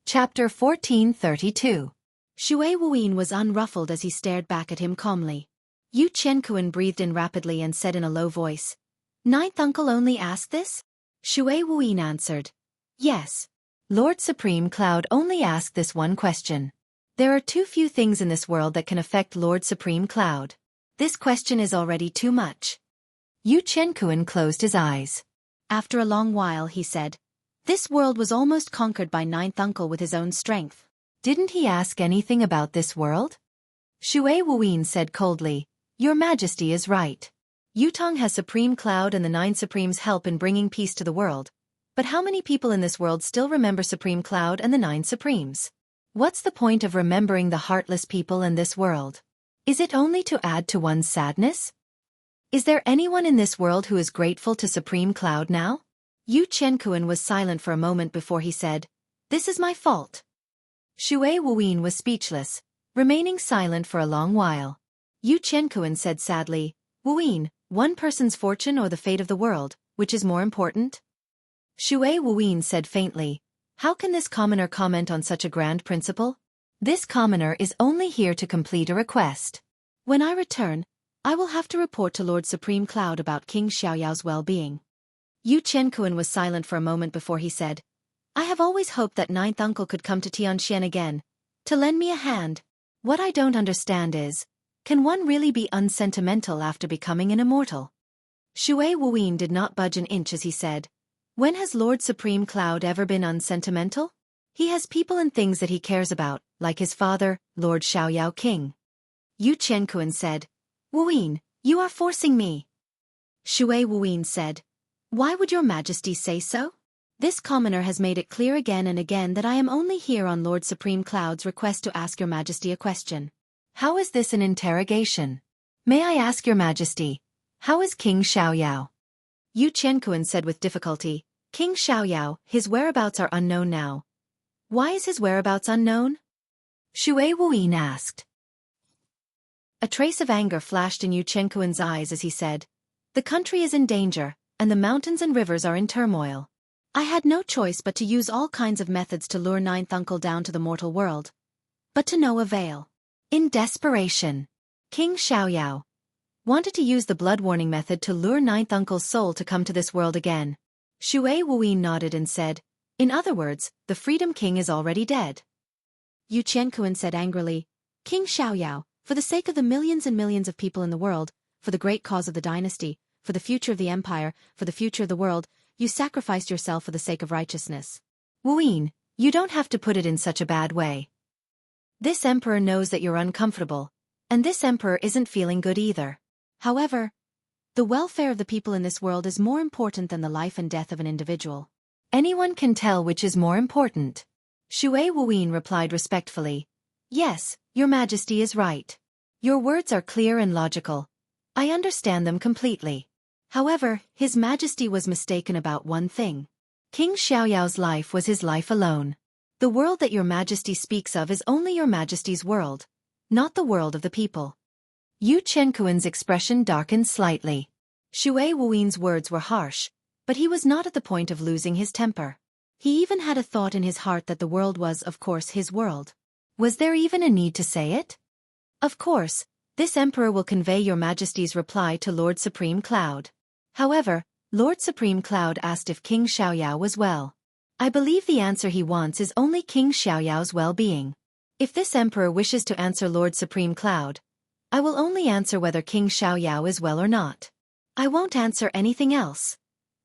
Chapter 1432. Xue Wuyin was unruffled as he stared back at him calmly. Yu Qianquan breathed in rapidly and said in a low voice, "Ninth uncle only asked this?" Xue Wuyin answered, "Yes. Lord Supreme Cloud only asked this one question. There are too few things in this world that can affect Lord Supreme Cloud. This question is already too much." Yu Qianquan closed his eyes. After a long while he said, "This world was almost conquered by Ninth Uncle with his own strength. Didn't he ask anything about this world?" Xue Wuyin said coldly, "Your Majesty is right. Yutong has Supreme Cloud and the Nine Supremes' help in bringing peace to the world. But how many people in this world still remember Supreme Cloud and the Nine Supremes? What's the point of remembering the heartless people in this world? Is it only to add to one's sadness? Is there anyone in this world who is grateful to Supreme Cloud now?" Yu Qianquan was silent for a moment before he said, "This is my fault." Xue Wuyin was speechless, remaining silent for a long while. Yu Qianquan said sadly, "Wuyin, one person's fortune or the fate of the world, which is more important?" Xue Wuyin said faintly, "How can this commoner comment on such a grand principle? This commoner is only here to complete a request. When I return, I will have to report to Lord Supreme Cloud about King Xiaoyao's well-being." Yu Qianquan was silent for a moment before he said, "I have always hoped that Ninth Uncle could come to Tianxian again, to lend me a hand. What I don't understand is, can one really be unsentimental after becoming an immortal?" Xue Wuyin did not budge an inch as he said, "When has Lord Supreme Cloud ever been unsentimental? He has people and things that he cares about, like his father, Lord Xiaoyao King." Yu Qianquan said, "Wuyin, you are forcing me." Xue Wuyin said, "Why would your Majesty say so? This commoner has made it clear again and again that I am only here on Lord Supreme Cloud's request to ask your Majesty a question. How is this an interrogation? May I ask your Majesty, how is King Xiaoyao?" Yu Qianquan said with difficulty, "King Xiaoyao, his whereabouts are unknown now." "Why is his whereabouts unknown?" Xue Wuyin asked. A trace of anger flashed in Yu Qianquan's eyes as he said, "The country is in danger, and the mountains and rivers are in turmoil. I had no choice but to use all kinds of methods to lure Ninth Uncle down to the mortal world. But to no avail. In desperation, King Xiaoyao wanted to use the blood warning method to lure Ninth Uncle's soul to come to this world again." Xue Wuyin nodded and said, "In other words, the Freedom King is already dead." Yu Qianquan said angrily, "King Xiaoyao, for the sake of the millions and millions of people in the world, for the great cause of the dynasty, for the future of the empire, for the future of the world, you sacrificed yourself for the sake of righteousness." "Wuyin, you don't have to put it in such a bad way. This emperor knows that you're uncomfortable, and this emperor isn't feeling good either. However, the welfare of the people in this world is more important than the life and death of an individual. Anyone can tell which is more important." Xue Wuyin replied respectfully, "Yes, your Majesty is right. Your words are clear and logical. I understand them completely. However, His Majesty was mistaken about one thing. King Xiaoyao's life was his life alone. The world that your Majesty speaks of is only your Majesty's world, not the world of the people." Yu Qianquan's expression darkened slightly. Xue Wuyin's words were harsh, but he was not at the point of losing his temper. He even had a thought in his heart that the world was, of course, his world. Was there even a need to say it? "Of course, this emperor will convey your Majesty's reply to Lord Supreme Cloud. However, Lord Supreme Cloud asked if King Xiaoyao was well. I believe the answer he wants is only King Xiaoyao's well-being. If this emperor wishes to answer Lord Supreme Cloud, I will only answer whether King Xiaoyao is well or not. I won't answer anything else,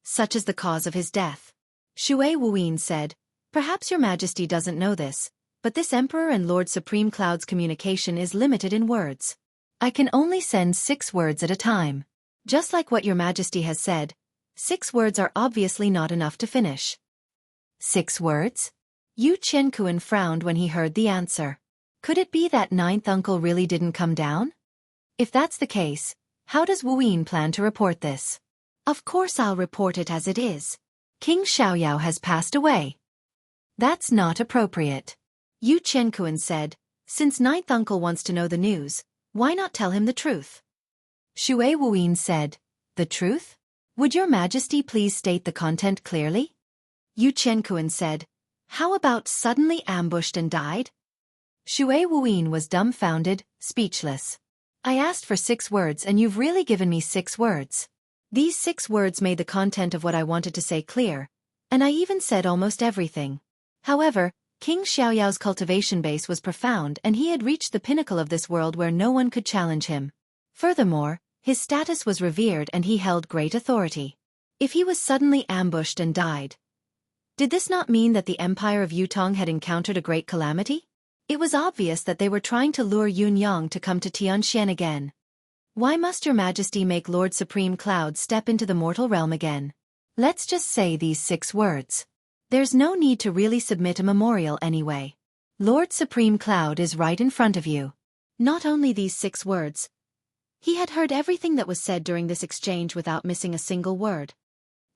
such as the cause of his death." Xue Wuyin said, "Perhaps your Majesty doesn't know this, but this emperor and Lord Supreme Cloud's communication is limited in words. I can only send 6 words at a time. Just like what your Majesty has said, 6 words are obviously not enough to finish." "6 words?" Yu Qianquan frowned when he heard the answer. Could it be that Ninth Uncle really didn't come down? If that's the case, how does Wuyin plan to report this? "Of course I'll report it as it is. King Xiaoyao has passed away." "That's not appropriate," Yu Qianquan said. "Since Ninth Uncle wants to know the news, why not tell him the truth?" Xue Wuyin said, "The truth? Would your Majesty please state the content clearly?" Yu Qianquan said, How about suddenly ambushed and died? Xueqi was dumbfounded, speechless. I asked for 6 words and you've really given me 6 words. These 6 words made the content of what I wanted to say clear, and I even said almost everything. However, King Xiaoyao's cultivation base was profound and he had reached the pinnacle of this world where no one could challenge him. Furthermore, his status was revered and he held great authority. If he was suddenly ambushed and died, did this not mean that the empire of Yutong had encountered a great calamity? It was obvious that they were trying to lure Yun Yang to come to Tianxian again. Why must your majesty make Lord Supreme Cloud step into the mortal realm again? Let's just say these 6 words. There's no need to really submit a memorial anyway. Lord Supreme Cloud is right in front of you. Not only these 6 words. He had heard everything that was said during this exchange without missing a single word.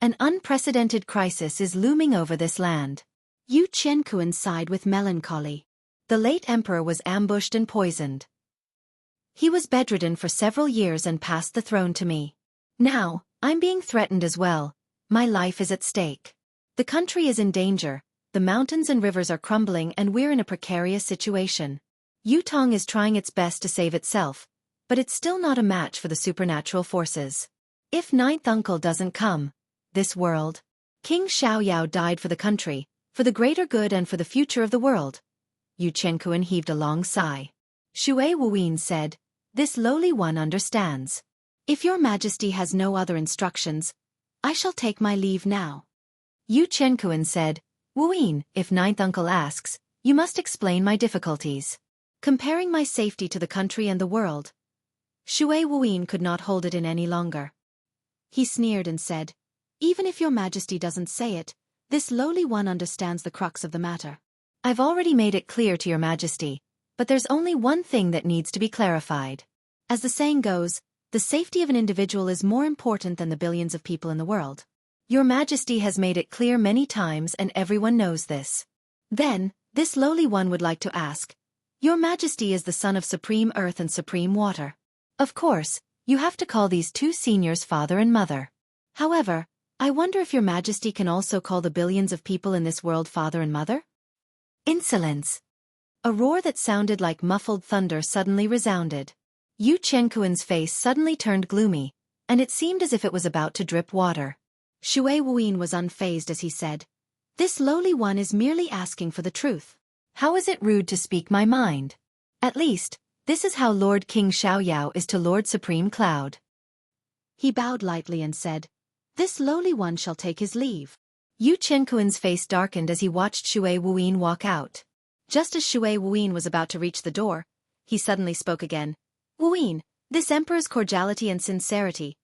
An unprecedented crisis is looming over this land. Yu Qianquan sighed with melancholy. The late emperor was ambushed and poisoned. He was bedridden for several years and passed the throne to me. Now, I'm being threatened as well. My life is at stake. The country is in danger, the mountains and rivers are crumbling and we're in a precarious situation. Yutong is trying its best to save itself, but it's still not a match for the supernatural forces. If ninth uncle doesn't come, this world. King Xiaoyao died for the country, for the greater good and for the future of the world. Yu Qianquan heaved a long sigh. Xueqi said, "This lowly one understands. If your majesty has no other instructions, I shall take my leave now." Yu Qianquan said, "Wuyin, if ninth uncle asks, you must explain my difficulties. Comparing my safety to the country and the world." Xueqi could not hold it in any longer. He sneered and said, "Even if your majesty doesn't say it, this lowly one understands the crux of the matter. I've already made it clear to your majesty, but there's only one thing that needs to be clarified. As the saying goes, the safety of an individual is more important than the billions of people in the world. Your majesty has made it clear many times and everyone knows this. Then, this lowly one would like to ask, your majesty is the son of supreme earth and supreme water. Of course, you have to call these 2 seniors father and mother. However, I wonder if your majesty can also call the billions of people in this world father and mother?" Insolence! A roar that sounded like muffled thunder suddenly resounded. Yu Qianquan's face suddenly turned gloomy, and it seemed as if it was about to drip water. Xueqi was unfazed as he said, "This lowly one is merely asking for the truth. How is it rude to speak my mind? At least, this is how Lord King Xiaoyao is to Lord Supreme Cloud." He bowed lightly and said, "This lowly one shall take his leave." Yu Qianquan's face darkened as he watched Xueqi walk out. Just as Xueqi was about to reach the door, he suddenly spoke again. "Wuyin, this emperor's cordiality and sincerity.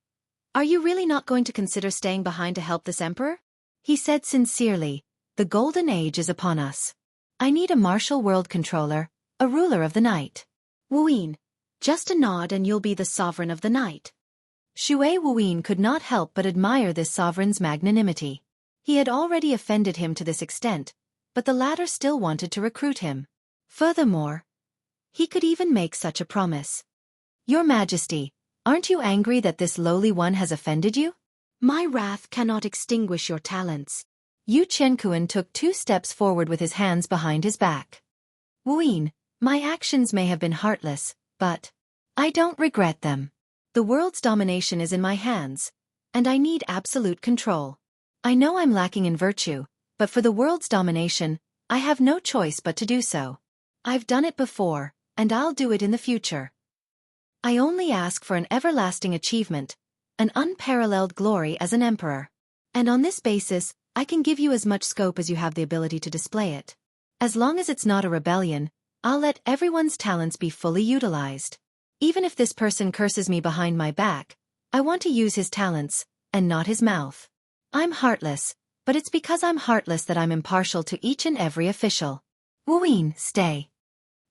Are you really not going to consider staying behind to help this emperor?" He said sincerely, "The golden age is upon us. I need a martial world controller, a ruler of the night." "Wuyin, just a nod and you'll be the sovereign of the night." Xueqi could not help but admire this sovereign's magnanimity. He had already offended him to this extent, but the latter still wanted to recruit him. Furthermore, he could even make such a promise. "Your Majesty, aren't you angry that this lowly one has offended you?" "My wrath cannot extinguish your talents." Yu Qianquan took 2 steps forward with his hands behind his back. "Wuyin, my actions may have been heartless, but I don't regret them. The world's domination is in my hands, and I need absolute control. I know I'm lacking in virtue, but for the world's domination, I have no choice but to do so. I've done it before, and I'll do it in the future. I only ask for an everlasting achievement, an unparalleled glory as an emperor. And on this basis, I can give you as much scope as you have the ability to display it. As long as it's not a rebellion, I'll let everyone's talents be fully utilized. Even if this person curses me behind my back, I want to use his talents, and not his mouth. I'm heartless, but it's because I'm heartless that I'm impartial to each and every official." "Wuyin, stay."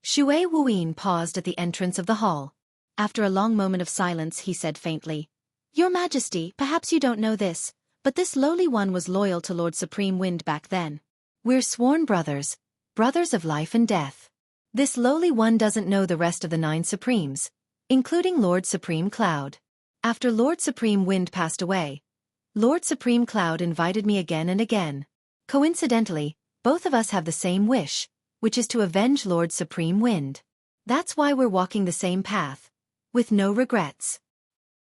Xueqi paused at the entrance of the hall. After a long moment of silence, he said faintly, "Your Majesty, perhaps you don't know this, but this lowly one was loyal to Lord Supreme Wind back then. We're sworn brothers, brothers of life and death. This lowly one doesn't know the rest of the 9 Supremes, including Lord Supreme Cloud. After Lord Supreme Wind passed away, Lord Supreme Cloud invited me again and again. Coincidentally, Both of us have the same wish, which is to avenge Lord Supreme Wind. That's why we're walking the same path, with no regrets.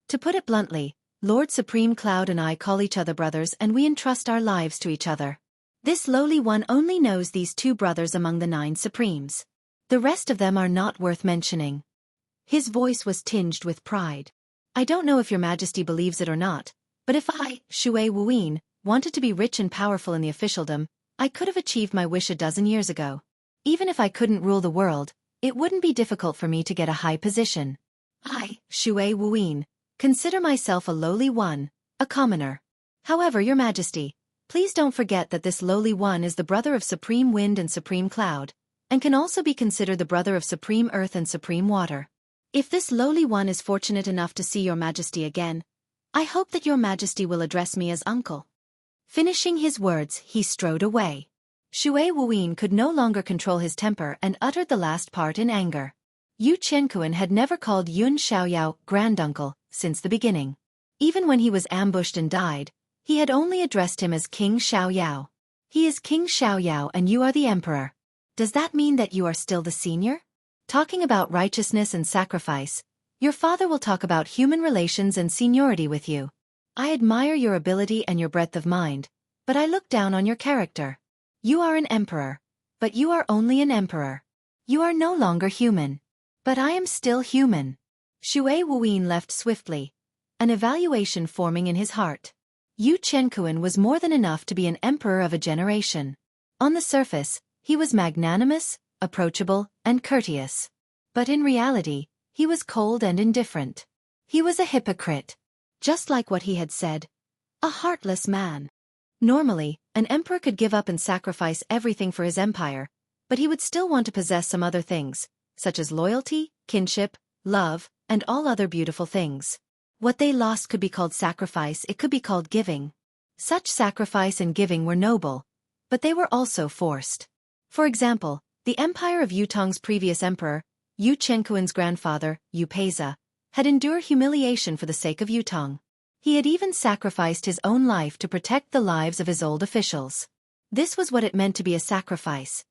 To put it bluntly, Lord Supreme Cloud and I call each other brothers, and we entrust our lives to each other. This lowly one only knows these 2 brothers among the 9 supremes. The rest of them are not worth mentioning. His voice was tinged with pride. I don't know if your majesty believes it or not, but if I, Xue Wuyin, wanted to be rich and powerful in the officialdom, I could have achieved my wish a dozen years ago. Even if I couldn't rule the world, it wouldn't be difficult for me to get a high position. I, Xue Wuyin, consider myself a lowly one, a commoner. However, your majesty, please don't forget that this lowly one is the brother of Supreme Wind and Supreme Cloud, and can also be considered the brother of Supreme Earth and Supreme Water. If this lowly one is fortunate enough to see your majesty again, I hope that your majesty will address me as uncle. Finishing his words, he strode away. Xue Wuyin could no longer control his temper and uttered the last part in anger. Yu Qianquan had never called Yun Xiaoyao granduncle since the beginning. Even when he was ambushed and died, he had only addressed him as King Xiaoyao. He is King Xiaoyao and you are the emperor. Does that mean that you are still the senior? Talking about righteousness and sacrifice, your father will talk about human relations and seniority with you. I admire your ability and your breadth of mind, but I look down on your character. You are an emperor, but you are only an emperor. You are no longer human. But I am still human. Xue Wuyin left swiftly, an evaluation forming in his heart. Yu Qianquan was more than enough to be an emperor of a generation. On the surface, he was magnanimous, approachable, and courteous. But in reality, he was cold and indifferent. He was a hypocrite. Just like what he had said, a heartless man. Normally, an emperor could give up and sacrifice everything for his empire, but he would still want to possess some other things, such as loyalty, kinship, love, and all other beautiful things. What they lost could be called sacrifice, it could be called giving. Such sacrifice and giving were noble, but they were also forced. For example, the empire of Yutong's previous emperor, Yu Qianquan's grandfather, Yu Peiza, had endured humiliation for the sake of Yutong. He had even sacrificed his own life to protect the lives of his old officials. This was what it meant to be a sacrifice.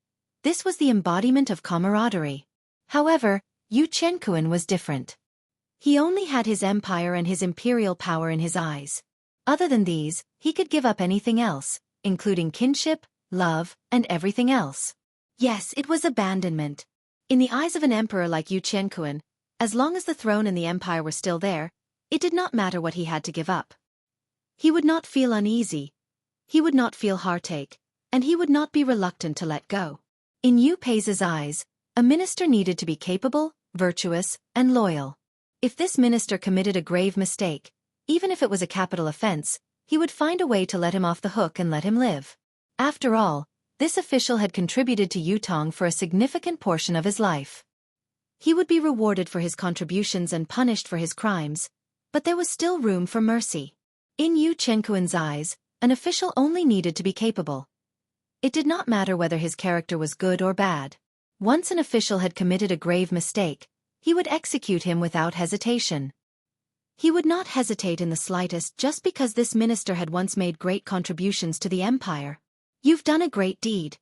This was the embodiment of camaraderie. However, Yu Qianquan was different. He only had his empire and his imperial power in his eyes. Other than these, he could give up anything else, including kinship, love, and everything else. Yes, it was abandonment. In the eyes of an emperor like Yu Qianquan, as long as the throne and the empire were still there, it did not matter what he had to give up. He would not feel uneasy. He would not feel heartache, and he would not be reluctant to let go. In Yu Peiza's eyes, a minister needed to be capable, virtuous, and loyal. If this minister committed a grave mistake, even if it was a capital offense, he would find a way to let him off the hook and let him live. After all, this official had contributed to Yutong for a significant portion of his life. He would be rewarded for his contributions and punished for his crimes, but there was still room for mercy. In Yu Qianquan's eyes, an official only needed to be capable. It did not matter whether his character was good or bad. Once an official had committed a grave mistake, he would execute him without hesitation. He would not hesitate in the slightest just because this minister had once made great contributions to the empire. You've done a great deed.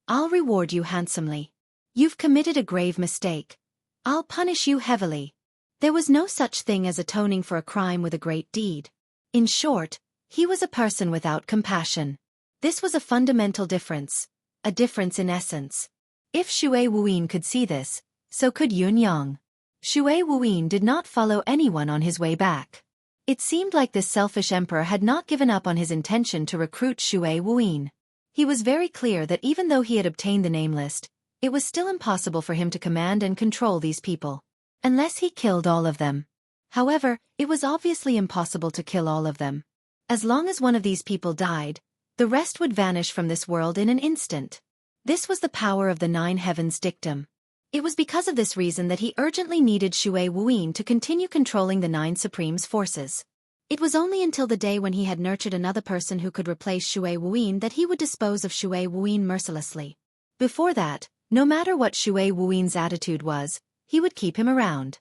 I'll reward you handsomely. You've committed a grave mistake. I'll punish you heavily. There was no such thing as atoning for a crime with a great deed. In short, he was a person without compassion. This was a fundamental difference, a difference in essence. If Xue Wuyin could see this, so could Yun Yang. Xue Wuyin did not follow anyone on his way back. It seemed like this selfish emperor had not given up on his intention to recruit Xue Wuyin. He was very clear that even though he had obtained the name list, it was still impossible for him to command and control these people, unless he killed all of them. However, it was obviously impossible to kill all of them. As long as one of these people died, the rest would vanish from this world in an instant. This was the power of the 9 heavens dictum. It was because of this reason that he urgently needed Xue Wuyin to continue controlling the 9 Supreme's forces. It was only until the day when he had nurtured another person who could replace Xue Wuyin that he would dispose of Xue Wuyin mercilessly. Before that, no matter what Xue Wuyin's attitude was, he would keep him around.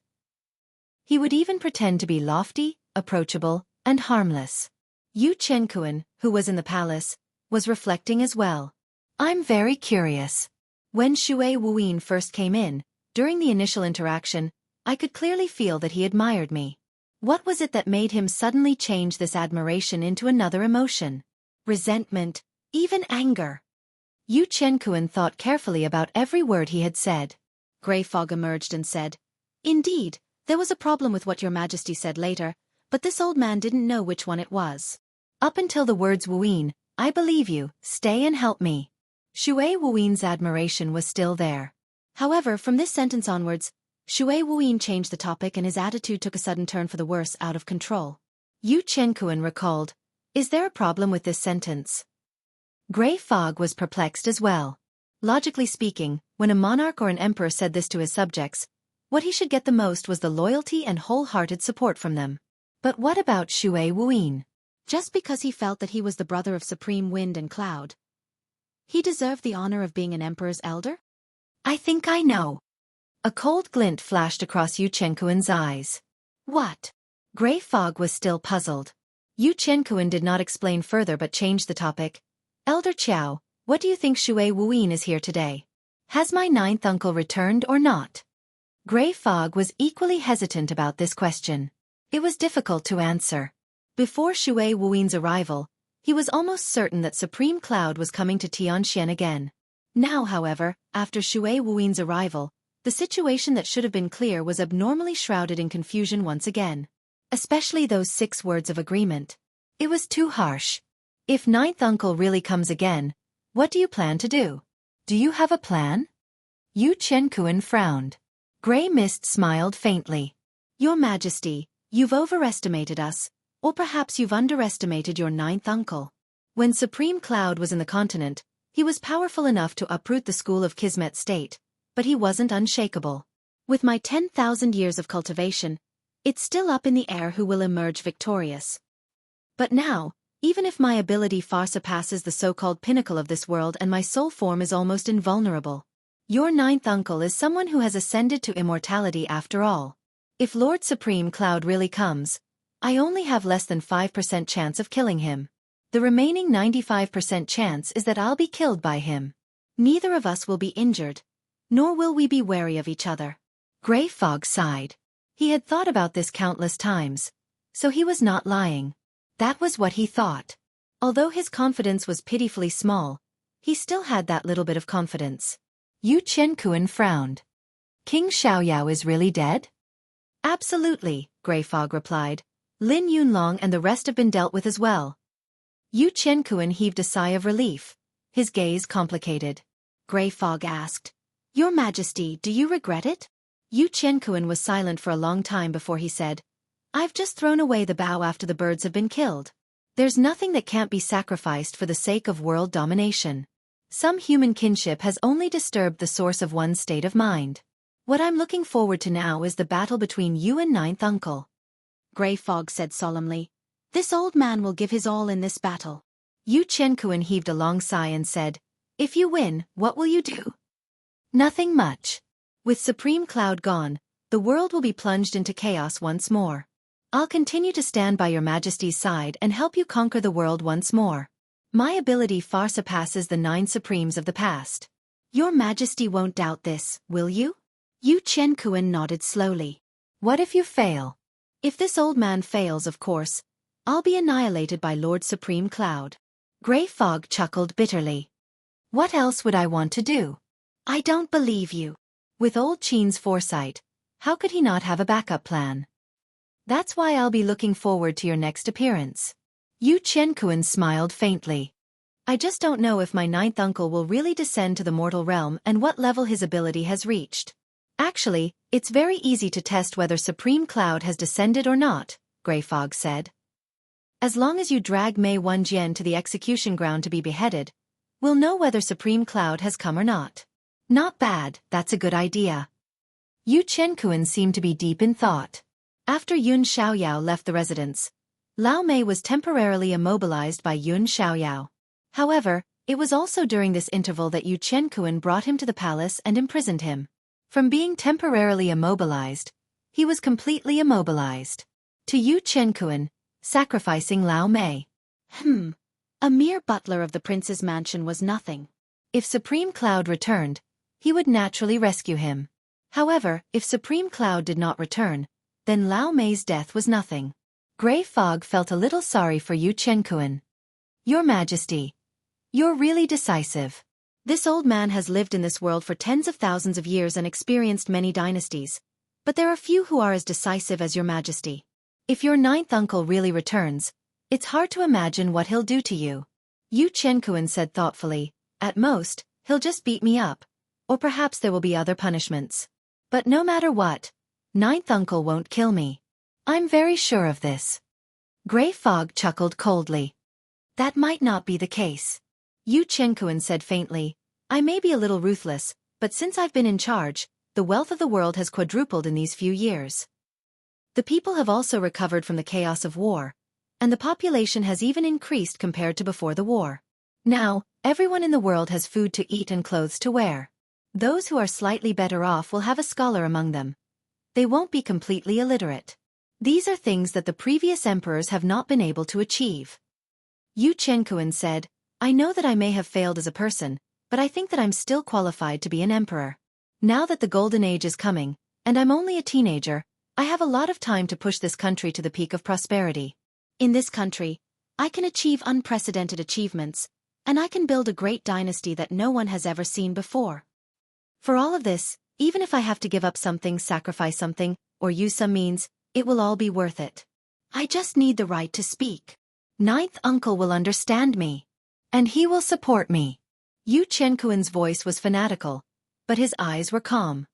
He would even pretend to be lofty, approachable, and harmless. Yu Qianquan, who was in the palace, was reflecting as well. I'm very curious. When Xue Wuyin first came in, during the initial interaction, I could clearly feel that he admired me. What was it that made him suddenly change this admiration into another emotion? Resentment, even anger. Yu Qianquan thought carefully about every word he had said. Grey Fog emerged and said, "Indeed, there was a problem with what your majesty said later, but this old man didn't know which one it was. Up until the words Wuyin, I believe you, stay and help me." Xue Wuin's admiration was still there. However, from this sentence onwards, Xue Wuyin changed the topic and his attitude took a sudden turn for the worse, out of control. Yu Qianquan recalled, "Is there a problem with this sentence?" Grey Fog was perplexed as well. Logically speaking, when a monarch or an emperor said this to his subjects, what he should get the most was the loyalty and wholehearted support from them. But what about Xue Wuyin? Just because he felt that he was the brother of Supreme Wind and Cloud, he deserved the honor of being an emperor's elder? I think I know. A cold glint flashed across Yu Qianquan's eyes. What? Grey Fog was still puzzled. Yu Qianquan did not explain further but changed the topic. Elder Qiao, what do you think Xue Wuyin is here today? Has my ninth uncle returned or not? Grey Fog was equally hesitant about this question. It was difficult to answer. Before Xue Wuin's arrival, he was almost certain that Supreme Cloud was coming to Tianxian again. Now, however, after Xue Wuin's arrival, the situation that should have been clear was abnormally shrouded in confusion once again. Especially those 6 words of agreement. It was too harsh. If ninth uncle really comes again, what do you plan to do? Do you have a plan? Yu Qianquan frowned. Grey Mist smiled faintly. Your Majesty, you've overestimated us, or perhaps you've underestimated your ninth uncle. When Supreme Cloud was in the continent, he was powerful enough to uproot the school of Kismet State, but he wasn't unshakable. With my 10,000 years of cultivation, it's still up in the air who will emerge victorious. But now, even if my ability far surpasses the so-called pinnacle of this world and my soul form is almost invulnerable, your ninth uncle is someone who has ascended to immortality after all. If Lord Supreme Cloud really comes, I only have less than 5% chance of killing him. The remaining 95% chance is that I'll be killed by him. Neither of us will be injured, nor will we be wary of each other. Grey Fog sighed. He had thought about this countless times, so he was not lying. That was what he thought. Although his confidence was pitifully small, he still had that little bit of confidence. Yu Qianquan frowned. King Xiaoyao is really dead? Absolutely, Grey Fog replied. Lin Yunlong and the rest have been dealt with as well. Yu Qianquan heaved a sigh of relief, his gaze complicated. Grey Fog asked, Your Majesty, do you regret it? Yu Qianquan was silent for a long time before he said, I've just thrown away the bow after the birds have been killed. There's nothing that can't be sacrificed for the sake of world domination. Some human kinship has only disturbed the source of one's state of mind. What I'm looking forward to now is the battle between you and ninth uncle. Grey Fog said solemnly, This old man will give his all in this battle. Yu Qianquan heaved a long sigh and said, If you win, what will you do? Nothing much. With Supreme Cloud gone, the world will be plunged into chaos once more. I'll continue to stand by your Majesty's side and help you conquer the world once more. My ability far surpasses the 9 Supremes of the past. Your Majesty won't doubt this, will you? Yu Qianquan nodded slowly. What if you fail? If this old man fails, of course, I'll be annihilated by Lord Supreme Cloud. Grey Fog chuckled bitterly. What else would I want to do? I don't believe you. With old Qin's foresight, how could he not have a backup plan? That's why I'll be looking forward to your next appearance. Yu Qianquan smiled faintly. I just don't know if my ninth uncle will really descend to the mortal realm and what level his ability has reached. Actually, it's very easy to test whether Supreme Cloud has descended or not, Grey Fog said. As long as you drag Mei Wenjian to the execution ground to be beheaded, we'll know whether Supreme Cloud has come or not. Not bad, that's a good idea. Yu Qianquan seemed to be deep in thought. After Yun Xiaoyao left the residence, Lao Mei was temporarily immobilized by Yun Xiaoyao. However, it was also during this interval that Yu Qianquan brought him to the palace and imprisoned him. From being temporarily immobilized, he was completely immobilized. To Yu Qianquan, sacrificing Lao Mei. A mere butler of the prince's mansion was nothing. If Supreme Cloud returned, he would naturally rescue him. However, if Supreme Cloud did not return, then Lao Mei's death was nothing. Grey Fog felt a little sorry for Yu Qianquan. Your Majesty. You're really decisive. This old man has lived in this world for tens of thousands of years and experienced many dynasties, but there are few who are as decisive as your Majesty. If your ninth uncle really returns, it's hard to imagine what he'll do to you. Yu Qianquan said thoughtfully, at most, he'll just beat me up, or perhaps there will be other punishments. But no matter what, ninth uncle won't kill me. I'm very sure of this. Grey Fog chuckled coldly. That might not be the case. Yu Qianquan said faintly, I may be a little ruthless, but since I've been in charge, the wealth of the world has quadrupled in these few years. The people have also recovered from the chaos of war, and the population has even increased compared to before the war. Now, everyone in the world has food to eat and clothes to wear. Those who are slightly better off will have a scholar among them. They won't be completely illiterate. These are things that the previous emperors have not been able to achieve. Yu Qianquan said, I know that I may have failed as a person, but I think that I'm still qualified to be an emperor. Now that the golden age is coming, and I'm only a teenager, I have a lot of time to push this country to the peak of prosperity. In this country, I can achieve unprecedented achievements, and I can build a great dynasty that no one has ever seen before. For all of this, even if I have to give up something, sacrifice something, or use some means, it will all be worth it. I just need the right to speak. Ninth uncle will understand me. And he will support me. Yu Qianquan's voice was fanatical, but his eyes were calm.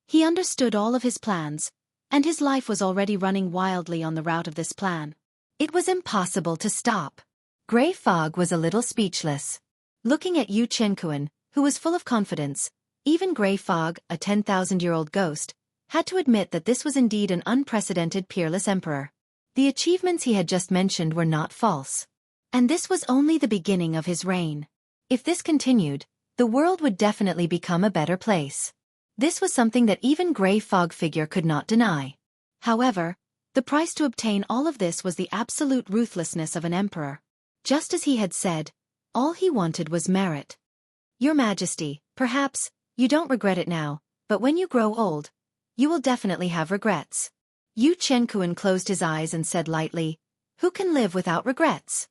He understood all of his plans, and his life was already running wildly on the route of this plan. It was impossible to stop. Grey Fog was a little speechless. Looking at Yu Qianquan, who was full of confidence, even Grey Fog, a 10,000-year-old ghost, had to admit that this was indeed an unprecedented peerless emperor. The achievements he had just mentioned were not false. And this was only the beginning of his reign. If this continued, the world would definitely become a better place. This was something that even Grey Fog figure could not deny. However, the price to obtain all of this was the absolute ruthlessness of an emperor. Just as he had said, all he wanted was merit. Your Majesty, perhaps, you don't regret it now, but when you grow old, you will definitely have regrets. Yu Qianquan closed his eyes and said lightly, who can live without regrets?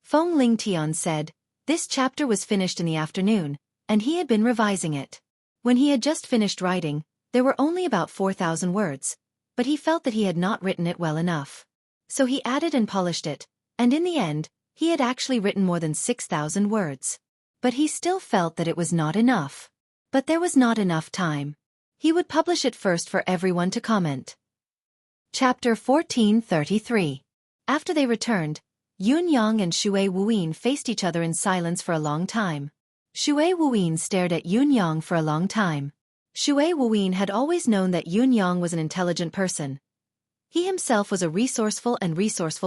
Feng Lingtian said, this chapter was finished in the afternoon, and he had been revising it. When he had just finished writing, there were only about 4,000 words, but he felt that he had not written it well enough. So he added and polished it, and in the end, he had actually written more than 6,000 words. But he still felt that it was not enough. But there was not enough time. He would publish it first for everyone to comment. Chapter 1433. After they returned, Yun Yang and Xue Wuyin faced each other in silence for a long time. Xue Wuyin stared at Yun Yang for a long time. Xue Wuyin had always known that Yun Yang was an intelligent person. He himself was a resourceful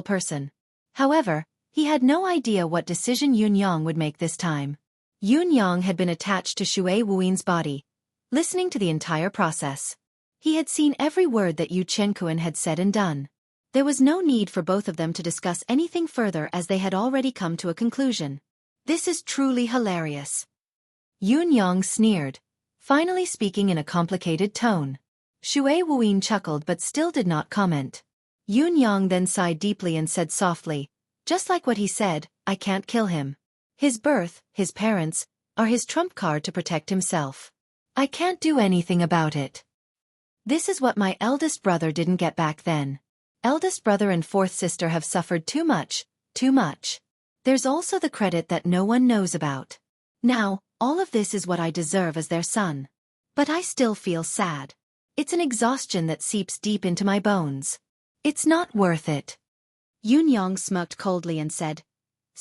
person. However, he had no idea what decision Yun Yang would make this time. Yun Yang had been attached to Xue Wuyin's body, listening to the entire process. He had seen every word that Yu Qianquan had said and done. There was no need for both of them to discuss anything further as they had already come to a conclusion. This is truly hilarious. Yun Yang sneered, finally speaking in a complicated tone. Xue Wuyin chuckled but still did not comment. Yun Yang then sighed deeply and said softly, just like what he said, I can't kill him. His birth, his parents, are his trump card to protect himself. I can't do anything about it. This is what my eldest brother didn't get back then. Eldest brother and fourth sister have suffered too much. There's also the credit that no one knows about. Now, all of this is what I deserve as their son. But I still feel sad. It's an exhaustion that seeps deep into my bones. It's not worth it. Yun Yang smirked coldly and said,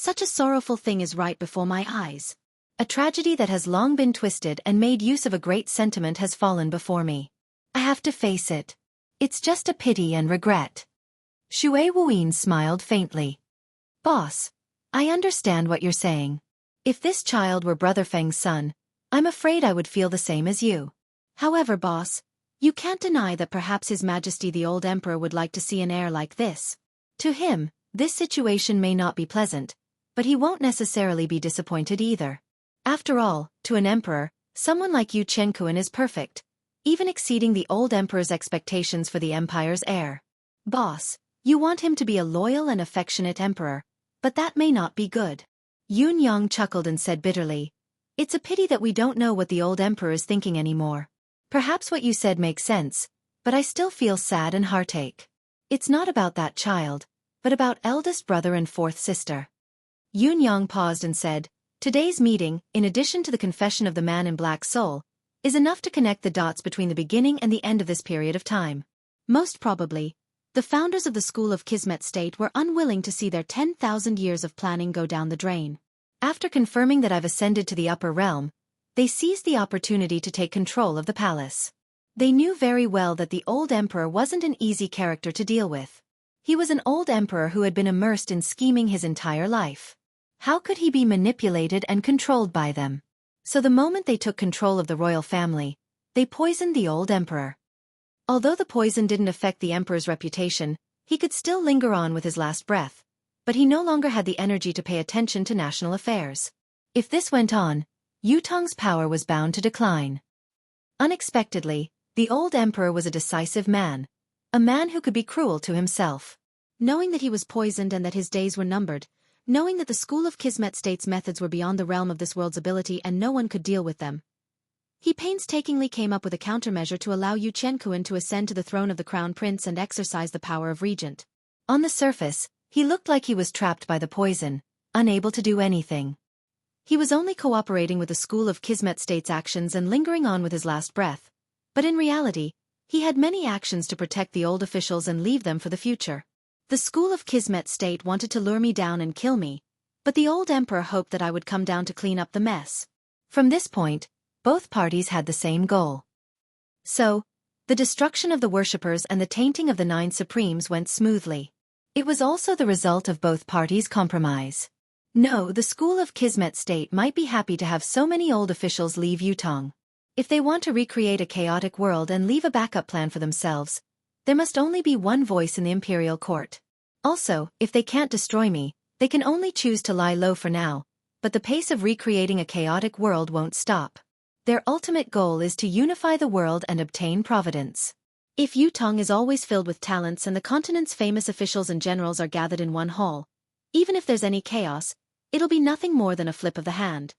such a sorrowful thing is right before my eyes. A tragedy that has long been twisted and made use of a great sentiment has fallen before me. I have to face it. It's just a pity and regret. Xue Wuyin smiled faintly. Boss, I understand what you're saying. If this child were Brother Feng's son, I'm afraid I would feel the same as you. However, boss, you can't deny that perhaps His Majesty the old Emperor would like to see an heir like this. To him, this situation may not be pleasant, but he won't necessarily be disappointed either. After all, to an emperor, someone like Yu Qianquan is perfect, even exceeding the old emperor's expectations for the empire's heir. Boss, you want him to be a loyal and affectionate emperor, but that may not be good. Yun Yang chuckled and said bitterly, "It's a pity that we don't know what the old emperor is thinking anymore. Perhaps what you said makes sense, but I still feel sad and heartache. It's not about that child, but about eldest brother and fourth sister." Yun Yang paused and said, "Today's meeting, in addition to the confession of the man in black soul, is enough to connect the dots between the beginning and the end of this period of time. Most probably, the founders of the School of Kismet State were unwilling to see their 10,000 years of planning go down the drain. After confirming that I've ascended to the upper realm, they seized the opportunity to take control of the palace. They knew very well that the old emperor wasn't an easy character to deal with. He was an old emperor who had been immersed in scheming his entire life. How could he be manipulated and controlled by them? So the moment they took control of the royal family, they poisoned the old emperor. Although the poison didn't affect the emperor's reputation, he could still linger on with his last breath, but he no longer had the energy to pay attention to national affairs. If this went on, Yutong's power was bound to decline. Unexpectedly, the old emperor was a decisive man, a man who could be cruel to himself. Knowing that he was poisoned and that his days were numbered, knowing that the School of Kismet State's methods were beyond the realm of this world's ability and no one could deal with them, he painstakingly came up with a countermeasure to allow Yu Qianquan to ascend to the throne of the crown prince and exercise the power of regent. On the surface, he looked like he was trapped by the poison, unable to do anything. He was only cooperating with the School of Kismet State's actions and lingering on with his last breath, but in reality, he had many actions to protect the old officials and leave them for the future. The School of Kismet State wanted to lure me down and kill me, but the old emperor hoped that I would come down to clean up the mess. From this point, both parties had the same goal. So, the destruction of the worshippers and the tainting of the 9 supremes went smoothly. It was also the result of both parties' compromise. No, the School of Kismet State might be happy to have so many old officials leave Yutong. If they want to recreate a chaotic world and leave a backup plan for themselves, there must only be one voice in the imperial court. Also, if they can't destroy me, they can only choose to lie low for now, but the pace of recreating a chaotic world won't stop. Their ultimate goal is to unify the world and obtain providence. If Yutong is always filled with talents and the continent's famous officials and generals are gathered in one hall, even if there's any chaos, it'll be nothing more than a flip of the hand.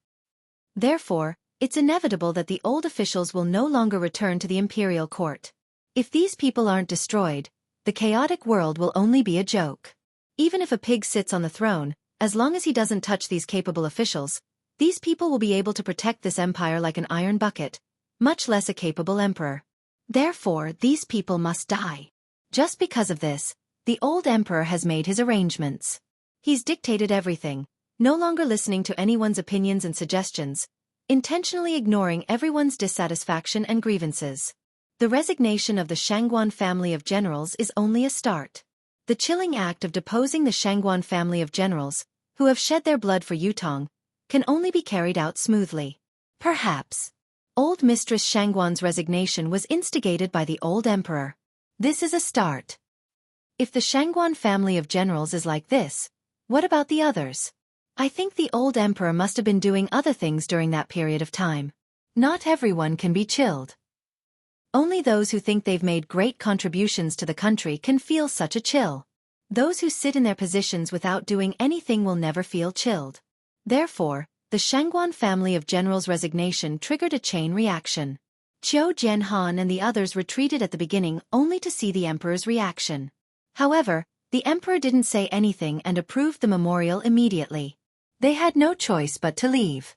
Therefore, it's inevitable that the old officials will no longer return to the imperial court. If these people aren't destroyed, the chaotic world will only be a joke. Even if a pig sits on the throne, as long as he doesn't touch these capable officials, these people will be able to protect this empire like an iron bucket, much less a capable emperor. Therefore, these people must die. Just because of this, the old emperor has made his arrangements. He's dictated everything, no longer listening to anyone's opinions and suggestions, intentionally ignoring everyone's dissatisfaction and grievances. The resignation of the Shangguan family of generals is only a start. The chilling act of deposing the Shangguan family of generals, who have shed their blood for Yutong, can only be carried out smoothly. Perhaps. Old Mistress Shangguan's resignation was instigated by the old emperor. This is a start. If the Shangguan family of generals is like this, what about the others? I think the old emperor must have been doing other things during that period of time. Not everyone can be chilled. Only those who think they've made great contributions to the country can feel such a chill. Those who sit in their positions without doing anything will never feel chilled. Therefore, the Shangguan family of generals' resignation triggered a chain reaction. Qiu Jianhan and the others retreated at the beginning only to see the emperor's reaction. However, the emperor didn't say anything and approved the memorial immediately. They had no choice but to leave.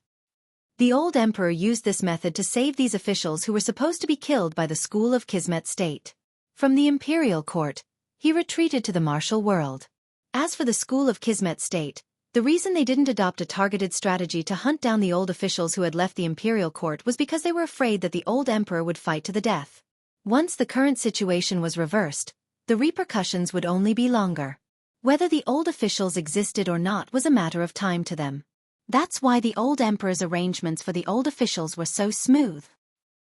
The old emperor used this method to save these officials who were supposed to be killed by the School of Kismet State. From the imperial court, he retreated to the martial world. As for the School of Kismet State, the reason they didn't adopt a targeted strategy to hunt down the old officials who had left the imperial court was because they were afraid that the old emperor would fight to the death. Once the current situation was reversed, the repercussions would only be longer. Whether the old officials existed or not was a matter of time to them. That's why the old emperor's arrangements for the old officials were so smooth.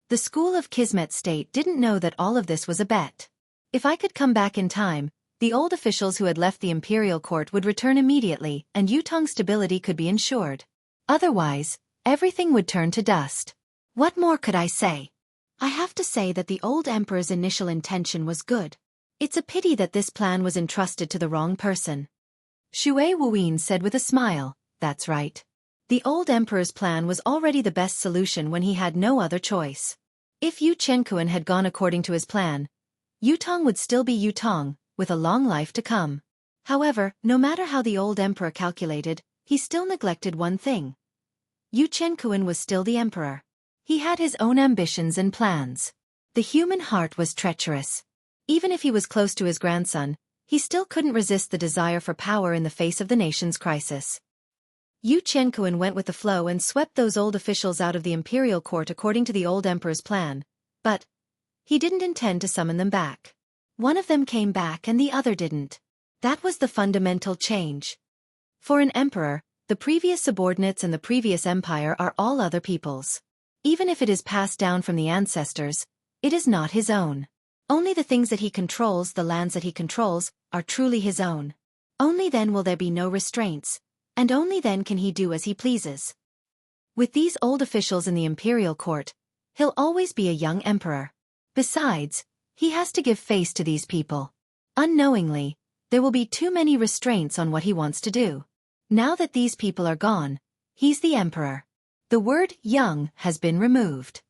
The School of Kismet State didn't know that all of this was a bet. If I could come back in time, the old officials who had left the imperial court would return immediately and Yutong's stability could be ensured. Otherwise, everything would turn to dust. What more could I say? I have to say that the old emperor's initial intention was good. It's a pity that this plan was entrusted to the wrong person. Xueqi said with a smile, that's right. The old emperor's plan was already the best solution when he had no other choice. If Yu Qianquan had gone according to his plan, Yutong would still be Yutong, with a long life to come. However, no matter how the old emperor calculated, he still neglected one thing. Yu Qianquan was still the emperor. He had his own ambitions and plans. The human heart was treacherous. Even if he was close to his grandson, he still couldn't resist the desire for power in the face of the nation's crisis. Yu Qianquan went with the flow and swept those old officials out of the imperial court according to the old emperor's plan, but he didn't intend to summon them back. One of them came back and the other didn't. That was the fundamental change. For an emperor, the previous subordinates and the previous empire are all other people's. Even if it is passed down from the ancestors, it is not his own. Only the things that he controls, the lands that he controls, are truly his own. Only then will there be no restraints, and only then can he do as he pleases. With these old officials in the imperial court, he'll always be a young emperor. Besides, he has to give face to these people. Unknowingly, there will be too many restraints on what he wants to do. Now that these people are gone, he's the emperor. The word young has been removed.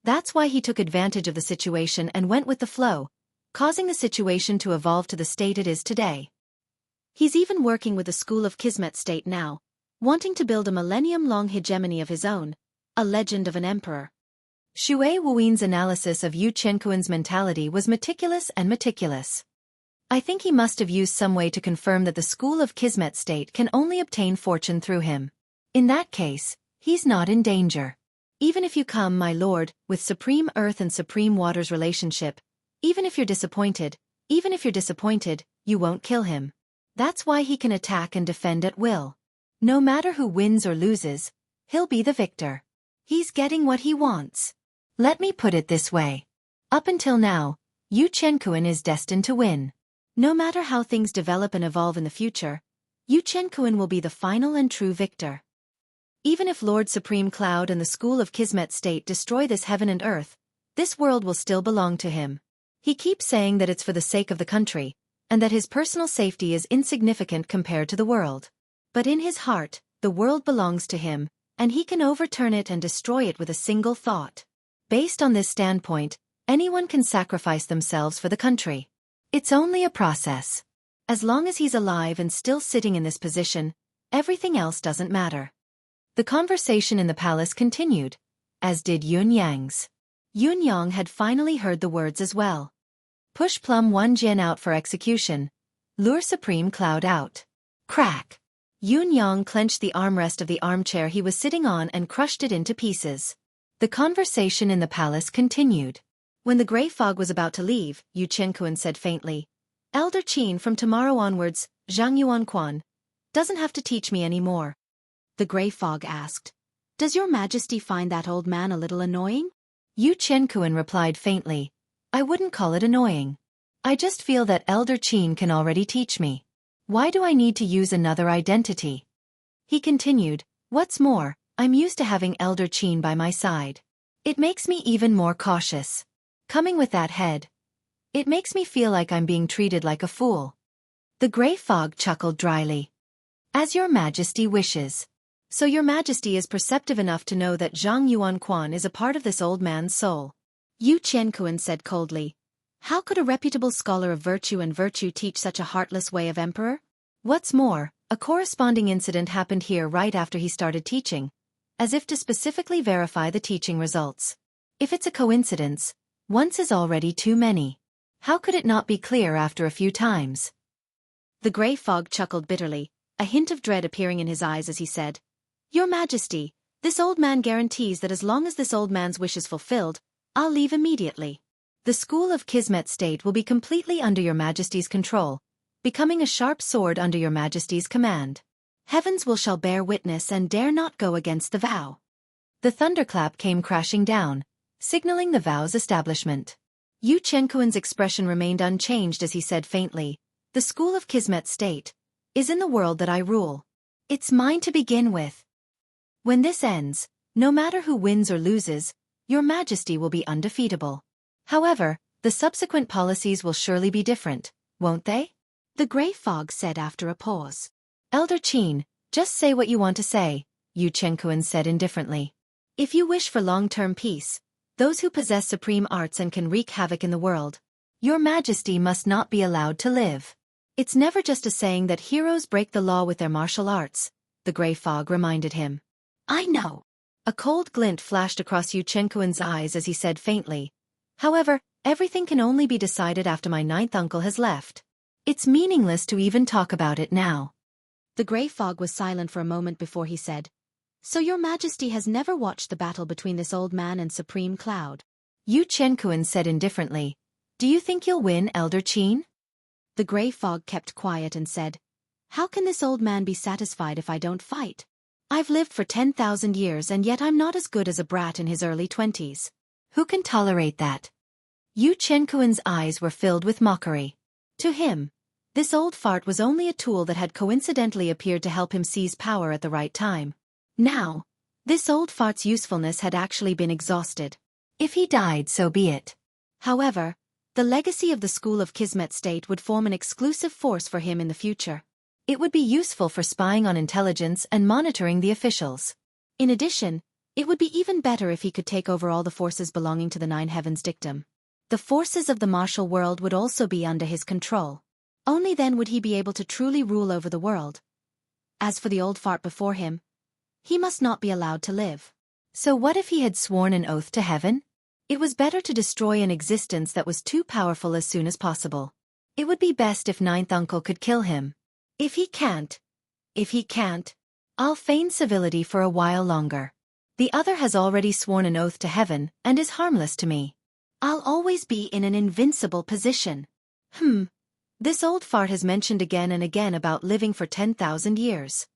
That's why he took advantage of the situation and went with the flow, causing the situation to evolve to the state it is today. He's even working with the school of Kismet state now, wanting to build a millennium-long hegemony of his own, a legend of an emperor. Xueqi's analysis of Yu Qianquan's mentality was meticulous and meticulous. I think he must have used some way to confirm that the school of Kismet state can only obtain fortune through him. In that case, he's not in danger. Even if you come, my lord, with supreme earth and supreme water's relationship, even if you're disappointed, you won't kill him. That's why he can attack and defend at will. No matter who wins or loses, he'll be the victor. He's getting what he wants. Let me put it this way. Up until now, Yu Qianquan is destined to win. No matter how things develop and evolve in the future, Yu Qianquan will be the final and true victor. Even if Lord Supreme Cloud and the school of Kismet state destroy this heaven and earth, this world will still belong to him. He keeps saying that it's for the sake of the country, and that his personal safety is insignificant compared to the world. But in his heart, the world belongs to him, and he can overturn it and destroy it with a single thought. Based on this standpoint, anyone can sacrifice themselves for the country. It's only a process. As long as he's alive and still sitting in this position, everything else doesn't matter. The conversation in the palace continued, as did Yun Yang's. Yun Yang had finally heard the words as well. Push Plum 1 Jian out for execution. Lure Supreme Cloud out. Crack! Yun Yang clenched the armrest of the armchair he was sitting on and crushed it into pieces. The conversation in the palace continued. When the gray fog was about to leave, Yu Qianquan said faintly, Elder Qin, from tomorrow onwards, Zhang Yuanquan doesn't have to teach me any more. The gray fog asked, Does your majesty find that old man a little annoying? Yu Qianquan replied faintly, I wouldn't call it annoying. I just feel that Elder Qin can already teach me. Why do I need to use another identity? He continued, What's more, I'm used to having Elder Qin by my side. It makes me even more cautious. Coming with that head, it makes me feel like I'm being treated like a fool. The gray fog chuckled dryly. As your majesty wishes. So your majesty is perceptive enough to know that Zhang Yuanquan is a part of this old man's soul. Yu Qianquan said coldly, How could a reputable scholar of virtue and virtue teach such a heartless way of emperor? What's more, a corresponding incident happened here right after he started teaching, as if to specifically verify the teaching results. If it's a coincidence, once is already too many. How could it not be clear after a few times? The gray fog chuckled bitterly, a hint of dread appearing in his eyes as he said, Your Majesty, this old man guarantees that as long as this old man's wish is fulfilled, I'll leave immediately. The school of Kismet state will be completely under your Majesty's control, becoming a sharp sword under your Majesty's command. Heavens shall bear witness and dare not go against the vow. The thunderclap came crashing down, signaling the vow's establishment. Yu Qianquan's expression remained unchanged as he said faintly, The school of Kismet state is in the world that I rule. It's mine to begin with. When this ends, no matter who wins or loses, your majesty will be undefeatable. However, the subsequent policies will surely be different, won't they? The gray fog said after a pause. Elder Qin, just say what you want to say, Yu Chenkuan said indifferently. If you wish for long-term peace, those who possess supreme arts and can wreak havoc in the world, your majesty must not be allowed to live. It's never just a saying that heroes break the law with their martial arts, the gray fog reminded him. I know. A cold glint flashed across Yu Chenkuan's eyes as he said faintly. However, everything can only be decided after my ninth uncle has left. It's meaningless to even talk about it now. The gray fog was silent for a moment before he said, So your majesty has never watched the battle between this old man and Supreme Cloud? Yu Chenkuan said indifferently, Do you think you'll win, Elder Qin? The gray fog kept quiet and said, How can this old man be satisfied if I don't fight? I've lived for 10,000 years and yet I'm not as good as a brat in his early 20s. Who can tolerate that? Yu Chenkuan's eyes were filled with mockery. To him, this old fart was only a tool that had coincidentally appeared to help him seize power at the right time. Now, this old fart's usefulness had actually been exhausted. If he died, so be it. However, the legacy of the School of Kismet State would form an exclusive force for him in the future. It would be useful for spying on intelligence and monitoring the officials. In addition, it would be even better if he could take over all the forces belonging to the Nine Heavens Dictum. The forces of the martial world would also be under his control. Only then would he be able to truly rule over the world. As for the old fart before him, he must not be allowed to live. So what if he had sworn an oath to heaven? It was better to destroy an existence that was too powerful as soon as possible. It would be best if ninth uncle could kill him. If he can't, I'll feign civility for a while longer. The other has already sworn an oath to heaven and is harmless to me. I'll always be in an invincible position. This old fart has mentioned again and again about living for 10,000 years.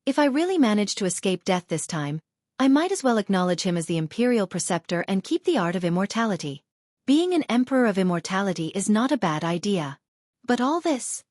If I really manage to escape death this time, I might as well acknowledge him as the imperial preceptor and keep the art of immortality. Being an emperor of immortality is not a bad idea. But all this,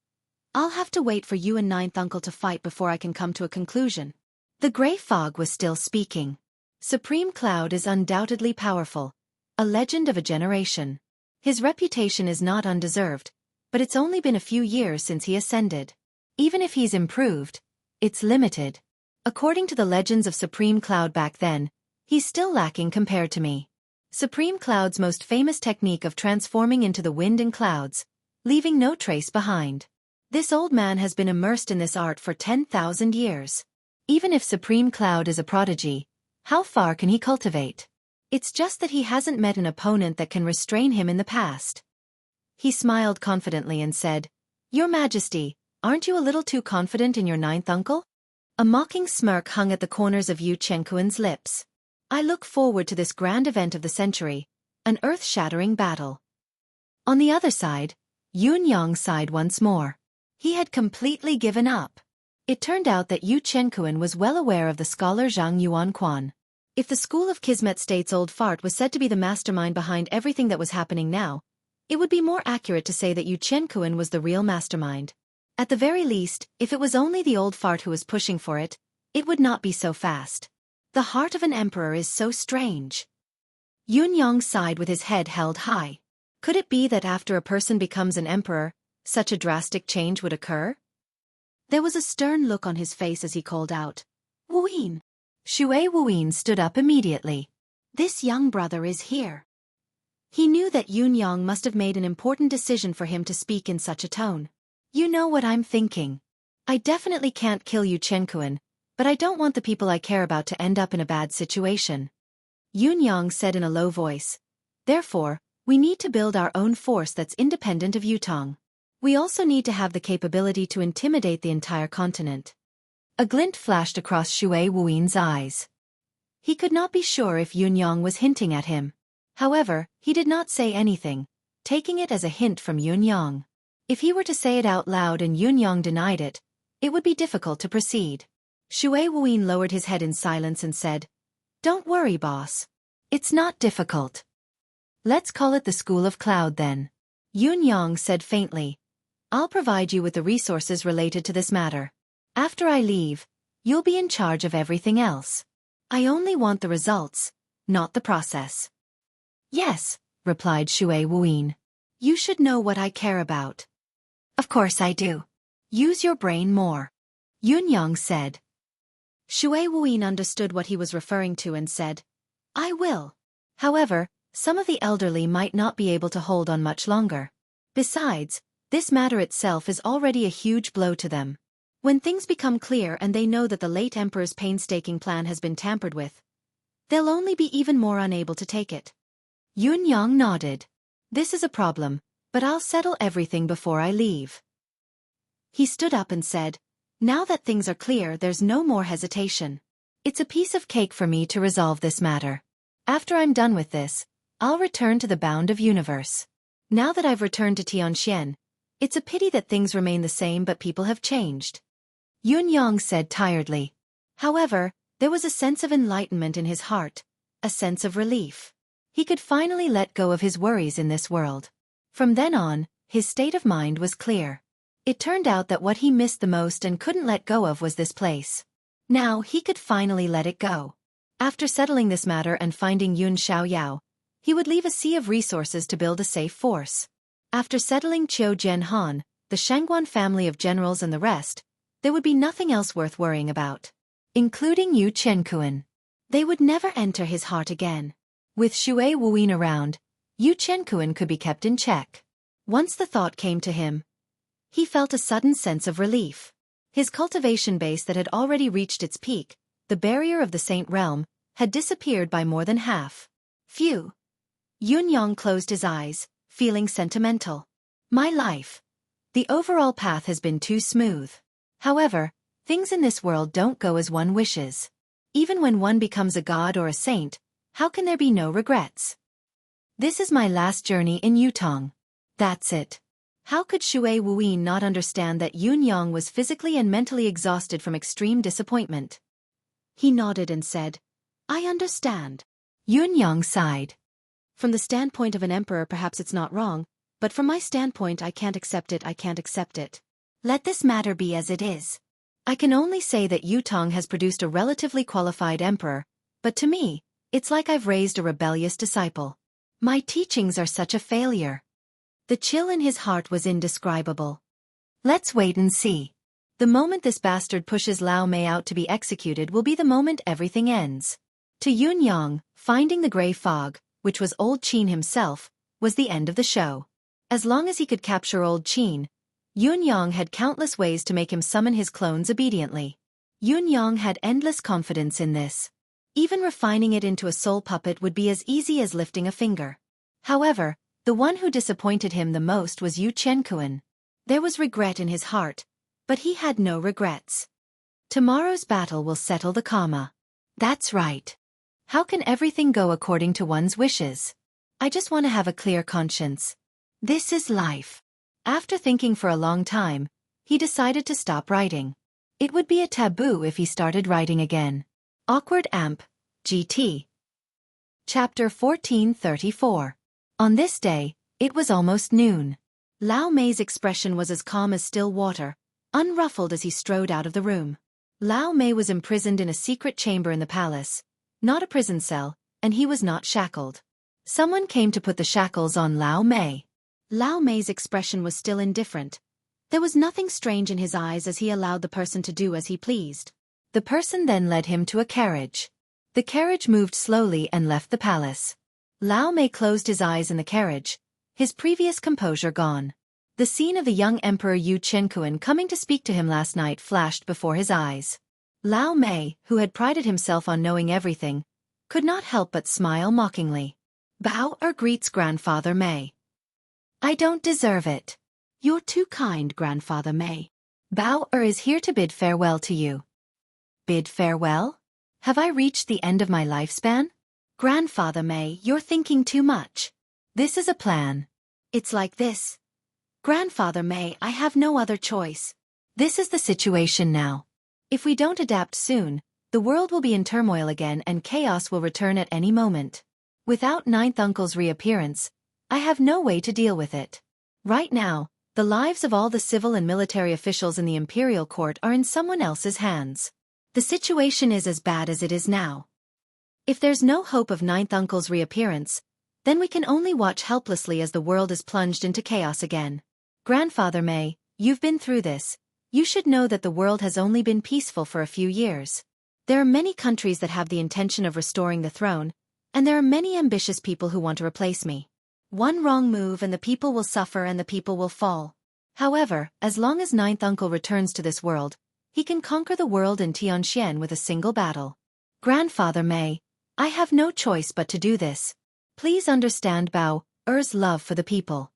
I'll have to wait for you and ninth uncle to fight before I can come to a conclusion. The gray fog was still speaking. Supreme Cloud is undoubtedly powerful, a legend of a generation. His reputation is not undeserved, but it's only been a few years since he ascended. Even if he's improved, it's limited. According to the legends of Supreme Cloud back then, he's still lacking compared to me. Supreme Cloud's most famous technique of transforming into the wind and clouds, leaving no trace behind. This old man has been immersed in this art for 10,000 years. Even if Supreme Cloud is a prodigy, how far can he cultivate? It's just that he hasn't met an opponent that can restrain him in the past. He smiled confidently and said, Your Majesty, aren't you a little too confident in your ninth uncle? A mocking smirk hung at the corners of Yu Chenkuan's lips. I look forward to this grand event of the century, an earth-shattering battle. On the other side, Yun Yang sighed once more. He had completely given up. It turned out that Yu Chenkuan was well aware of the scholar Zhang Yuanquan. If the School of Kismet State's old fart was said to be the mastermind behind everything that was happening now, it would be more accurate to say that Yu Chenkuan was the real mastermind. At the very least, if it was only the old fart who was pushing for it, it would not be so fast. The heart of an emperor is so strange. Yun Yang sighed with his head held high. Could it be that after a person becomes an emperor, such a drastic change would occur? There was a stern look on his face as he called out, Wuyin. Xueqi stood up immediately. This young brother is here. He knew that Yun Yang must have made an important decision for him to speak in such a tone. You know what I'm thinking. I definitely can't kill Yu Chenkuan, but I don't want the people I care about to end up in a bad situation. Yun Yang said in a low voice. Therefore, we need to build our own force that's independent of Yutong. We also need to have the capability to intimidate the entire continent. A glint flashed across Xueqi's eyes. He could not be sure if Yun Yang was hinting at him. However, he did not say anything, taking it as a hint from Yun Yang. If he were to say it out loud and Yun Yang denied it, it would be difficult to proceed. Xueqi lowered his head in silence and said, Don't worry, boss. It's not difficult. Let's call it the School of Cloud then. Yun Yang said faintly, I'll provide you with the resources related to this matter. After I leave, You'll be in charge of everything else. I only want the results, not the process. Yes, replied Xueqi. You should know what I care about. Of course I do. Use your brain more. Yunyang said. Xueqi understood what he was referring to and said, I will. However, some of the elderly might not be able to hold on much longer. Besides, this matter itself is already a huge blow to them. When things become clear and they know that the late emperor's painstaking plan has been tampered with, they'll only be even more unable to take it. Yunyang nodded. This is a problem, but I'll settle everything before I leave. He stood up and said, now that things are clear, there's no more hesitation. It's a piece of cake for me to resolve this matter. After I'm done with this, I'll return to the bound of universe. Now that I've returned to Tianxian, it's a pity that things remain the same but people have changed. Yunyang said tiredly. However, there was a sense of enlightenment in his heart, a sense of relief. He could finally let go of his worries in this world. From then on, his state of mind was clear. It turned out that what he missed the most and couldn't let go of was this place. Now he could finally let it go. After settling this matter and finding Yun Xiaoyao, he would leave a sea of resources to build a safe force. After settling Qiu Jianhan, the Shangguan family of generals and the rest, there would be nothing else worth worrying about. Including Yu Qianquan. They would never enter his heart again. With Xueqi around, Yu Qianquan could be kept in check. Once the thought came to him, he felt a sudden sense of relief. His cultivation base that had already reached its peak, the barrier of the Saint Realm, had disappeared by more than half. Phew. Yunyang closed his eyes, feeling sentimental. My life. The overall path has been too smooth. However, things in this world don't go as one wishes. Even when one becomes a god or a saint, how can there be no regrets? This is my last journey in Yutong. That's it. How could Xueqi not understand that Yunyang was physically and mentally exhausted from extreme disappointment? He nodded and said, I understand. Yunyang sighed. From the standpoint of an emperor, perhaps it's not wrong, but from my standpoint, I can't accept it. Let this matter be as it is. I can only say that Yutong has produced a relatively qualified emperor, but to me, it's like I've raised a rebellious disciple. My teachings are such a failure. The chill in his heart was indescribable. Let's wait and see. The moment this bastard pushes Lao Mei out to be executed will be the moment everything ends. To Yunyang, finding the gray fog, which was Old Qin himself, was the end of the show. As long as he could capture Old Qin, Yunyang had countless ways to make him summon his clones obediently. Yunyang had endless confidence in this. Even refining it into a soul puppet would be as easy as lifting a finger. However, the one who disappointed him the most was Yu Qianquan. There was regret in his heart, but he had no regrets. Tomorrow's battle will settle the karma. That's right. How can everything go according to one's wishes? I just want to have a clear conscience. This is life. After thinking for a long time, he decided to stop writing. It would be a taboo if he started writing again. Awkward Amp, GT. Chapter 1434. On this day, it was almost noon. Lao Mei's expression was as calm as still water, unruffled as he strode out of the room. Lao Mei was imprisoned in a secret chamber in the palace, not a prison cell, and he was not shackled. Someone came to put the shackles on Lao Mei. Lao Mei's expression was still indifferent. There was nothing strange in his eyes as he allowed the person to do as he pleased. The person then led him to a carriage. The carriage moved slowly and left the palace. Lao Mei closed his eyes in the carriage, his previous composure gone. The scene of the young Emperor Yu Qianquan coming to speak to him last night flashed before his eyes. Lao Mei, who had prided himself on knowing everything, could not help but smile mockingly. Bow greets Grandfather Mei. I don't deserve it. You're too kind, Grandfather Mei. Bow is here to bid farewell to you. Bid farewell? Have I reached the end of my lifespan? Grandfather Mei, you're thinking too much. This is a plan. It's like this. Grandfather Mei, I have no other choice. This is the situation now. If we don't adapt soon, the world will be in turmoil again and chaos will return at any moment. Without Ninth Uncle's reappearance, I have no way to deal with it. Right now, the lives of all the civil and military officials in the imperial court are in someone else's hands. The situation is as bad as it is now. If there's no hope of Ninth Uncle's reappearance, then we can only watch helplessly as the world is plunged into chaos again. Grandfather May, you've been through this. You should know that the world has only been peaceful for a few years. There are many countries that have the intention of restoring the throne, and there are many ambitious people who want to replace me. One wrong move and the people will suffer and the people will fall. However, as long as Ninth Uncle returns to this world, he can conquer the world in Tianxian with a single battle. Grandfather May, I have no choice but to do this. Please understand Bao Er's love for the people.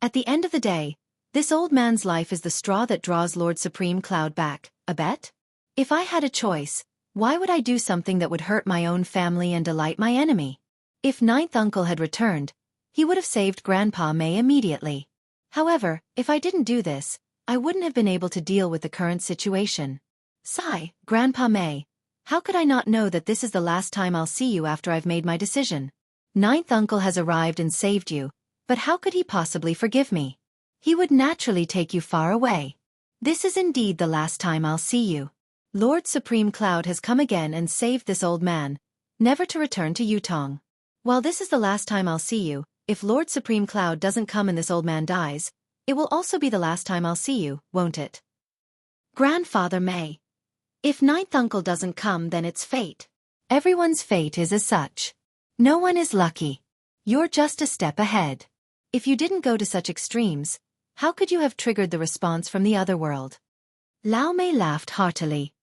At the end of the day, this old man's life is the straw that draws Lord Supreme Cloud back. A bet? If I had a choice, why would I do something that would hurt my own family and delight my enemy? If Ninth Uncle had returned, he would have saved Grandpa May immediately. However, if I didn't do this, I wouldn't have been able to deal with the current situation. Sigh, Grandpa May, how could I not know that this is the last time I'll see you after I've made my decision? Ninth Uncle has arrived and saved you, but how could he possibly forgive me? He would naturally take you far away. This is indeed the last time I'll see you. Lord Supreme Cloud has come again and saved this old man, never to return to Yutong. While this is the last time I'll see you, if Lord Supreme Cloud doesn't come and this old man dies, it will also be the last time I'll see you, won't it? Grandfather May. If Ninth Uncle doesn't come, then it's fate. Everyone's fate is as such. No one is lucky. You're just a step ahead. If you didn't go to such extremes, how could you have triggered the response from the other world? Lao Mei laughed heartily.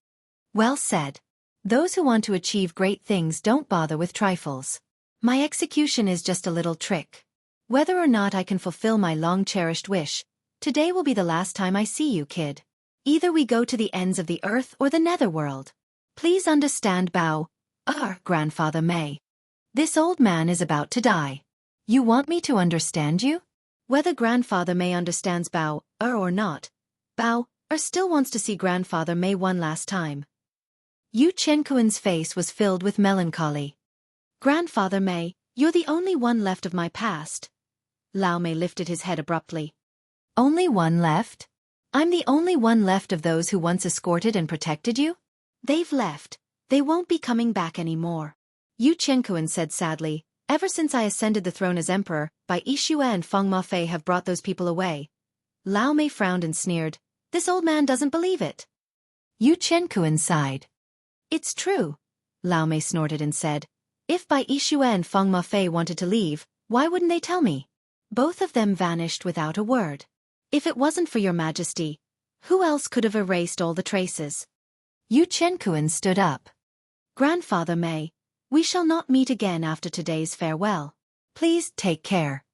Well said. Those who want to achieve great things don't bother with trifles. My execution is just a little trick. Whether or not I can fulfill my long-cherished wish, today will be the last time I see you, kid. Either we go to the ends of the earth or the netherworld. Please understand Bao, Grandfather May. This old man is about to die. You want me to understand you? Whether Grandfather May understands Bao, or not, Bao, still wants to see Grandfather May one last time. Yu Qianquan's face was filled with melancholy. Grandfather May, you're the only one left of my past. Lao Mei lifted his head abruptly. Only one left? I'm the only one left of those who once escorted and protected you? They've left. They won't be coming back anymore. Yu Qianquan said sadly, ever since I ascended the throne as emperor, Bai Yixue and Feng Mafei have brought those people away. Lao Mei frowned and sneered. This old man doesn't believe it. Yu Qianquan sighed. It's true. Lao Mei snorted and said, if Bai Yixue and Feng Mafei wanted to leave, why wouldn't they tell me? Both of them vanished without a word. If it wasn't for your majesty, who else could have erased all the traces? Yu Qianquan stood up. Grandfather May, we shall not meet again after today's farewell. Please take care.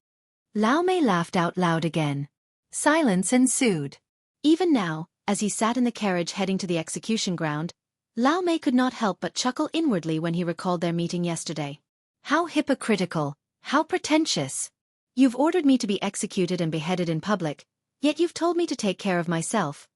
Lao Mei laughed out loud again. Silence ensued. Even now, as he sat in the carriage heading to the execution ground, Lao Mei could not help but chuckle inwardly when he recalled their meeting yesterday. How hypocritical, how pretentious. You've ordered me to be executed and beheaded in public, yet you've told me to take care of myself.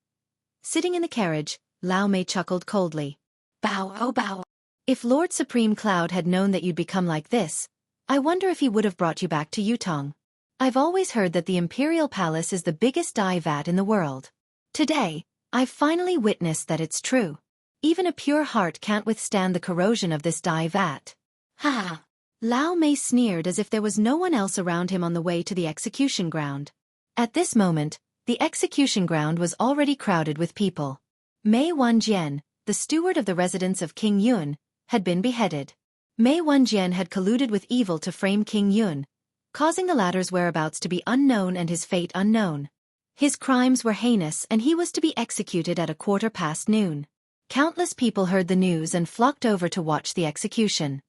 Sitting in the carriage, Lao Mei chuckled coldly. Bow, oh bow. If Lord Supreme Cloud had known that you'd become like this, I wonder if he would have brought you back to Yutong. I've always heard that the Imperial Palace is the biggest dye vat in the world. Today, I've finally witnessed that it's true. Even a pure heart can't withstand the corrosion of this dye vat. Ha ha. Lao Mei sneered as if there was no one else around him on the way to the execution ground. At this moment, the execution ground was already crowded with people. Mei Wanjian, the steward of the residence of King Yun, had been beheaded. Mei Wanjian had colluded with evil to frame King Yun, causing the latter's whereabouts to be unknown and his fate unknown. His crimes were heinous and he was to be executed at noon. Countless people heard the news and flocked over to watch the execution.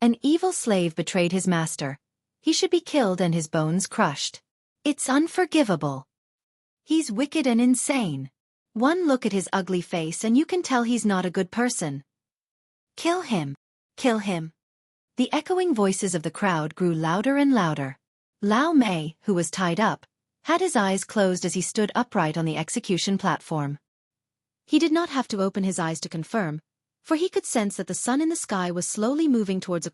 An evil slave betrayed his master. He should be killed and his bones crushed. It's unforgivable. He's wicked and insane. One look at his ugly face and you can tell he's not a good person. Kill him. Kill him. The echoing voices of the crowd grew louder and louder. Lao Mei, who was tied up, had his eyes closed as he stood upright on the execution platform. He did not have to open his eyes to confirm, for he could sense that the sun in the sky was slowly moving towards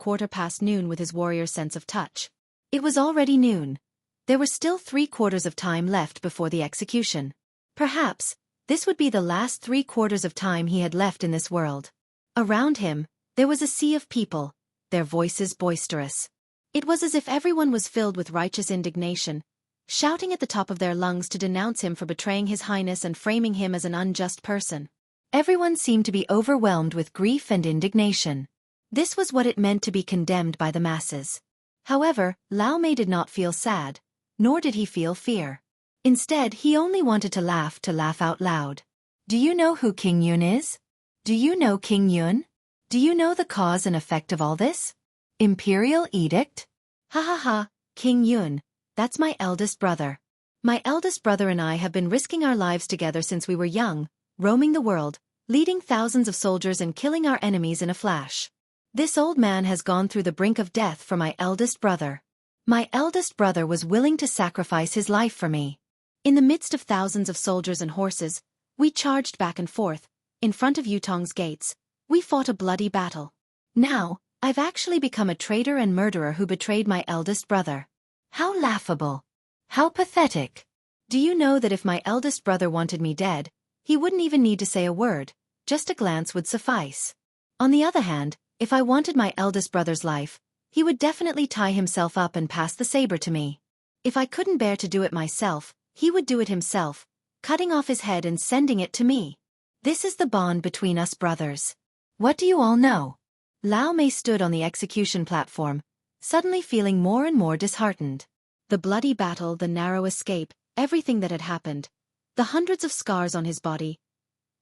noon with his warrior's sense of touch. It was already noon. There were still 3/4 of time left before the execution. Perhaps, This would be the last 3/4 of time he had left in this world. Around him, there was a sea of people, their voices boisterous. It was as if everyone was filled with righteous indignation, shouting at the top of their lungs to denounce him for betraying His Highness and framing him as an unjust person. Everyone seemed to be overwhelmed with grief and indignation. This was what it meant to be condemned by the masses. However, Lao Mei did not feel sad, nor did he feel fear. Instead, he only wanted to laugh out loud. Do you know who King Yun is? Do you know King Yun? Do you know the cause and effect of all this? Imperial edict? Ha ha ha, King Yun, that's my eldest brother. My eldest brother and I have been risking our lives together since we were young, roaming the world, leading thousands of soldiers and killing our enemies in a flash. This old man has gone through the brink of death for my eldest brother. My eldest brother was willing to sacrifice his life for me. In the midst of thousands of soldiers and horses, we charged back and forth. In front of Yutong's gates, we fought a bloody battle. Now, I've actually become a traitor and murderer who betrayed my eldest brother. How laughable. How pathetic. Do you know that if my eldest brother wanted me dead, he wouldn't even need to say a word, just a glance would suffice. On the other hand, if I wanted my eldest brother's life, he would definitely tie himself up and pass the saber to me. If I couldn't bear to do it myself, he would do it himself, cutting off his head and sending it to me. This is the bond between us brothers. What do you all know? Lao Mei stood on the execution platform, suddenly feeling more and more disheartened. The bloody battle, the narrow escape, everything that had happened, the hundreds of scars on his body.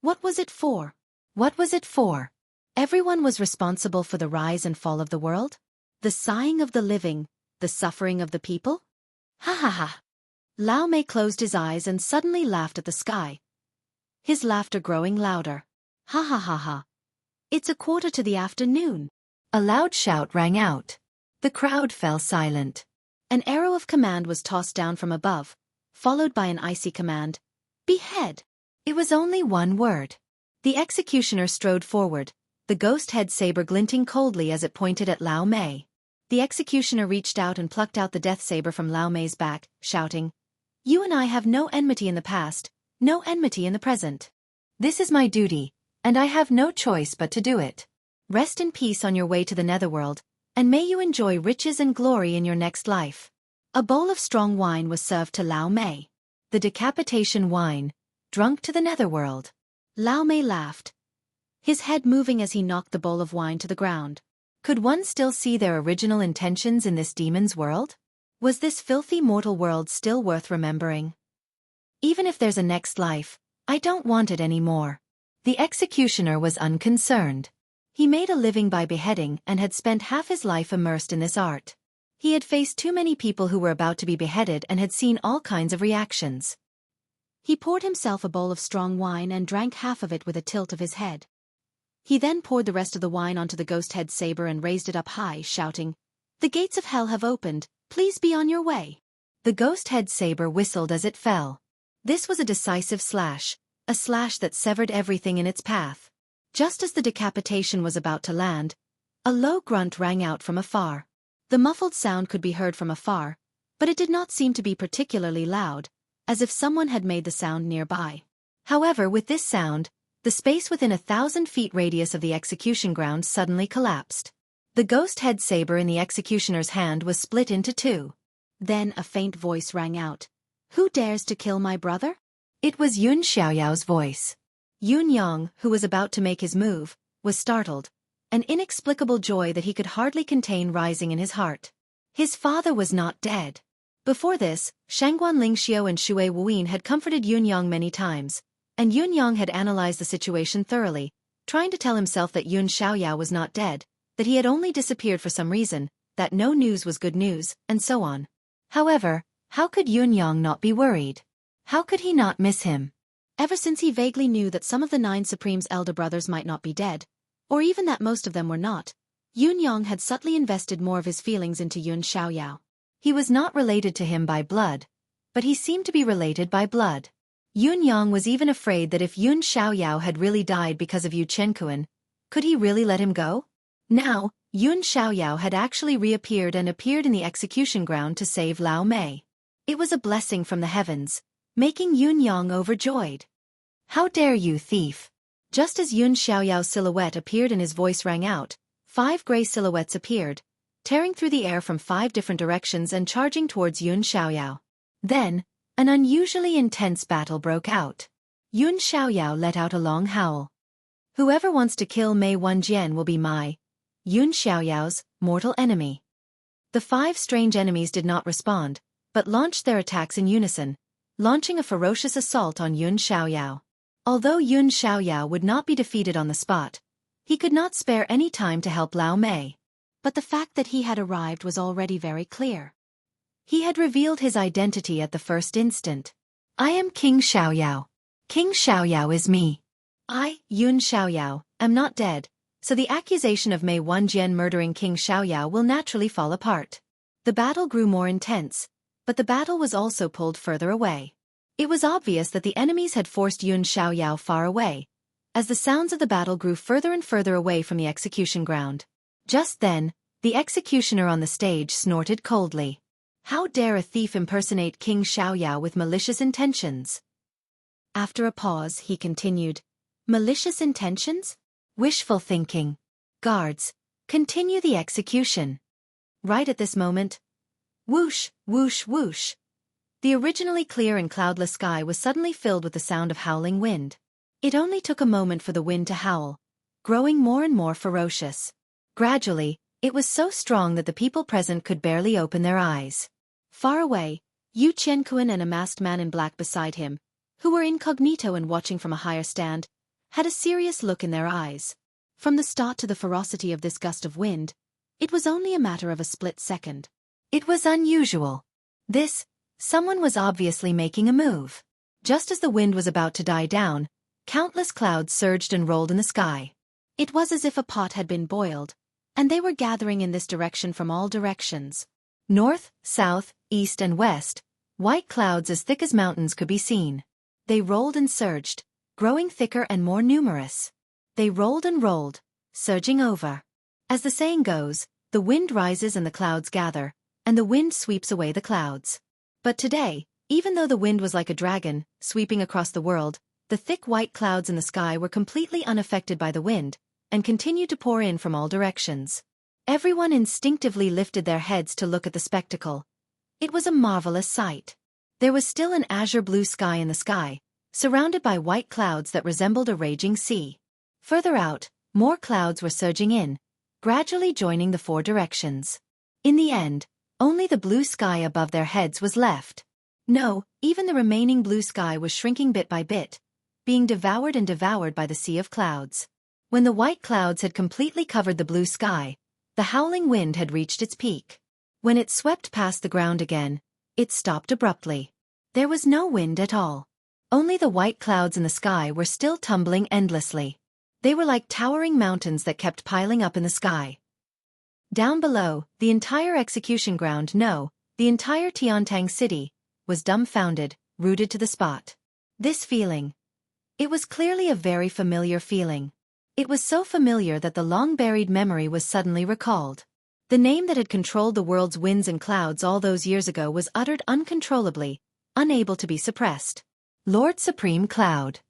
What was it for? What was it for? Everyone was responsible for the rise and fall of the world? The sighing of the living, the suffering of the people? Ha ha ha. Lao Mei closed his eyes and suddenly laughed at the sky, his laughter growing louder. Ha ha ha ha. It's 1/4 to the afternoon. A loud shout rang out. The crowd fell silent. An arrow of command was tossed down from above, followed by an icy command. Behead. It was only one word. The executioner strode forward, the ghost head saber glinting coldly as it pointed at Lao Mei. The executioner reached out and plucked out the death saber from Lao Mei's back, shouting, You and I have no enmity in the past, no enmity in the present. This is my duty, and I have no choice but to do it. Rest in peace on your way to the netherworld, and may you enjoy riches and glory in your next life. A bowl of strong wine was served to Lao Mei. The decapitation wine, drunk to the netherworld. Lao Mei laughed, his head moving as he knocked the bowl of wine to the ground. Could one still see their original intentions in this demon's world? Was this filthy mortal world still worth remembering? Even if there's a next life, I don't want it anymore. The executioner was unconcerned. He made a living by beheading and had spent half his life immersed in this art. He had faced too many people who were about to be beheaded and had seen all kinds of reactions. He poured himself a bowl of strong wine and drank half of it with a tilt of his head. He then poured the rest of the wine onto the ghost head saber and raised it up high, shouting, The gates of hell have opened, please be on your way. The ghost head saber whistled as it fell. This was a decisive slash, a slash that severed everything in its path. Just as the decapitation was about to land, a low grunt rang out from afar. The muffled sound could be heard from afar, but it did not seem to be particularly loud, as if someone had made the sound nearby. However, with this sound, the space within 1,000 feet radius of the execution ground suddenly collapsed. The ghost head saber in the executioner's hand was split into two. Then a faint voice rang out. Who dares to kill my brother? It was Yun Xiaoyao's voice. Yun Yang, who was about to make his move, was startled, an inexplicable joy that he could hardly contain rising in his heart. His father was not dead. Before this, Shangguan Lingxiu and Xue Wuyin had comforted Yun Yang many times, and Yun Yang had analyzed the situation thoroughly, trying to tell himself that Yun Xiaoyao was not dead, that he had only disappeared for some reason, that no news was good news, and so on. However, how could Yun Yang not be worried? How could he not miss him? Ever since he vaguely knew that some of the 9 Supreme's elder brothers might not be dead, or even that most of them were not, Yun Yang had subtly invested more of his feelings into Yun Xiaoyao. He was not related to him by blood, but he seemed to be related by blood. Yun Yang was even afraid that if Yun Xiaoyao had really died because of Yu Chenkuan, could he really let him go? Now, Yun Xiaoyao had actually reappeared and appeared in the execution ground to save Lao Mei. It was a blessing from the heavens, making Yun Yang overjoyed. How dare you, thief! Just as Yun Xiaoyao's silhouette appeared and his voice rang out, 5 gray silhouettes appeared, tearing through the air from 5 different directions and charging towards Yun Xiaoyao. Then, an unusually intense battle broke out. Yun Xiaoyao let out a long howl. Whoever wants to kill Mei Wenjian will be my, Yun Xiaoyao's, mortal enemy. The 5 strange enemies did not respond, but launched their attacks in unison, launching a ferocious assault on Yun Xiaoyao. Although Yun Xiaoyao would not be defeated on the spot, he could not spare any time to help Lao Mei. But the fact that he had arrived was already very clear. He had revealed his identity at the first instant. I am King Xiaoyao. King Xiaoyao is me. I, Yun Xiaoyao, am not dead, so the accusation of Mei Wenjian murdering King Xiaoyao will naturally fall apart. The battle grew more intense, but the battle was also pulled further away. It was obvious that the enemies had forced Yun Xiaoyao far away, as the sounds of the battle grew further and further away from the execution ground. Just then, the executioner on the stage snorted coldly. How dare a thief impersonate King Xiaoyao with malicious intentions? After a pause, he continued, malicious intentions? Wishful thinking. Guards, continue the execution. Right at this moment, whoosh, whoosh, whoosh. The originally clear and cloudless sky was suddenly filled with the sound of howling wind. It only took a moment for the wind to howl, growing more and more ferocious. Gradually, it was so strong that the people present could barely open their eyes. Far away, Yu Qianquan and a masked man in black beside him, who were incognito and watching from a higher stand, had a serious look in their eyes. From the start to the ferocity of this gust of wind, it was only a matter of a split second. It was unusual. Someone was obviously making a move. Just as the wind was about to die down, countless clouds surged and rolled in the sky. It was as if a pot had been boiled, and they were gathering in this direction from all directions. North, south, east and west, white clouds as thick as mountains could be seen. They rolled and surged, growing thicker and more numerous. They rolled and rolled, surging over. As the saying goes, the wind rises and the clouds gather, and the wind sweeps away the clouds. But today, even though the wind was like a dragon, sweeping across the world, the thick white clouds in the sky were completely unaffected by the wind, and continued to pour in from all directions. Everyone instinctively lifted their heads to look at the spectacle. It was a marvelous sight. There was still an azure blue sky in the sky, surrounded by white clouds that resembled a raging sea. Further out, more clouds were surging in, gradually joining the 4 directions. In the end, only the blue sky above their heads was left. No, even the remaining blue sky was shrinking bit by bit, being devoured and devoured by the sea of clouds. When the white clouds had completely covered the blue sky, the howling wind had reached its peak. When it swept past the ground again, it stopped abruptly. There was no wind at all. Only the white clouds in the sky were still tumbling endlessly. They were like towering mountains that kept piling up in the sky. Down below, the entire execution ground, the entire Tiantang city, was dumbfounded, rooted to the spot. This feeling. It was clearly a very familiar feeling. It was so familiar that the long-buried memory was suddenly recalled. The name that had controlled the world's winds and clouds all those years ago was uttered uncontrollably, unable to be suppressed. Lord Supreme Cloud.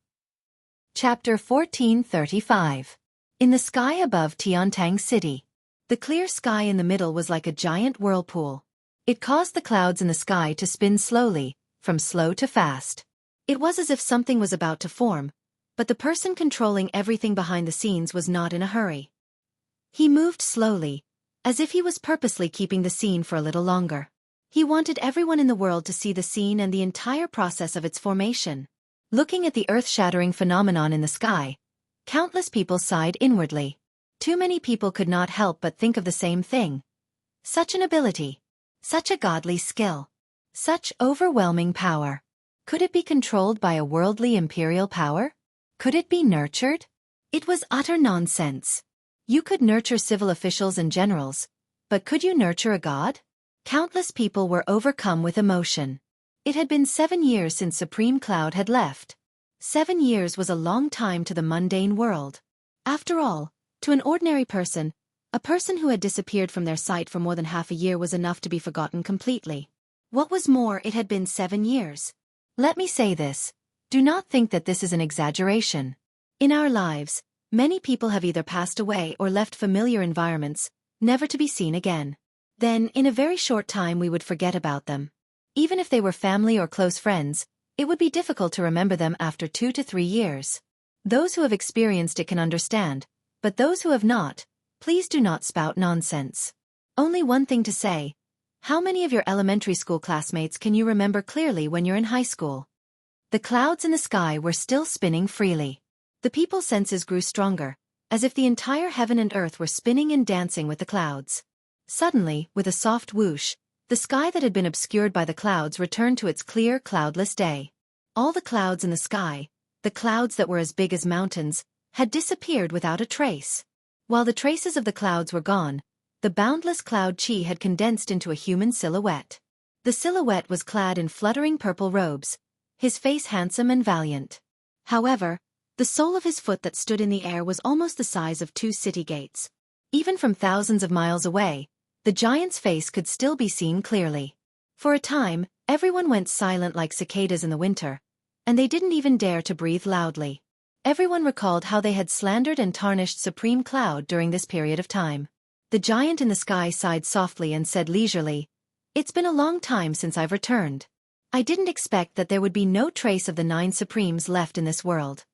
Chapter 1435. In the sky above Tiantang City. The clear sky in the middle was like a giant whirlpool. It caused the clouds in the sky to spin slowly, from slow to fast. It was as if something was about to form, but the person controlling everything behind the scenes was not in a hurry. He moved slowly, as if he was purposely keeping the scene for a little longer. He wanted everyone in the world to see the scene and the entire process of its formation. Looking at the earth-shattering phenomenon in the sky, countless people sighed inwardly. Too many people could not help but think of the same thing. Such an ability. Such a godly skill. Such overwhelming power. Could it be controlled by a worldly imperial power? Could it be nurtured? It was utter nonsense. You could nurture civil officials and generals, but could you nurture a god? Countless people were overcome with emotion. It had been 7 years since Supreme Cloud had left. 7 years was a long time to the mundane world. After all, to an ordinary person, a person who had disappeared from their sight for more than half a year was enough to be forgotten completely. What was more, it had been 7 years. Let me say this, Do not think that this is an exaggeration. In our lives, many people have either passed away or left familiar environments, never to be seen again. Then, in a very short time we would forget about them. Even if they were family or close friends, it would be difficult to remember them after 2 to 3 years. Those who have experienced it can understand, but those who have not, please do not spout nonsense. Only one thing to say. How many of your elementary school classmates can you remember clearly when you're in high school? The clouds in the sky were still spinning freely. The people's senses grew stronger, as if the entire heaven and earth were spinning and dancing with the clouds. Suddenly, with a soft whoosh, the sky that had been obscured by the clouds returned to its clear, cloudless day. All the clouds in the sky, the clouds that were as big as mountains, had disappeared without a trace. While the traces of the clouds were gone, the boundless cloud chi had condensed into a human silhouette. The silhouette was clad in fluttering purple robes, his face handsome and valiant. However, the sole of his foot that stood in the air was almost the size of 2 city gates. Even from thousands of miles away, the giant's face could still be seen clearly. For a time, everyone went silent like cicadas in the winter, and they didn't even dare to breathe loudly. Everyone recalled how they had slandered and tarnished Supreme Cloud during this period of time. The giant in the sky sighed softly and said leisurely, "It's been a long time since I've returned. I didn't expect that there would be no trace of the 9 Supremes left in this world."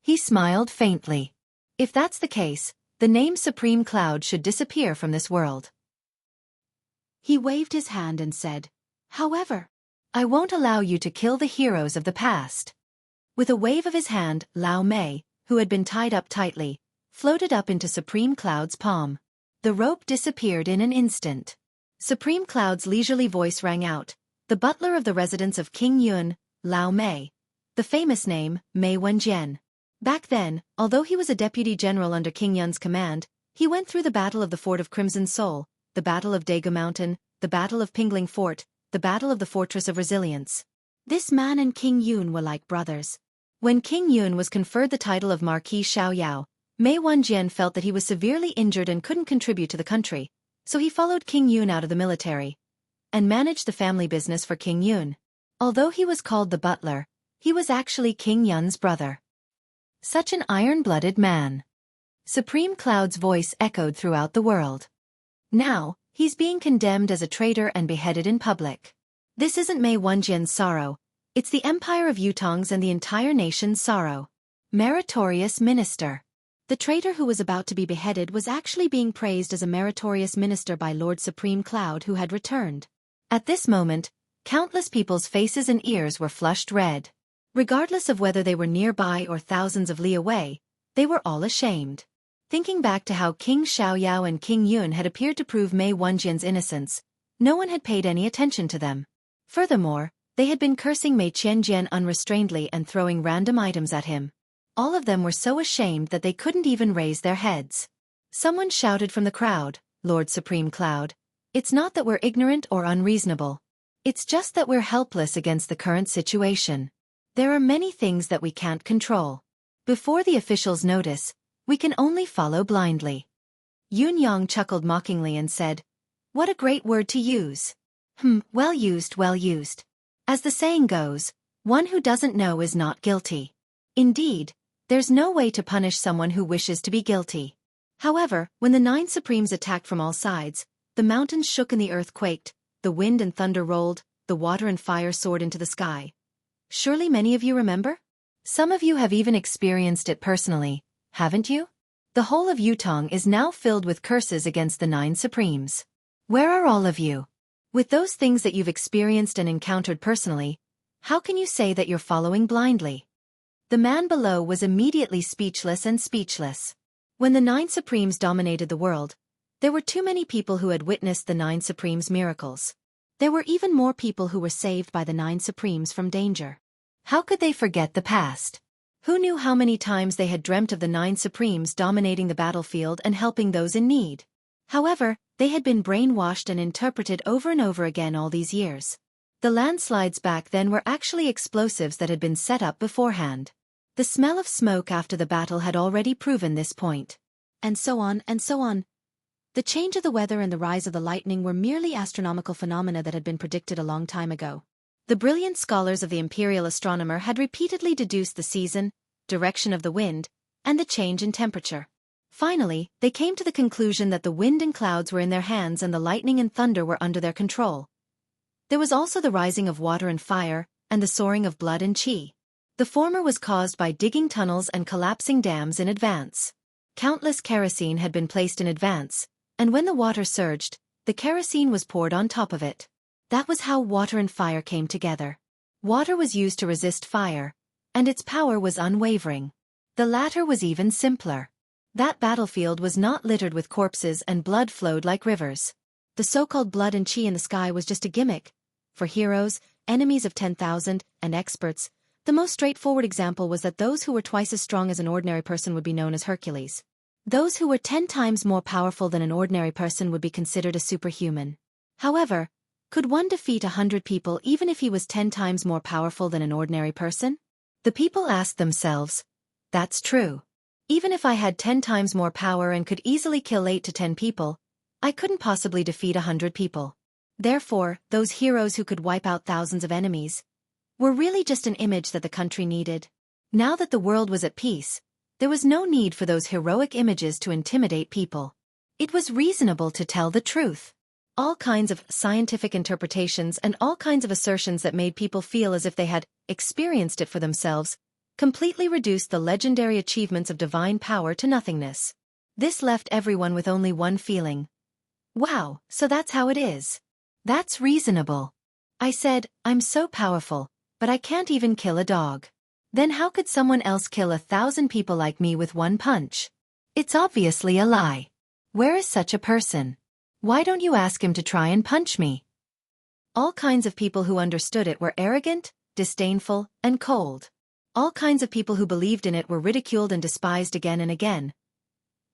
He smiled faintly. If that's the case, the name Supreme Cloud should disappear from this world. He waved his hand and said, "However, I won't allow you to kill the heroes of the past." With a wave of his hand, Lao Mei, who had been tied up tightly, floated up into Supreme Cloud's palm. The rope disappeared in an instant. Supreme Cloud's leisurely voice rang out, "The butler of the residence of King Yun, Lao Mei." The famous name, Mei Wenjian. Back then, although he was a deputy general under King Yun's command, he went through the Battle of the Fort of Crimson Soul, the Battle of Daegu Mountain, the Battle of Pingling Fort, the Battle of the Fortress of Resilience. This man and King Yun were like brothers. When King Yun was conferred the title of Marquis Xiaoyao, Mei Wenjian felt that he was severely injured and couldn't contribute to the country, so he followed King Yun out of the military and managed the family business for King Yun. Although he was called the butler, he was actually King Yun's brother. Such an iron-blooded man. Supreme Cloud's voice echoed throughout the world. Now, he's being condemned as a traitor and beheaded in public. This isn't Mei Wenjian's sorrow, it's the Empire of Yutong's and the entire nation's sorrow. Meritorious minister. The traitor who was about to be beheaded was actually being praised as a meritorious minister by Lord Supreme Cloud who had returned. At this moment, countless people's faces and ears were flushed red. Regardless of whether they were nearby or thousands of li away, they were all ashamed. Thinking back to how King Xiaoyao and King Yun had appeared to prove Mei Wenjian's innocence, no one had paid any attention to them. Furthermore, they had been cursing Mei Qianjian unrestrainedly and throwing random items at him. All of them were so ashamed that they couldn't even raise their heads. Someone shouted from the crowd, "Lord Supreme Cloud, it's not that we're ignorant or unreasonable. It's just that we're helpless against the current situation. There are many things that we can't control. Before the officials notice, we can only follow blindly." Yun Yang chuckled mockingly and said, "What a great word to use. Well used, well used. As the saying goes, one who doesn't know is not guilty. Indeed, there's no way to punish someone who wishes to be guilty." However, when the 9 Supremes attacked from all sides, the mountains shook and the earth quaked, the wind and thunder rolled, the water and fire soared into the sky. Surely many of you remember? Some of you have even experienced it personally, haven't you? The whole of Yutong is now filled with curses against the 9 Supremes. Where are all of you? With those things that you've experienced and encountered personally, how can you say that you're following blindly? The man below was immediately speechless and speechless. When the 9 Supremes dominated the world, there were too many people who had witnessed the 9 Supremes' miracles. There were even more people who were saved by the 9 Supremes from danger. How could they forget the past? Who knew how many times they had dreamt of the 9 Supremes dominating the battlefield and helping those in need? However, they had been brainwashed and interpreted over and over again all these years. The landslides back then were actually explosives that had been set up beforehand. The smell of smoke after the battle had already proven this point. And so on and so on. The change of the weather and the rise of the lightning were merely astronomical phenomena that had been predicted a long time ago. The brilliant scholars of the imperial astronomer had repeatedly deduced the season, direction of the wind, and the change in temperature. Finally, they came to the conclusion that the wind and clouds were in their hands and the lightning and thunder were under their control. There was also the rising of water and fire, and the soaring of blood and chi. The former was caused by digging tunnels and collapsing dams in advance. Countless kerosene had been placed in advance, and when the water surged, the kerosene was poured on top of it. That was how water and fire came together. Water was used to resist fire, and its power was unwavering. The latter was even simpler. That battlefield was not littered with corpses and blood flowed like rivers. The so-called blood and chi in the sky was just a gimmick. For heroes, enemies of 10,000, and experts, the most straightforward example was that those who were twice as strong as an ordinary person would be known as Hercules. Those who were 10 times more powerful than an ordinary person would be considered a superhuman. However, could one defeat 100 people even if he was 10 times more powerful than an ordinary person? The people asked themselves, "That's true. Even if I had 10 times more power and could easily kill 8 to 10 people, I couldn't possibly defeat 100 people." Therefore, those heroes who could wipe out thousands of enemies were really just an image that the country needed. Now that the world was at peace, there was no need for those heroic images to intimidate people. It was reasonable to tell the truth. All kinds of scientific interpretations and all kinds of assertions that made people feel as if they had experienced it for themselves completely reduced the legendary achievements of divine power to nothingness. This left everyone with only one feeling. Wow, so that's how it is. That's reasonable. I said, I'm so powerful, but I can't even kill a dog. Then how could someone else kill 1,000 people like me with one punch? It's obviously a lie. Where is such a person? Why don't you ask him to try and punch me? All kinds of people who understood it were arrogant, disdainful, and cold. All kinds of people who believed in it were ridiculed and despised again and again.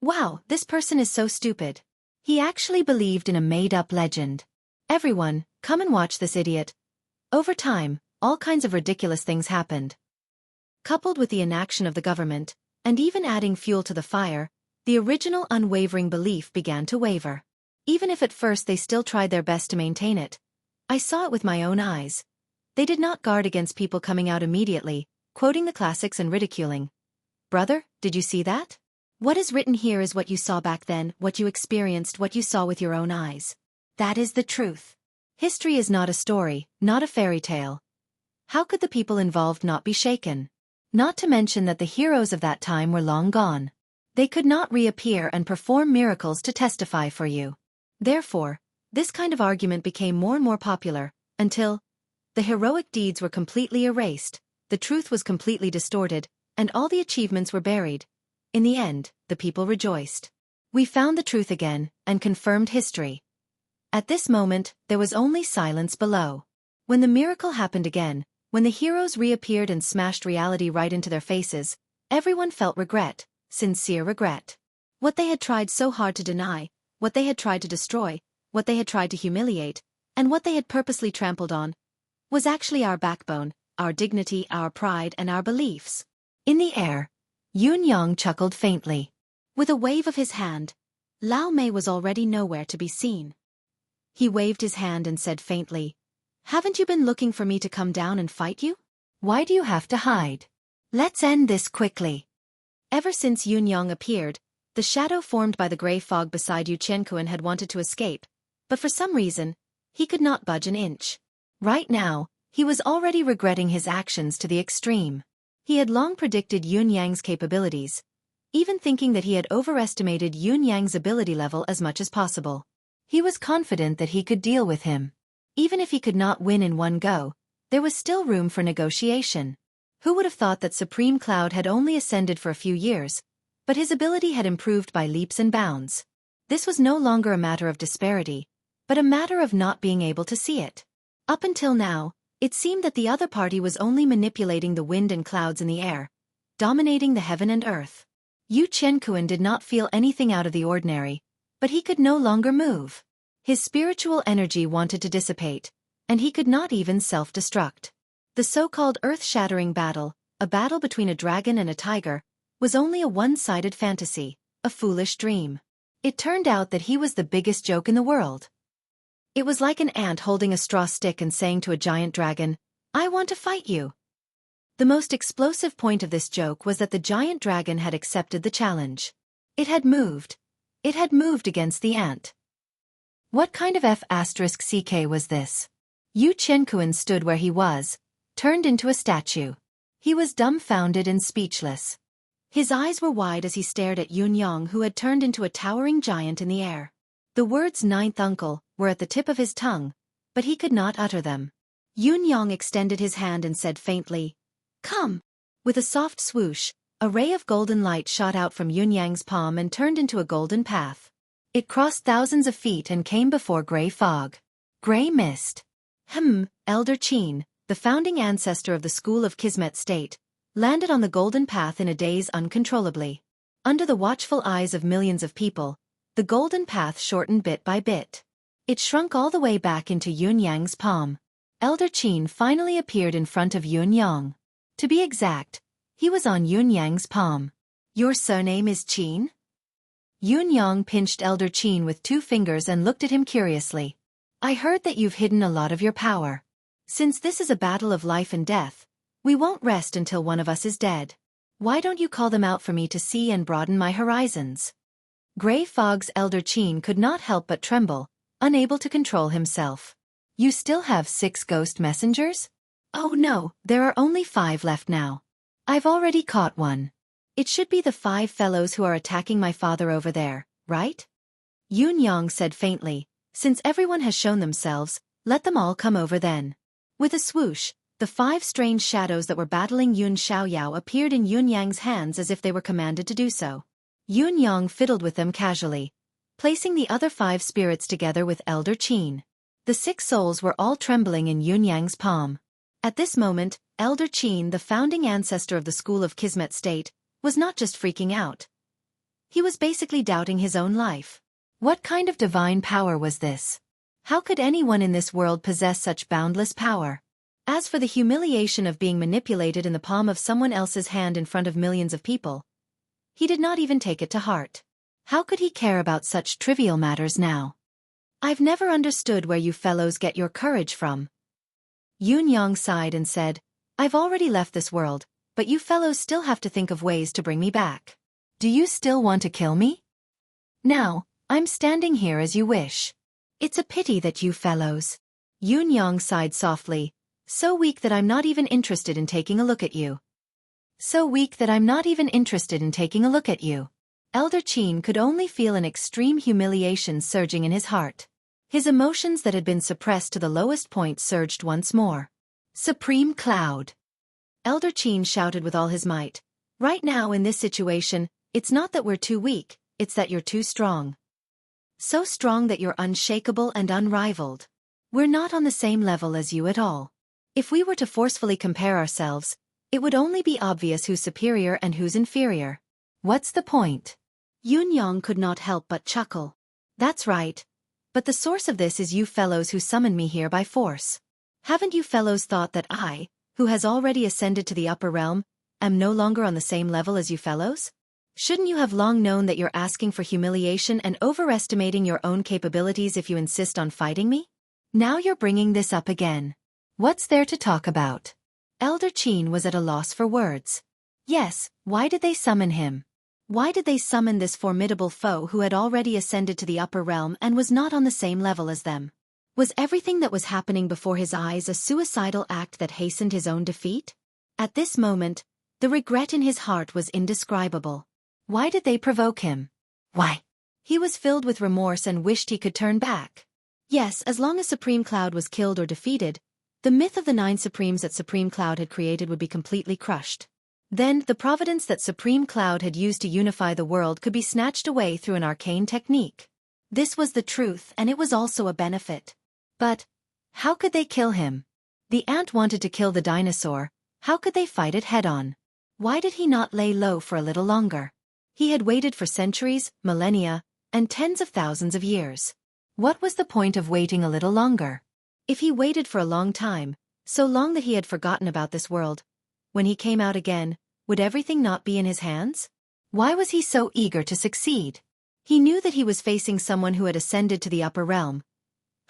Wow, this person is so stupid. He actually believed in a made-up legend. Everyone, come and watch this idiot. Over time, all kinds of ridiculous things happened. Coupled with the inaction of the government, and even adding fuel to the fire, the original unwavering belief began to waver. Even if at first they still tried their best to maintain it. I saw it with my own eyes. They did not guard against people coming out immediately, quoting the classics and ridiculing. Brother, did you see that? What is written here is what you saw back then, what you experienced, what you saw with your own eyes. That is the truth. History is not a story, not a fairy tale. How could the people involved not be shaken? Not to mention that the heroes of that time were long gone. They could not reappear and perform miracles to testify for you. Therefore, this kind of argument became more and more popular, until the heroic deeds were completely erased, the truth was completely distorted, and all the achievements were buried. In the end, the people rejoiced. We found the truth again, and confirmed history. At this moment, there was only silence below. When the miracle happened again, when the heroes reappeared and smashed reality right into their faces, everyone felt regret, sincere regret. What they had tried so hard to deny, what they had tried to destroy, what they had tried to humiliate, and what they had purposely trampled on, was actually our backbone, our dignity, our pride, and our beliefs. In the air, Yun Yang chuckled faintly. With a wave of his hand, Lao Mei was already nowhere to be seen. He waved his hand and said faintly, "Haven't you been looking for me to come down and fight you? Why do you have to hide? Let's end this quickly." Ever since Yun Yang appeared, the shadow formed by the gray fog beside Xueqi had wanted to escape, but for some reason, he could not budge an inch. Right now, he was already regretting his actions to the extreme. He had long predicted Yun Yang's capabilities, even thinking that he had overestimated Yun Yang's ability level as much as possible. He was confident that he could deal with him. Even if he could not win in one go, there was still room for negotiation. Who would have thought that Supreme Cloud had only ascended for a few years, but his ability had improved by leaps and bounds. This was no longer a matter of disparity, but a matter of not being able to see it. Up until now, it seemed that the other party was only manipulating the wind and clouds in the air, dominating the heaven and earth. Xueqi did not feel anything out of the ordinary, but he could no longer move. His spiritual energy wanted to dissipate, and he could not even self-destruct. The so-called earth-shattering battle, a battle between a dragon and a tiger, was only a one-sided fantasy, a foolish dream. It turned out that he was the biggest joke in the world. It was like an ant holding a straw stick and saying to a giant dragon, "I want to fight you." The most explosive point of this joke was that the giant dragon had accepted the challenge. It had moved. It had moved against the ant. What kind of F***CK was this? Yu Qianquan stood where he was, turned into a statue. He was dumbfounded and speechless. His eyes were wide as he stared at Yun Yang, who had turned into a towering giant in the air. The words "ninth uncle" were at the tip of his tongue, but he could not utter them. Yun Yang extended his hand and said faintly, "Come." With a soft swoosh, a ray of golden light shot out from Yun Yang's palm and turned into a golden path. It crossed thousands of feet and came before gray fog. Gray mist. Elder Qin, the founding ancestor of the school of Kismet State, landed on the golden path in a daze uncontrollably. Under the watchful eyes of millions of people, the golden path shortened bit by bit. It shrunk all the way back into Yun Yang's palm. Elder Qin finally appeared in front of Yun Yang. To be exact, he was on Yun Yang's palm. "Your surname is Qin?" Yun Yang pinched Elder Qin with 2 fingers and looked at him curiously. "I heard that you've hidden a lot of your power. Since this is a battle of life and death, we won't rest until one of us is dead. Why don't you call them out for me to see and broaden my horizons?" Gray Fog's Elder Qin could not help but tremble, unable to control himself. "You still have 6 ghost messengers?" "Oh no, there are only 5 left now. I've already caught one. It should be the 5 fellows who are attacking my father over there, right?" Yun Yang said faintly, "Since everyone has shown themselves, let them all come over then." With a swoosh, the 5 strange shadows that were battling Yun Xiaoyao appeared in Yun Yang's hands as if they were commanded to do so. Yun Yang fiddled with them casually, placing the other 5 spirits together with Elder Qin. The 6 souls were all trembling in Yun Yang's palm. At this moment, Elder Qin, the founding ancestor of the school of Kismet State, was not just freaking out. He was basically doubting his own life. What kind of divine power was this? How could anyone in this world possess such boundless power? As for the humiliation of being manipulated in the palm of someone else's hand in front of millions of people, he did not even take it to heart. How could he care about such trivial matters now? "I've never understood where you fellows get your courage from." Yun Yang sighed and said, "I've already left this world, but you fellows still have to think of ways to bring me back. Do you still want to kill me? Now, I'm standing here as you wish. It's a pity that you fellows." Yun Yang sighed softly, "So weak that I'm not even interested in taking a look at you. So weak that I'm not even interested in taking a look at you." Elder Qin could only feel an extreme humiliation surging in his heart. His emotions that had been suppressed to the lowest point surged once more. "Supreme Cloud!" Elder Qin shouted with all his might. "Right now in this situation, it's not that we're too weak, it's that you're too strong. So strong that you're unshakable and unrivaled. We're not on the same level as you at all. If we were to forcefully compare ourselves, it would only be obvious who's superior and who's inferior. What's the point?" Yun Yang could not help but chuckle. "That's right. But the source of this is you fellows who summoned me here by force. Haven't you fellows thought that I, who has already ascended to the upper realm, am no longer on the same level as you fellows? Shouldn't you have long known that you're asking for humiliation and overestimating your own capabilities if you insist on fighting me? Now you're bringing this up again. What's there to talk about?" Elder Qin was at a loss for words. Yes, why did they summon him? Why did they summon this formidable foe who had already ascended to the upper realm and was not on the same level as them? Was everything that was happening before his eyes a suicidal act that hastened his own defeat? At this moment, the regret in his heart was indescribable. Why did they provoke him? Why? He was filled with remorse and wished he could turn back. Yes, as long as Supreme Cloud was killed or defeated, the myth of the 9 Supremes that Supreme Cloud had created would be completely crushed. Then, the providence that Supreme Cloud had used to unify the world could be snatched away through an arcane technique. This was the truth, and it was also a benefit. But, how could they kill him? The ant wanted to kill the dinosaur. How could they fight it head-on? Why did he not lay low for a little longer? He had waited for centuries, millennia, and tens of thousands of years. What was the point of waiting a little longer? If he waited for a long time, so long that he had forgotten about this world, when he came out again, would everything not be in his hands? Why was he so eager to succeed? He knew that he was facing someone who had ascended to the upper realm.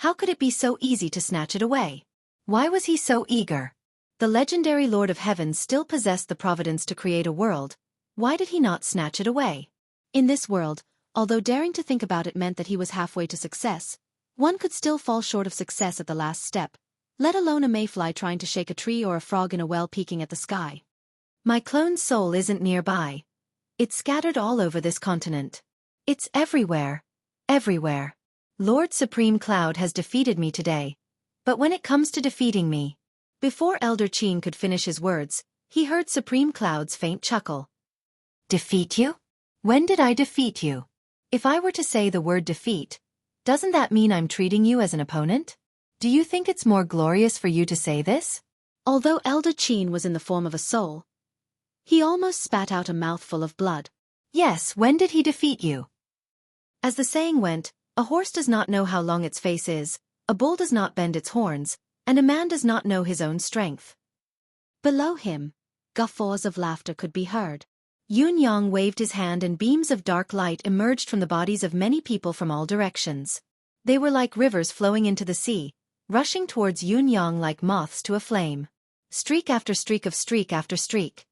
How could it be so easy to snatch it away? Why was he so eager? The legendary Lord of Heaven still possessed the providence to create a world. Why did he not snatch it away? In this world, although daring to think about it meant that he was halfway to success, one could still fall short of success at the last step, let alone a mayfly trying to shake a tree or a frog in a well peeking at the sky. My cloned soul isn't nearby. It's scattered all over this continent. It's everywhere. Everywhere. Lord Supreme Cloud has defeated me today. But when it comes to defeating me... Before Elder Qin could finish his words, he heard Supreme Cloud's faint chuckle. Defeat you? When did I defeat you? If I were to say the word defeat, doesn't that mean I'm treating you as an opponent? Do you think it's more glorious for you to say this? Although Elder Qin was in the form of a soul, he almost spat out a mouthful of blood. Yes, when did he defeat you? As the saying went, a horse does not know how long its face is, a bull does not bend its horns, and a man does not know his own strength. Below him, guffaws of laughter could be heard. Yun Yang waved his hand and beams of dark light emerged from the bodies of many people from all directions. They were like rivers flowing into the sea, rushing towards Yun Yang like moths to a flame. Streak after streak of streak after streak.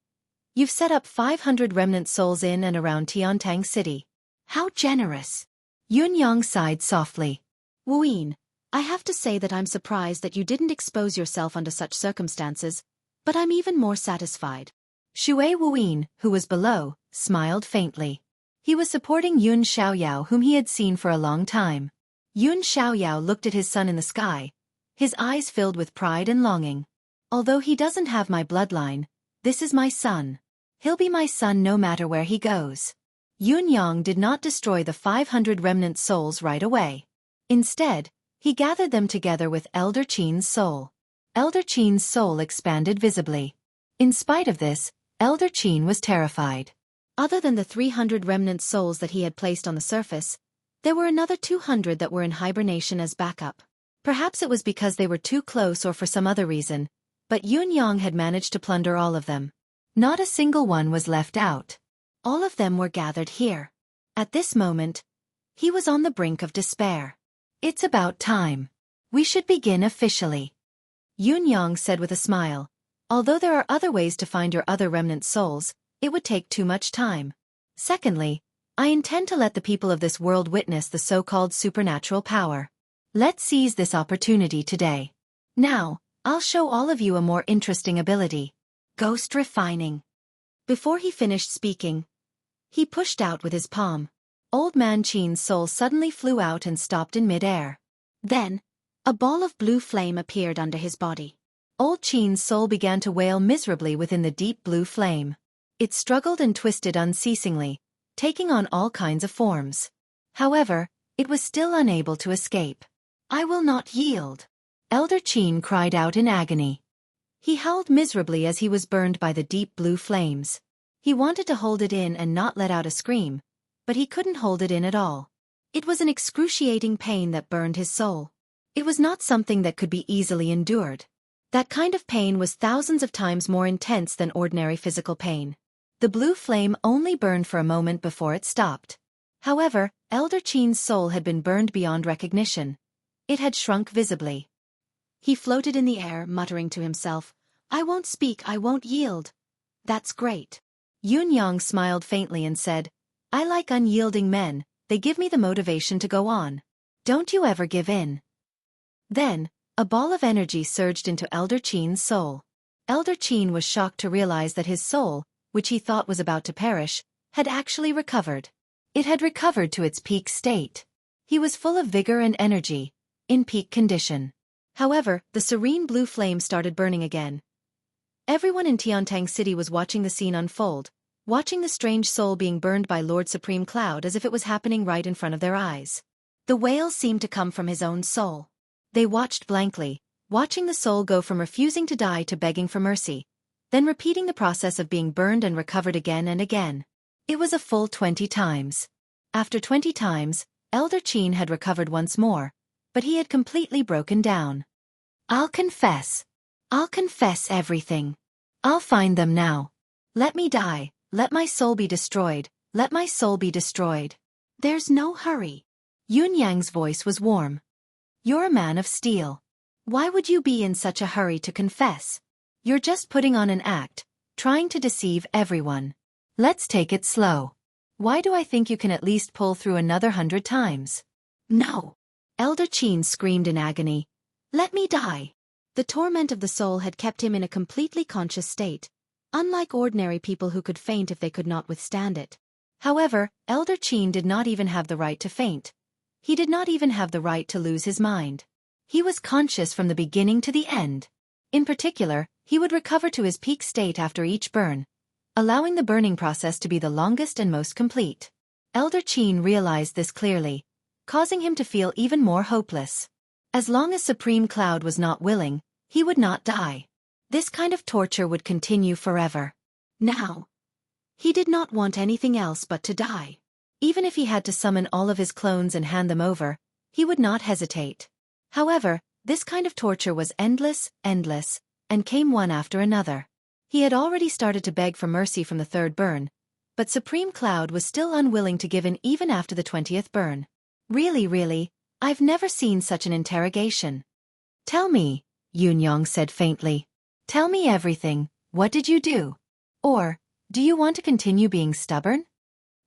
You've set up 500 remnant souls in and around Tiantang City. How generous! Yun Yang sighed softly. Wuyin, I have to say that I'm surprised that you didn't expose yourself under such circumstances, but I'm even more satisfied. Xue Wuyin, who was below, smiled faintly. He was supporting Yun Xiaoyao, whom he had seen for a long time. Yun Xiaoyao looked at his son in the sky, his eyes filled with pride and longing. Although he doesn't have my bloodline, this is my son. He'll be my son no matter where he goes. Yun Yang did not destroy the 500 remnant souls right away. Instead, he gathered them together with Elder Qin's soul. Elder Qin's soul expanded visibly. In spite of this, Elder Qin was terrified. Other than the 300 remnant souls that he had placed on the surface, there were another 200 that were in hibernation as backup. Perhaps it was because they were too close or for some other reason, but Yun Yang had managed to plunder all of them. Not a single one was left out. All of them were gathered here. At this moment, he was on the brink of despair. It's about time. We should begin officially. Yun Yang said with a smile. Although there are other ways to find your other remnant souls, it would take too much time. Secondly, I intend to let the people of this world witness the so-called supernatural power. Let's seize this opportunity today. Now, I'll show all of you a more interesting ability. Ghost refining. Before he finished speaking, he pushed out with his palm. Old Man Qin's soul suddenly flew out and stopped in mid-air. Then, a ball of blue flame appeared under his body. Old Qin's soul began to wail miserably within the deep blue flame. It struggled and twisted unceasingly, taking on all kinds of forms. However, it was still unable to escape. I will not yield. Elder Qin cried out in agony. He howled miserably as he was burned by the deep blue flames. He wanted to hold it in and not let out a scream, but he couldn't hold it in at all. It was an excruciating pain that burned his soul. It was not something that could be easily endured. That kind of pain was thousands of times more intense than ordinary physical pain. The blue flame only burned for a moment before it stopped. However, Elder Qin's soul had been burned beyond recognition. It had shrunk visibly. He floated in the air, muttering to himself, I won't speak, I won't yield. That's great. Yun Yang smiled faintly and said, I like unyielding men, they give me the motivation to go on. Don't you ever give in. Then, a ball of energy surged into Elder Qin's soul. Elder Qin was shocked to realize that his soul, which he thought was about to perish, had actually recovered. It had recovered to its peak state. He was full of vigor and energy, in peak condition. However, the serene blue flame started burning again. Everyone in Tiantang City was watching the scene unfold, watching the strange soul being burned by Lord Supreme Cloud as if it was happening right in front of their eyes. The wail seemed to come from his own soul. They watched blankly, watching the soul go from refusing to die to begging for mercy, then repeating the process of being burned and recovered again and again. It was a full 20 times. After 20 times, Elder Qin had recovered once more, but he had completely broken down. I'll confess. I'll confess everything. I'll find them now. Let me die, let my soul be destroyed, let my soul be destroyed. There's no hurry. Yun Yang's voice was warm. You're a man of steel. Why would you be in such a hurry to confess? You're just putting on an act, trying to deceive everyone. Let's take it slow. Why do I think you can at least pull through another 100 times? No! Elder Qin screamed in agony. Let me die! The torment of the soul had kept him in a completely conscious state, unlike ordinary people who could faint if they could not withstand it. However, Elder Qin did not even have the right to faint. He did not even have the right to lose his mind. He was conscious from the beginning to the end. In particular, he would recover to his peak state after each burn, allowing the burning process to be the longest and most complete. Elder Qin realized this clearly, causing him to feel even more hopeless. As long as Supreme Cloud was not willing, he would not die. This kind of torture would continue forever. Now, he did not want anything else but to die. Even if he had to summon all of his clones and hand them over, he would not hesitate. However, this kind of torture was endless, and came one after another. He had already started to beg for mercy from the third burn, but Supreme Cloud was still unwilling to give in even after the 20th burn. Really, I've never seen such an interrogation. Tell me, Yunyong said faintly. Tell me everything, what did you do? Or, do you want to continue being stubborn?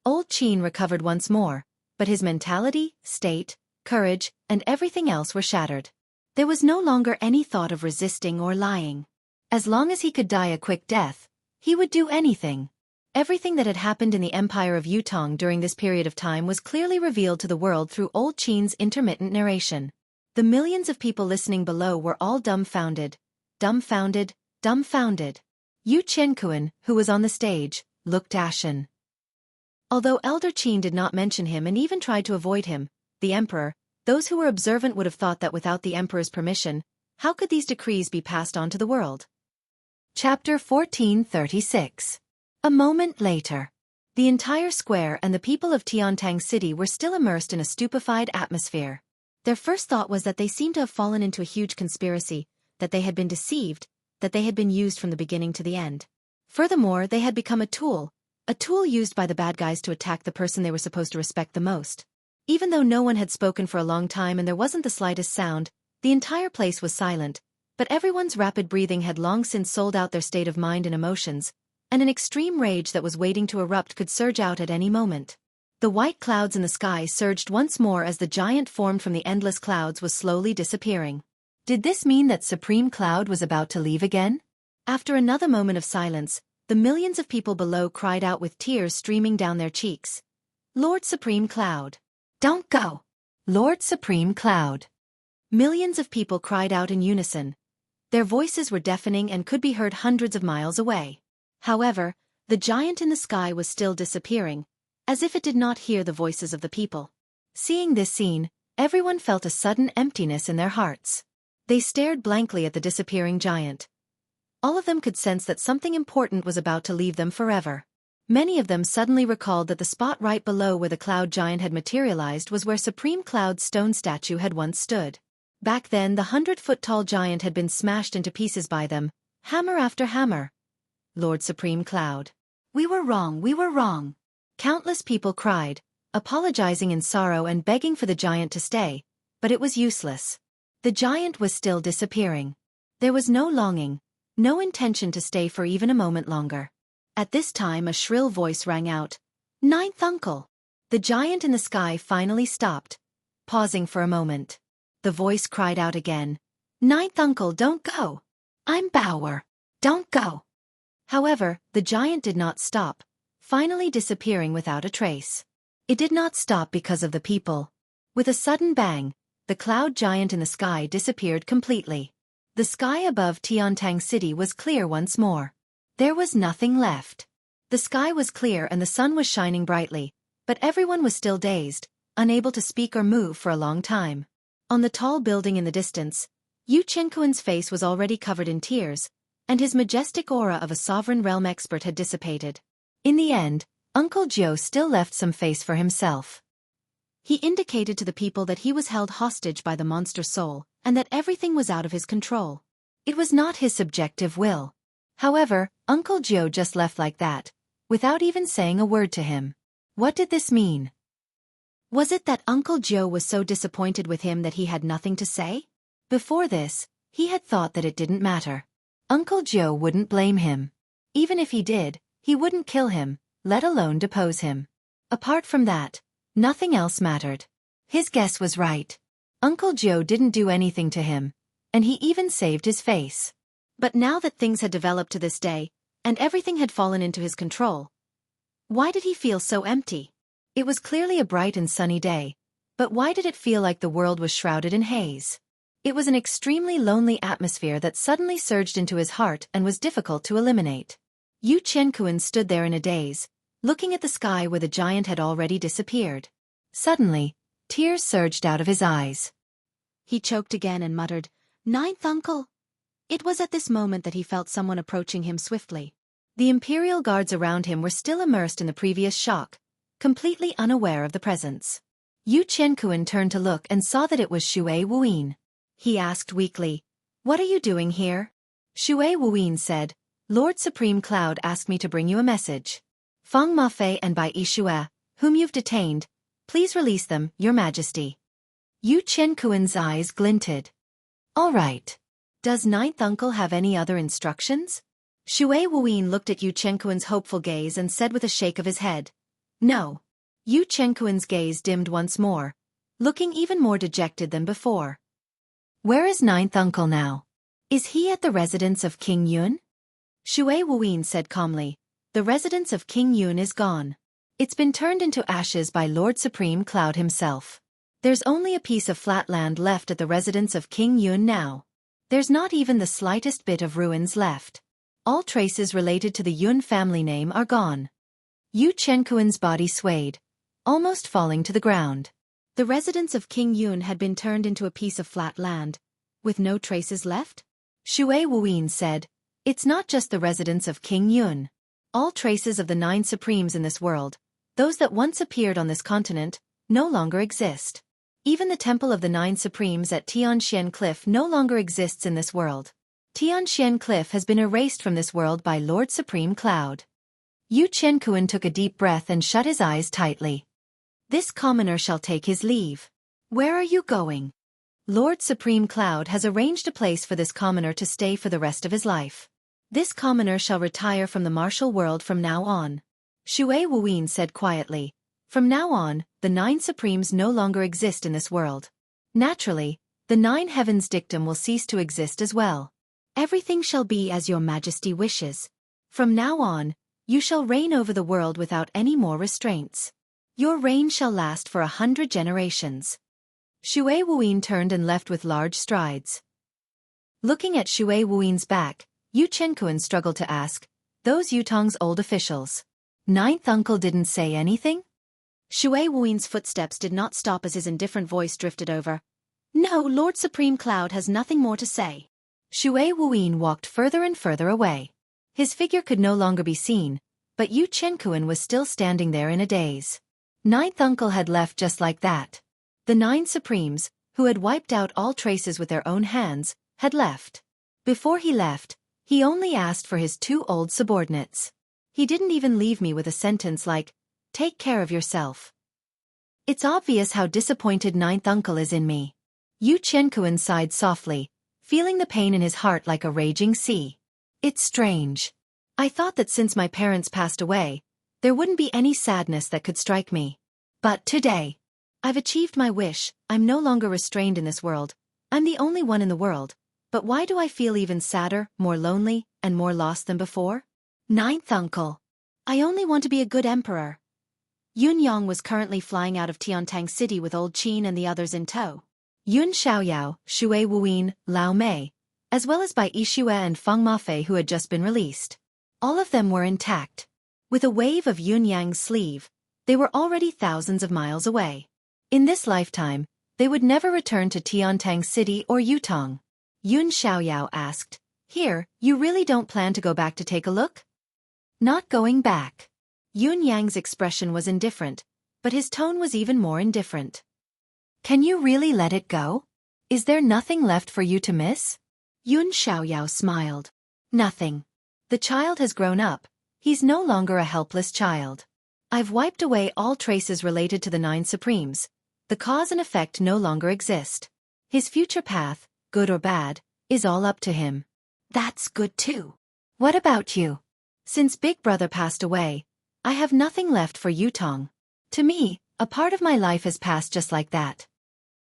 Old Qin recovered once more, but his mentality, state, courage, and everything else were shattered. There was no longer any thought of resisting or lying. As long as he could die a quick death, he would do anything. Everything that had happened in the Empire of Yutong during this period of time was clearly revealed to the world through Old Qin's intermittent narration. The millions of people listening below were all dumbfounded. Yu Qianquan, who was on the stage, looked ashen. Although Elder Qin did not mention him and even tried to avoid him, the emperor, those who were observant would have thought that without the emperor's permission, how could these decrees be passed on to the world? Chapter 1436. A moment later. The entire square and the people of Tiantang City were still immersed in a stupefied atmosphere. Their first thought was that they seemed to have fallen into a huge conspiracy, that they had been deceived, that they had been used from the beginning to the end. Furthermore, they had become a tool used by the bad guys to attack the person they were supposed to respect the most. Even though no one had spoken for a long time and there wasn't the slightest sound, the entire place was silent, but everyone's rapid breathing had long since sold out their state of mind and emotions, and an extreme rage that was waiting to erupt could surge out at any moment. The white clouds in the sky surged once more as the giant formed from the endless clouds was slowly disappearing. Did this mean that Supreme Cloud was about to leave again? After another moment of silence, the millions of people below cried out with tears streaming down their cheeks. Lord Supreme Cloud! Don't go! Lord Supreme Cloud! Millions of people cried out in unison. Their voices were deafening and could be heard hundreds of miles away. However, the giant in the sky was still disappearing, as if it did not hear the voices of the people. Seeing this scene, everyone felt a sudden emptiness in their hearts. They stared blankly at the disappearing giant. All of them could sense that something important was about to leave them forever. Many of them suddenly recalled that the spot right below where the cloud giant had materialized was where Supreme Cloud's stone statue had once stood. Back then, the 100-foot-tall giant had been smashed into pieces by them, hammer after hammer. Lord Supreme Cloud. We were wrong. Countless people cried, apologizing in sorrow and begging for the giant to stay, but it was useless. The giant was still disappearing. There was no longing, no intention to stay for even a moment longer. At this time a shrill voice rang out. Ninth uncle! The giant in the sky finally stopped, pausing for a moment. The voice cried out again. Ninth uncle, don't go! I'm Bower. Don't go! However, the giant did not stop, finally disappearing without a trace. It did not stop because of the people. With a sudden bang, the cloud giant in the sky disappeared completely. The sky above Tiantang City was clear once more. There was nothing left. The sky was clear and the sun was shining brightly, but everyone was still dazed, unable to speak or move for a long time. On the tall building in the distance, Yu Qianquan's face was already covered in tears, and his majestic aura of a sovereign realm expert had dissipated. In the end, Uncle Jiu still left some face for himself. He indicated to the people that he was held hostage by the monster soul, and that everything was out of his control. It was not his subjective will. However, Uncle Jiu just left like that, without even saying a word to him. What did this mean? Was it that Uncle Joe was so disappointed with him that he had nothing to say? Before this, he had thought that it didn't matter. Uncle Joe wouldn't blame him. Even if he did, he wouldn't kill him, let alone depose him. Apart from that, nothing else mattered. His guess was right. Uncle Joe didn't do anything to him, and he even saved his face. But now that things had developed to this day, and everything had fallen into his control, why did he feel so empty? It was clearly a bright and sunny day, but why did it feel like the world was shrouded in haze? It was an extremely lonely atmosphere that suddenly surged into his heart and was difficult to eliminate. Xueqi stood there in a daze, looking at the sky where the giant had already disappeared. Suddenly, tears surged out of his eyes. He choked again and muttered, "Ninth uncle." It was at this moment that he felt someone approaching him swiftly. The imperial guards around him were still immersed in the previous shock, completely unaware of the presence. Xueqi turned to look and saw that it was Xueqi. He asked weakly, "What are you doing here?" Xueqi said, "Lord Supreme Cloud asked me to bring you a message. Feng Mafei and Bai Yixue, whom you've detained, please release them, Your Majesty." Xueqi's eyes glinted. "All right. Does Ninth Uncle have any other instructions?" Xueqi looked at Xueqi's hopeful gaze and said with a shake of his head, "No." Xueqi's gaze dimmed once more, looking even more dejected than before. "Where is Ninth Uncle now? Is he at the residence of King Yun?" Xueqi said calmly, "The residence of King Yun is gone. It's been turned into ashes by Lord Supreme Cloud himself. There's only a piece of flat land left at the residence of King Yun now. There's not even the slightest bit of ruins left. All traces related to the Yun family name are gone." Xueqi's body swayed, almost falling to the ground. The residence of King Yun had been turned into a piece of flat land, with no traces left? Xueqi said, "It's not just the residence of King Yun. All traces of the 9 supremes in this world, those that once appeared on this continent, no longer exist. Even the temple of the 9 supremes at Tianxian Cliff no longer exists in this world. Tianxian Cliff has been erased from this world by Lord Supreme Cloud." Xueqi took a deep breath and shut his eyes tightly. "This commoner shall take his leave. Where are you going?" "Lord Supreme Cloud has arranged a place for this commoner to stay for the rest of his life. This commoner shall retire from the martial world from now on." Xueqi said quietly, "From now on, the 9 supremes no longer exist in this world. Naturally, the 9 heavens dictum will cease to exist as well. Everything shall be as your majesty wishes. From now on, you shall reign over the world without any more restraints. Your reign shall last for 100 generations." Xueqi turned and left with large strides. Looking at Xueqi's back, Xueqi struggled to ask, "Those Yutong's old officials. Ninth Uncle didn't say anything?" Xueqi's footsteps did not stop as his indifferent voice drifted over. "No, Lord Supreme Cloud has nothing more to say." Xueqi walked further and further away. His figure could no longer be seen, but Xueqi was still standing there in a daze. Ninth Uncle had left just like that. The 9 supremes, who had wiped out all traces with their own hands, had left. Before he left, he only asked for his 2 old subordinates. He didn't even leave me with a sentence like, "Take care of yourself." It's obvious how disappointed Ninth Uncle is in me. Xueqi sighed softly, feeling the pain in his heart like a raging sea. It's strange. I thought that since my parents passed away, there wouldn't be any sadness that could strike me. But today, I've achieved my wish. I'm no longer restrained in this world. I'm the only one in the world. But why do I feel even sadder, more lonely, and more lost than before? Ninth Uncle. I only want to be a good emperor. Yun Yang was currently flying out of Tiantang City with Old Qin and the others in tow. Yun Xiaoyao, Xueqi, Lao Mei, as well as Bai Yixue and Feng Mafei who had just been released. All of them were intact. With a wave of Yun Yang's sleeve, they were already thousands of miles away. In this lifetime, they would never return to Tiantang City or Yutong. Yun Xiaoyao asked, "Here, you really don't plan to go back to take a look?" "Not going back." Yun Yang's expression was indifferent, but his tone was even more indifferent. "Can you really let it go? Is there nothing left for you to miss?" Yun Xiaoyao smiled. "Nothing. The child has grown up. He's no longer a helpless child. I've wiped away all traces related to the 9 Supremes. The cause and effect no longer exist. His future path, good or bad, is all up to him. That's good too. What about you? Since Big Brother passed away, I have nothing left for Yutong. To me, a part of my life has passed just like that.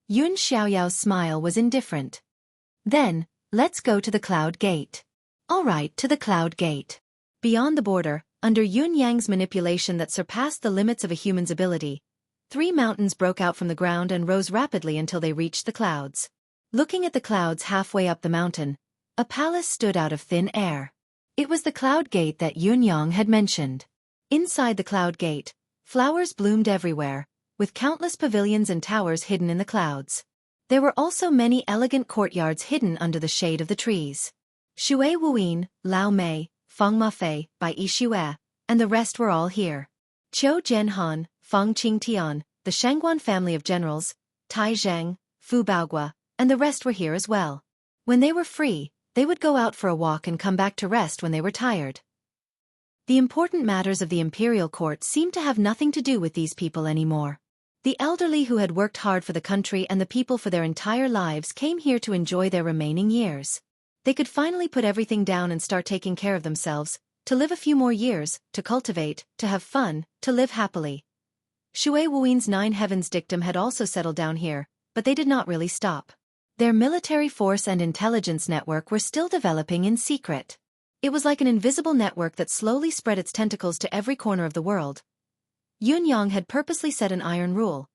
Yun Xiaoyao's smile was indifferent. Then, let's go to the Cloud Gate. All right, to the Cloud Gate. Beyond the border, under Yun Yang's manipulation that surpassed the limits of a human's ability, 3 mountains broke out from the ground and rose rapidly until they reached the clouds. Looking at the clouds halfway up the mountain, a palace stood out of thin air. It was the Cloud Gate that Yun Yang had mentioned. Inside the Cloud Gate, flowers bloomed everywhere, with countless pavilions and towers hidden in the clouds. There were also many elegant courtyards hidden under the shade of the trees. Xue Wuyin, Lao Mei, Feng Mafei, Bai Yixue, and the rest were all here. Qiu Jianhan, Feng Qingtian, the Shangguan family of generals, Tai Zhang, Fu Baogua, and the rest were here as well. When they were free, they would go out for a walk and come back to rest when they were tired. The important matters of the imperial court seemed to have nothing to do with these people anymore. The elderly who had worked hard for the country and the people for their entire lives came here to enjoy their remaining years. They could finally put everything down and start taking care of themselves, to live a few more years, to cultivate, to have fun, to live happily. Xue Wuyin's 9 Heavens dictum had also settled down here, but they did not really stop. Their military force and intelligence network were still developing in secret. It was like an invisible network that slowly spread its tentacles to every corner of the world. Yun Yang had purposely set an iron rule.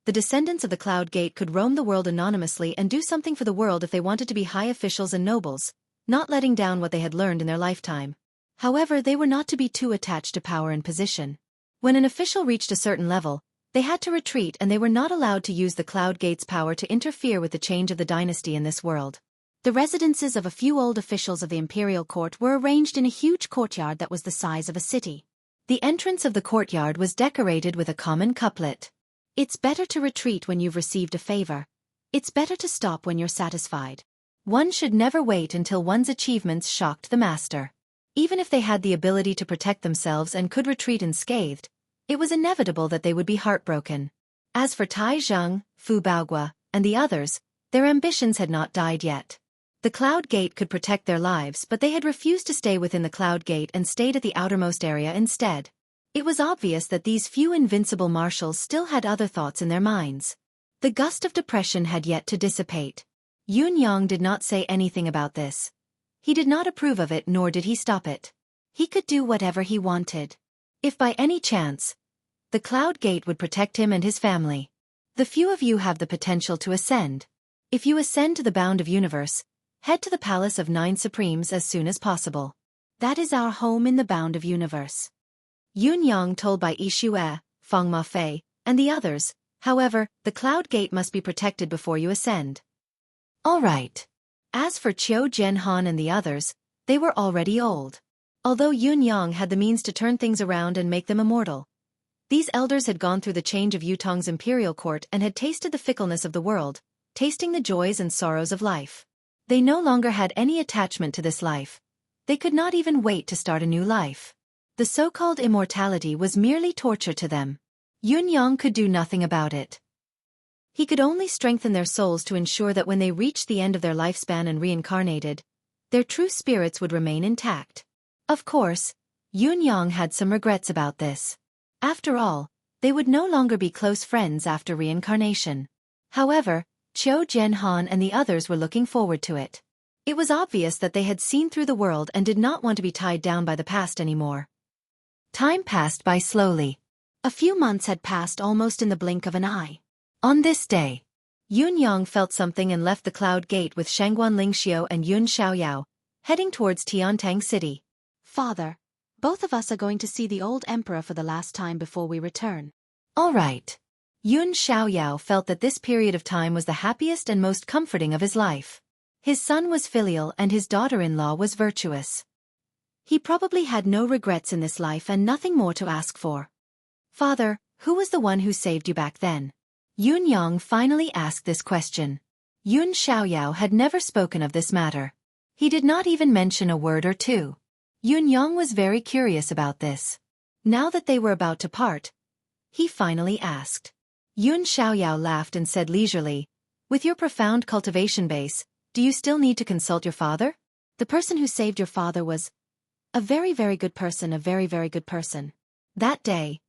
The descendants of the Cloud Gate could roam the world anonymously and do something for the world if they wanted to be high officials and nobles, not letting down what they had learned in their lifetime. However, they were not to be too attached to power and position. When an official reached a certain level, they had to retreat and they were not allowed to use the Cloud Gate's power to interfere with the change of the dynasty in this world. The residences of a few old officials of the imperial court were arranged in a huge courtyard that was the size of a city. The entrance of the courtyard was decorated with a common couplet. It's better to retreat when you've received a favor. It's better to stop when you're satisfied. One should never wait until one's achievements shocked the master. Even if they had the ability to protect themselves and could retreat unscathed, it was inevitable that they would be heartbroken. As for Tai Zhang, Fu Baogua, and the others, their ambitions had not died yet. The Cloud Gate could protect their lives, but they had refused to stay within the Cloud Gate and stayed at the outermost area instead. It was obvious that these few invincible marshals still had other thoughts in their minds. The gust of depression had yet to dissipate. Yun Yang did not say anything about this. He did not approve of it, nor did he stop it. He could do whatever he wanted. If by any chance, the Cloud Gate would protect him and his family. The few of you have the potential to ascend. If you ascend to the bound of universe, head to the Palace of 9 Supremes as soon as possible. That is our home in the bound of universe. Yun Yang told Bai Yixue, Feng Mafei, and the others. However, the Cloud Gate must be protected before you ascend. All right. As for Qiu Jianhan and the others, they were already old. Although Yun Yang had the means to turn things around and make them immortal, these elders had gone through the change of Yutong's imperial court and had tasted the fickleness of the world, tasting the joys and sorrows of life. They no longer had any attachment to this life. They could not even wait to start a new life. The so-called immortality was merely torture to them. Yun Yang could do nothing about it. He could only strengthen their souls to ensure that when they reached the end of their lifespan and reincarnated, their true spirits would remain intact. Of course, Yun Yang had some regrets about this. After all, they would no longer be close friends after reincarnation. However, Qiu Jianhan and the others were looking forward to it. It was obvious that they had seen through the world and did not want to be tied down by the past anymore. Time passed by slowly. A few months had passed almost in the blink of an eye. On this day, Yun Yang felt something and left the Cloud Gate with Shangguan Lingxiu and Yun Xiaoyao, heading towards Tiantang City. Father, both of us are going to see the old emperor for the last time before we return. All right. Yun Xiaoyao felt that this period of time was the happiest and most comforting of his life. His son was filial and his daughter-in-law was virtuous. He probably had no regrets in this life and nothing more to ask for. Father, who was the one who saved you back then? Yun Yang finally asked this question. Yun Xiaoyao had never spoken of this matter. He did not even mention a word or two. Yun Yang was very curious about this. Now that they were about to part, he finally asked. Yun Xiaoyao laughed and said leisurely, "With your profound cultivation base, do you still need to consult your father? The person who saved your father was a very, very good person, a very, very good person. That day,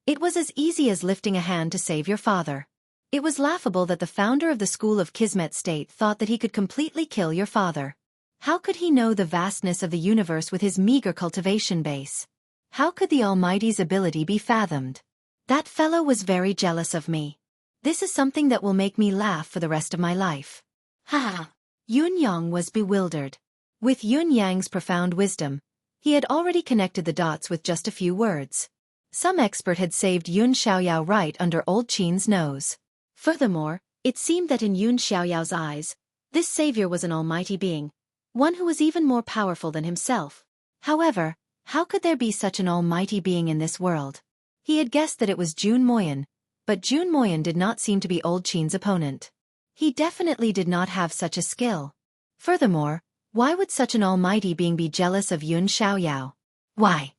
it was as easy as lifting a hand to save your father. It was laughable that the founder of the school of Kismet State thought that he could completely kill your father. How could he know the vastness of the universe with his meager cultivation base? How could the Almighty's ability be fathomed? That fellow was very jealous of me. This is something that will make me laugh for the rest of my life." Ha ha! Yun Yang was bewildered. With Yun Yang's profound wisdom, he had already connected the dots with just a few words. Some expert had saved Yun Xiaoyao right under old Qin's nose. Furthermore, it seemed that in Yun Xiaoyao's eyes, this savior was an almighty being, one who was even more powerful than himself. However, how could there be such an almighty being in this world? He had guessed that it was Jun Moyan, but Jun Moyan did not seem to be old Qin's opponent. He definitely did not have such a skill. Furthermore, why would such an almighty being be jealous of Yun Xiaoyao? Why?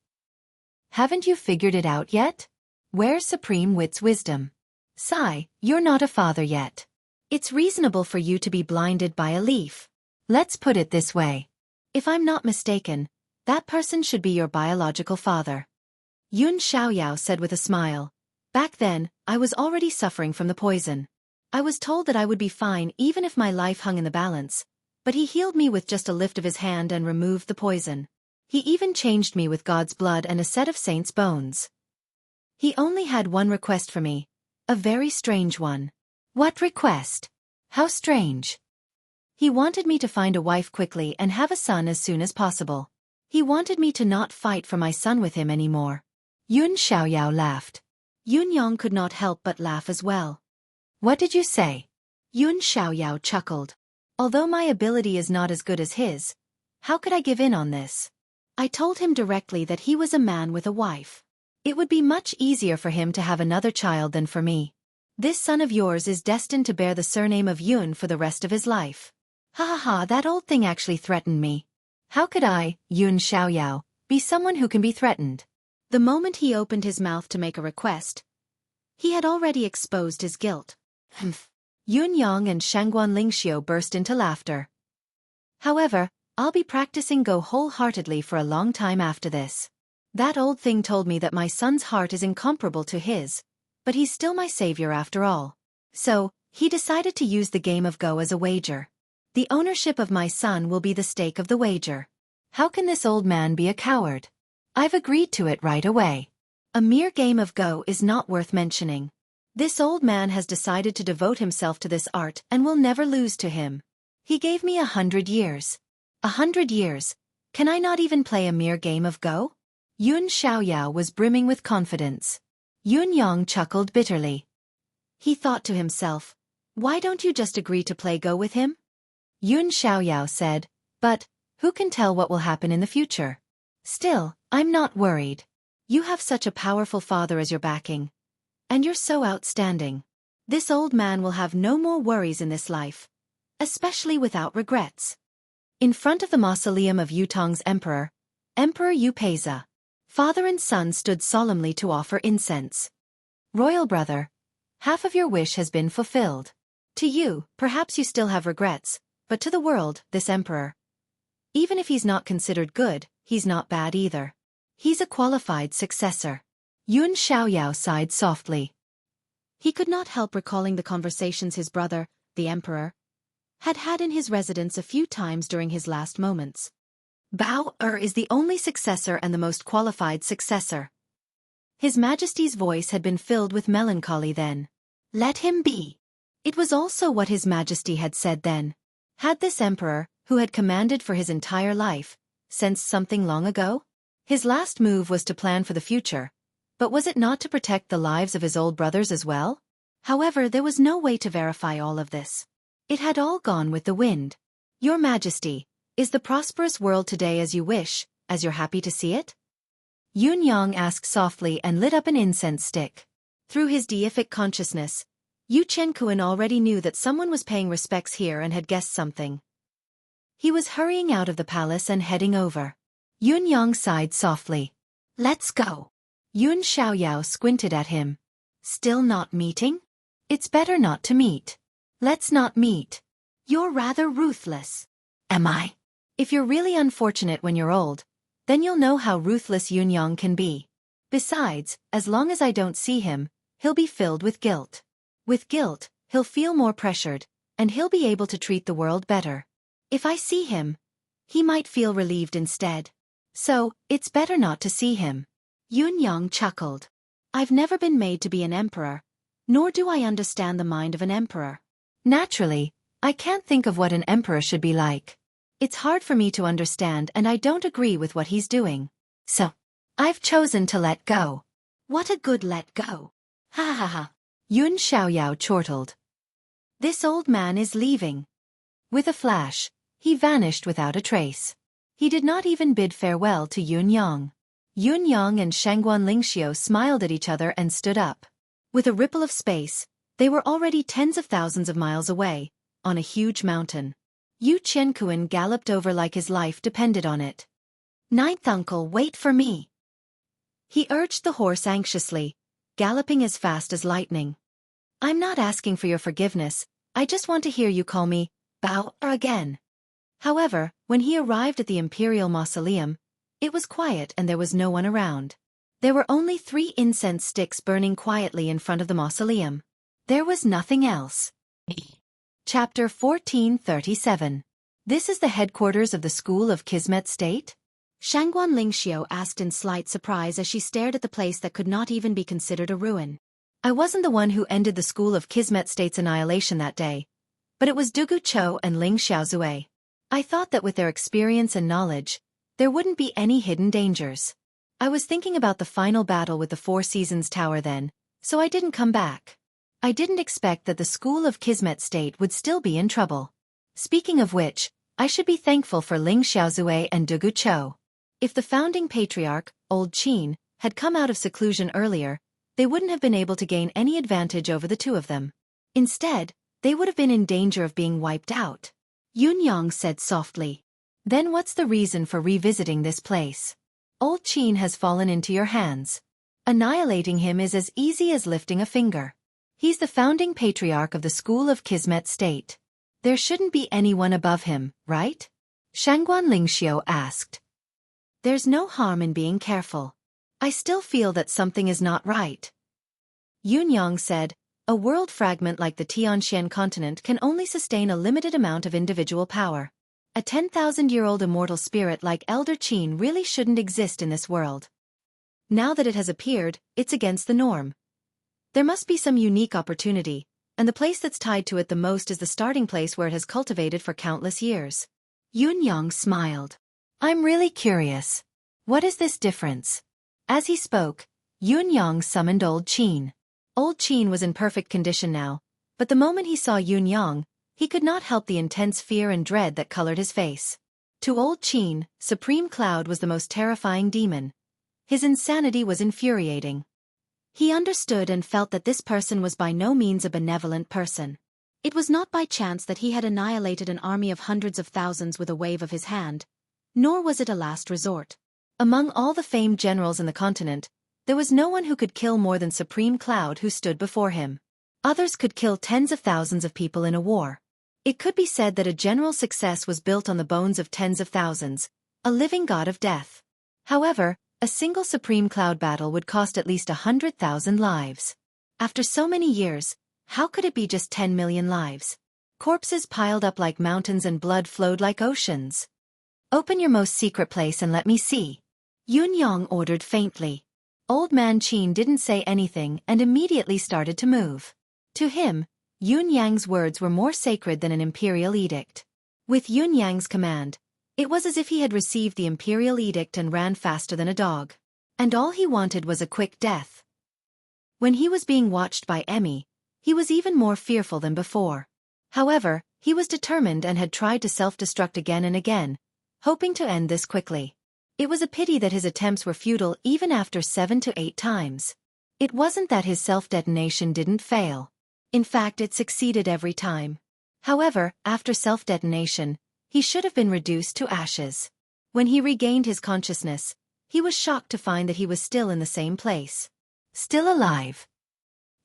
Haven't you figured it out yet? Where's Supreme Wit's wisdom? Sigh, you're not a father yet. It's reasonable for you to be blinded by a leaf. Let's put it this way. If I'm not mistaken, that person should be your biological father. Yun Xiaoyao said with a smile. Back then, I was already suffering from the poison. I was told that I would be fine even if my life hung in the balance, but he healed me with just a lift of his hand and removed the poison. He even changed me with God's blood and a set of saints' bones. He only had one request for me, a very strange one. What request? How strange. He wanted me to find a wife quickly and have a son as soon as possible. He wanted me to not fight for my son with him anymore. Yun Xiaoyao laughed. Yun Yang could not help but laugh as well. What did you say? Yun Xiaoyao chuckled. Although my ability is not as good as his, how could I give in on this? I told him directly that he was a man with a wife. It would be much easier for him to have another child than for me. This son of yours is destined to bear the surname of Yun for the rest of his life. Ha ha ha, that old thing actually threatened me. How could I, Yun Xiaoyao, be someone who can be threatened? The moment he opened his mouth to make a request, he had already exposed his guilt. Humph. Yun Yang and Shangguan Lingxiu burst into laughter. However, I'll be practicing Go wholeheartedly for a long time after this. That old thing told me that my son's heart is incomparable to his, but he's still my savior after all. So, he decided to use the game of Go as a wager. The ownership of my son will be the stake of the wager. How can this old man be a coward? I've agreed to it right away. A mere game of Go is not worth mentioning. This old man has decided to devote himself to this art and will never lose to him. He gave me 100 years. 100 years. Can I not even play a mere game of Go? Yun Xiaoyao was brimming with confidence. Yun Yang chuckled bitterly. He thought to himself, why don't you just agree to play Go with him? Yun Xiaoyao said, but, who can tell what will happen in the future? Still, I'm not worried. You have such a powerful father as your backing. And you're so outstanding. This old man will have no more worries in this life, especially without regrets. In front of the mausoleum of Yutong's emperor, Emperor Yu Peiza, father and son stood solemnly to offer incense. Royal brother, half of your wish has been fulfilled. To you, perhaps you still have regrets, but to the world, this emperor, even if he's not considered good, he's not bad either. He's a qualified successor. Yun Xiaoyao sighed softly. He could not help recalling the conversations his brother, the emperor, had had in his residence a few times during his last moments. Bao is the only successor and the most qualified successor. His Majesty's voice had been filled with melancholy then. Let him be. It was also what His Majesty had said then. Had this emperor, who had commanded for his entire life, sensed something long ago? His last move was to plan for the future, but was it not to protect the lives of his old brothers as well? However, there was no way to verify all of this. It had all gone with the wind. Your Majesty, is the prosperous world today as you wish, as you're happy to see it? Yun Yang asked softly and lit up an incense stick. Through his deific consciousness, Yu Chenkuan already knew that someone was paying respects here and had guessed something. He was hurrying out of the palace and heading over. Yun Yang sighed softly. Let's go. Yun Xiaoyao squinted at him. Still not meeting? It's better not to meet. Let's not meet. You're rather ruthless. Am I? If you're really unfortunate when you're old, then you'll know how ruthless Yun Yang can be. Besides, as long as I don't see him, he'll be filled with guilt. With guilt, he'll feel more pressured, and he'll be able to treat the world better. If I see him, he might feel relieved instead. So, it's better not to see him. Yun Yang chuckled. I've never been made to be an emperor, nor do I understand the mind of an emperor. Naturally, I can't think of what an emperor should be like. It's hard for me to understand and I don't agree with what he's doing. So, I've chosen to let go. What a good let go. Ha ha ha. Yun Xiaoyao chortled. This old man is leaving. With a flash, he vanished without a trace. He did not even bid farewell to Yun Yang. Yun Yang and Shangguan Lingxiu smiled at each other and stood up. With a ripple of space, they were already tens of thousands of miles away, on a huge mountain. Yu Qianquan galloped over like his life depended on it. Ninth uncle, wait for me. He urged the horse anxiously, galloping as fast as lightning. I'm not asking for your forgiveness, I just want to hear you call me Bao again. However, when he arrived at the imperial mausoleum, it was quiet and there was no one around. There were only 3 incense sticks burning quietly in front of the mausoleum. There was nothing else. Chapter 1437. This is the headquarters of the School of Kismet State? Shangguan Lingxiu asked in slight surprise as she stared at the place that could not even be considered a ruin. I wasn't the one who ended the School of Kismet State's annihilation that day, but it was Dugu Chou and Ling Xiaozue. I thought that with their experience and knowledge, there wouldn't be any hidden dangers. I was thinking about the final battle with the Four Seasons Tower then, so I didn't come back. I didn't expect that the School of Kismet State would still be in trouble. Speaking of which, I should be thankful for Ling Xiaozue and Dugu Chou. If the founding patriarch, Old Qin, had come out of seclusion earlier, they wouldn't have been able to gain any advantage over the two of them. Instead, they would have been in danger of being wiped out. Yun Yang said softly. Then what's the reason for revisiting this place? Old Qin has fallen into your hands. Annihilating him is as easy as lifting a finger. He's the founding patriarch of the School of Kismet State. There shouldn't be anyone above him, right? Shangguan Lingxiu asked. There's no harm in being careful. I still feel that something is not right. Yun Yang said, a world fragment like the Tianxian continent can only sustain a limited amount of individual power. A 10,000-year-old immortal spirit like Elder Qin really shouldn't exist in this world. Now that it has appeared, it's against the norm. There must be some unique opportunity, and the place that's tied to it the most is the starting place where it has cultivated for countless years. Yun Yang smiled. I'm really curious. What is this difference? As he spoke, Yun Yang summoned Old Qin. Old Qin was in perfect condition now, but the moment he saw Yun Yang, he could not help the intense fear and dread that colored his face. To Old Qin, Supreme Cloud was the most terrifying demon. His insanity was infuriating. He understood and felt that this person was by no means a benevolent person. It was not by chance that he had annihilated an army of hundreds of thousands with a wave of his hand, nor was it a last resort. Among all the famed generals in the continent, there was no one who could kill more than Supreme Cloud who stood before him. Others could kill tens of thousands of people in a war. It could be said that a general's success was built on the bones of tens of thousands, a living god of death. However, a single Supreme Cloud battle would cost at least 100,000 lives. After so many years, how could it be just 10 million lives? Corpses piled up like mountains and blood flowed like oceans. Open your most secret place and let me see. Yun Yang ordered faintly. Old Man Qin didn't say anything and immediately started to move. To him, Yun Yang's words were more sacred than an imperial edict. With Yun Yang's command, it was as if he had received the imperial edict and ran faster than a dog. And all he wanted was a quick death. When he was being watched by Emmy, he was even more fearful than before. However, he was determined and had tried to self-destruct again and again, hoping to end this quickly. It was a pity that his attempts were futile even after 7 to 8 times. It wasn't that his self-detonation didn't fail. In fact, it succeeded every time. However, after self-detonation, he should have been reduced to ashes. When he regained his consciousness, He was shocked to find that he was still in the same place. Still alive.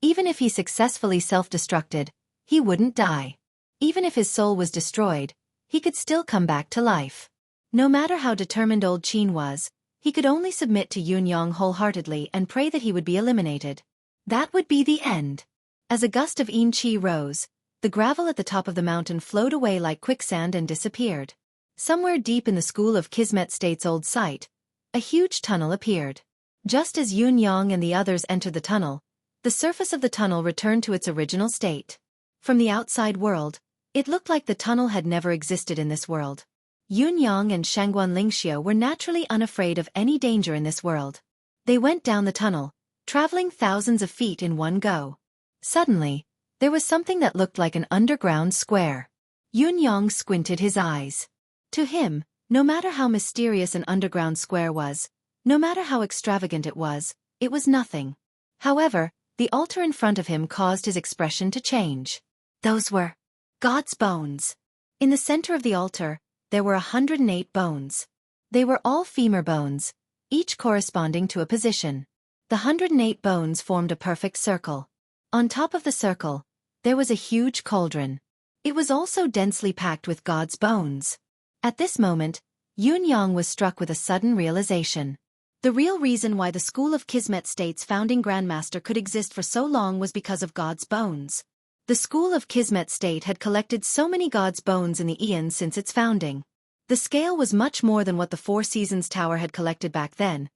Even if he successfully self-destructed, he wouldn't die. Even if his soul was destroyed, he could still come back to life. No matter how determined old Qin was, he could only submit to Yun Yang wholeheartedly and pray that he would be eliminated. That would be the end. As a gust of yin qi rose, the gravel at the top of the mountain flowed away like quicksand and disappeared. Somewhere deep in the school of Kismet State's old site, a huge tunnel appeared. Just as Yun Yang and the others entered the tunnel, the surface of the tunnel returned to its original state. From the outside world, it looked like the tunnel had never existed in this world. Yun Yang and Shangguan Lingxiu were naturally unafraid of any danger in this world. They went down the tunnel, traveling thousands of feet in one go. Suddenly, there was something that looked like an underground square. Yun Yang squinted his eyes. To him, no matter how mysterious an underground square was, no matter how extravagant it was nothing. However, the altar in front of him caused his expression to change. Those were God's bones. In the center of the altar, there were 108 bones. They were all femur bones, each corresponding to a position. The 108 bones formed a perfect circle. On top of the circle, there was a huge cauldron. It was also densely packed with God's bones. At this moment, Yun Yang was struck with a sudden realization. The real reason why the School of Kismet State's founding Grandmaster could exist for so long was because of God's bones. The School of Kismet State had collected so many God's bones in the eons since its founding. The scale was much more than what the Four Seasons Tower had collected back then.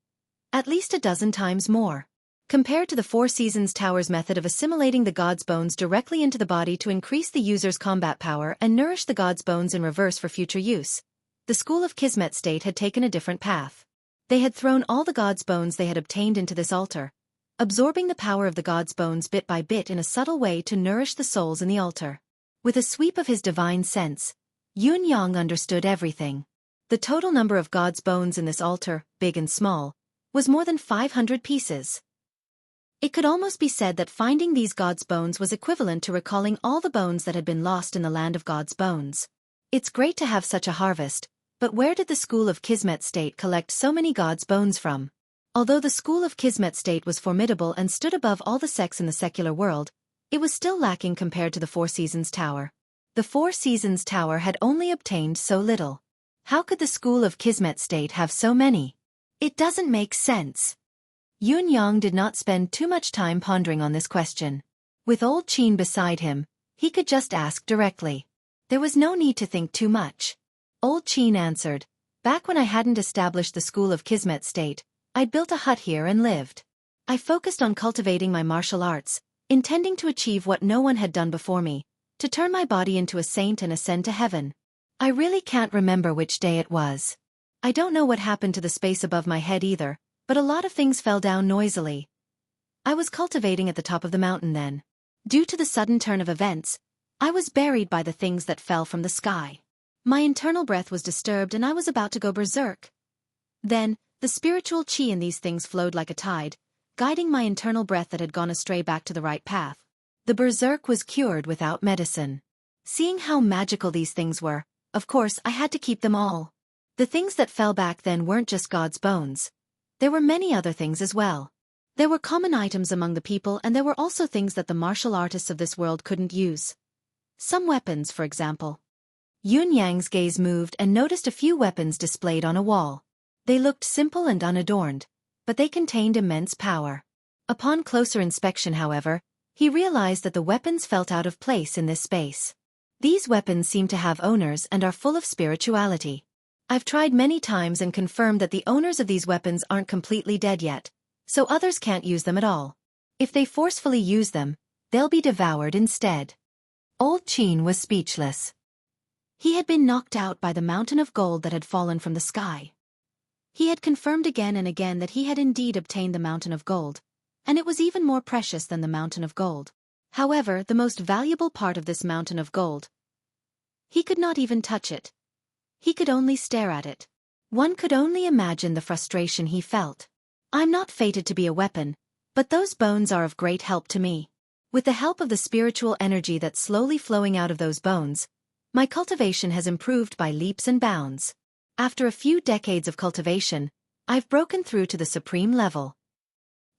At least a dozen times more. Compared to the Four Seasons Tower's method of assimilating the God's bones directly into the body to increase the user's combat power and nourish the God's bones in reverse for future use, the School of Kismet State had taken a different path. They had thrown all the God's bones they had obtained into this altar, absorbing the power of the God's bones bit by bit in a subtle way to nourish the souls in the altar. With a sweep of his divine sense, Yun Yang understood everything. The total number of God's bones in this altar, big and small, was more than 500 pieces. It could almost be said that finding these God's bones was equivalent to recalling all the bones that had been lost in the land of God's bones. It's great to have such a harvest, but where did the School of Kismet State collect so many God's bones from? Although the School of Kismet State was formidable and stood above all the sects in the secular world, it was still lacking compared to the Four Seasons Tower. The Four Seasons Tower had only obtained so little. How could the School of Kismet State have so many? It doesn't make sense. Yun Yang did not spend too much time pondering on this question. With old Qin beside him, he could just ask directly. There was no need to think too much. Old Qin answered, "Back when I hadn't established the School of Kismet State, I'd built a hut here and lived. I focused on cultivating my martial arts, intending to achieve what no one had done before me, to turn my body into a saint and ascend to heaven. I really can't remember which day it was. I don't know what happened to the space above my head either, but a lot of things fell down noisily. I was cultivating at the top of the mountain then. Due to the sudden turn of events, I was buried by the things that fell from the sky. My internal breath was disturbed and I was about to go berserk. Then, the spiritual qi in these things flowed like a tide, guiding my internal breath that had gone astray back to the right path. The berserk was cured without medicine. Seeing how magical these things were, of course I had to keep them all. The things that fell back then weren't just God's bones. There were many other things as well. There were common items among the people and there were also things that the martial artists of this world couldn't use. Some weapons, for example. Yun Yang's gaze moved and noticed a few weapons displayed on a wall. They looked simple and unadorned, but they contained immense power. Upon closer inspection, however, he realized that the weapons felt out of place in this space. These weapons seem to have owners and are full of spirituality. I've tried many times and confirmed that the owners of these weapons aren't completely dead yet, so others can't use them at all. If they forcefully use them, they'll be devoured instead. Old Qin was speechless. He had been knocked out by the mountain of gold that had fallen from the sky. He had confirmed again and again that he had indeed obtained the mountain of gold, and it was even more precious than the mountain of gold. However, the most valuable part of this mountain of gold, he could not even touch it. He could only stare at it. One could only imagine the frustration he felt. I'm not fated to be a weapon, but those bones are of great help to me. With the help of the spiritual energy that's slowly flowing out of those bones, my cultivation has improved by leaps and bounds. After a few decades of cultivation, I've broken through to the supreme level.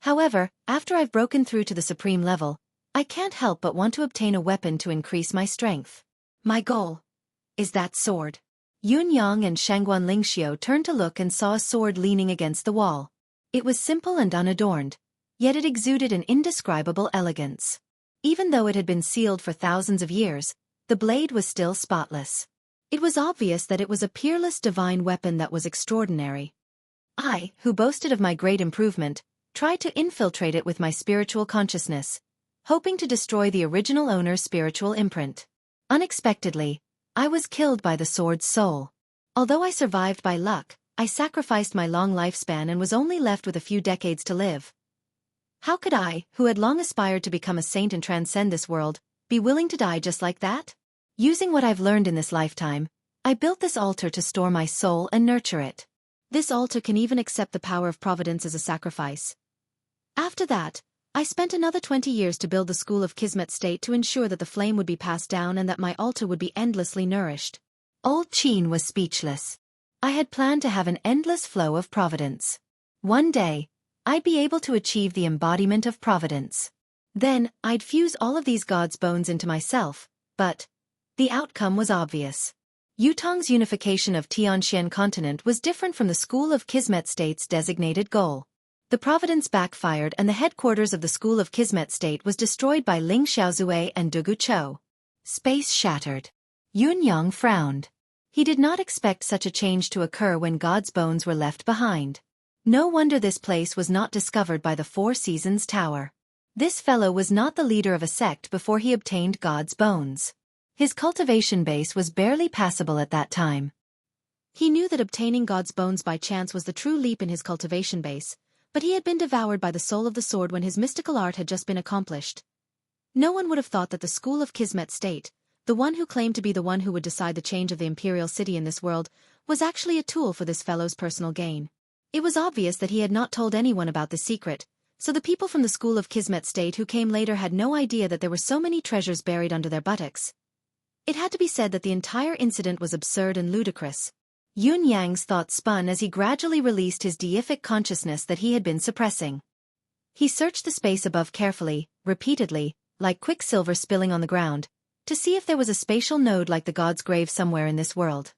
However, after I've broken through to the supreme level, I can't help but want to obtain a weapon to increase my strength. My goal is that sword. Yun Yang and Shangguan Lingxiu turned to look and saw a sword leaning against the wall. It was simple and unadorned, yet it exuded an indescribable elegance. Even though it had been sealed for thousands of years, the blade was still spotless. It was obvious that it was a peerless divine weapon that was extraordinary. I, who boasted of my great improvement, tried to infiltrate it with my spiritual consciousness, hoping to destroy the original owner's spiritual imprint. Unexpectedly, I was killed by the sword's soul. Although I survived by luck, I sacrificed my long lifespan and was only left with a few decades to live. How could I, who had long aspired to become a saint and transcend this world, be willing to die just like that? Using what I've learned in this lifetime, I built this altar to store my soul and nurture it. This altar can even accept the power of providence as a sacrifice. After that, I spent another 20 years to build the school of Kismet state to ensure that the flame would be passed down and that my altar would be endlessly nourished. Old Qin was speechless. I had planned to have an endless flow of providence. One day, I'd be able to achieve the embodiment of providence. Then, I'd fuse all of these gods' bones into myself, but the outcome was obvious. Yutong's unification of Tianxian continent was different from the school of Kismet state's designated goal. The providence backfired and the headquarters of the school of Kismet state was destroyed by Ling Xiaozue and Dugu Chou. Space shattered. Yun Yang frowned. He did not expect such a change to occur when God's bones were left behind. No wonder this place was not discovered by the Four Seasons Tower. This fellow was not the leader of a sect before he obtained God's bones. His cultivation base was barely passable at that time. He knew that obtaining God's bones by chance was the true leap in his cultivation base, but he had been devoured by the soul of the sword when his mystical art had just been accomplished. No one would have thought that the school of Kismet state, the one who claimed to be the one who would decide the change of the imperial city in this world, was actually a tool for this fellow's personal gain. It was obvious that he had not told anyone about the secret, so the people from the school of Kismet state who came later had no idea that there were so many treasures buried under their buttocks. It had to be said that the entire incident was absurd and ludicrous. Yun Yang's thoughts spun as he gradually released his deific consciousness that he had been suppressing. He searched the space above carefully, repeatedly, like quicksilver spilling on the ground, to see if there was a spatial node like the god's grave somewhere in this world.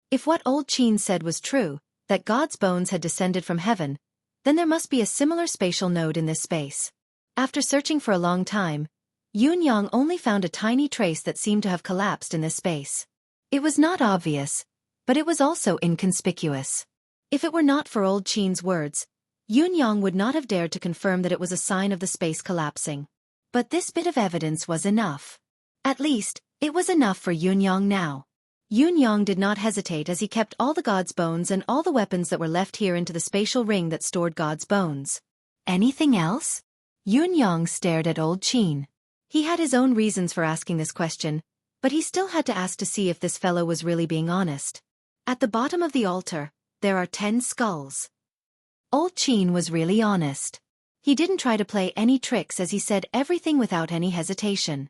If what old Qin said was true, that God's bones had descended from heaven, then there must be a similar spatial node in this space. After searching for a long time, Yun Yang only found a tiny trace that seemed to have collapsed in this space. It was not obvious, but it was also inconspicuous. If it were not for old Qin's words, Yun Yang would not have dared to confirm that it was a sign of the space collapsing. But this bit of evidence was enough. At least, it was enough for Yun Yang now. Yun Yang did not hesitate as he kept all the god's bones and all the weapons that were left here into the spatial ring that stored God's bones. Anything else? Yun Yang stared at old Qin. He had his own reasons for asking this question, but he still had to ask to see if this fellow was really being honest. At the bottom of the altar, there are 10 skulls. Old Qin was really honest. He didn't try to play any tricks as he said everything without any hesitation.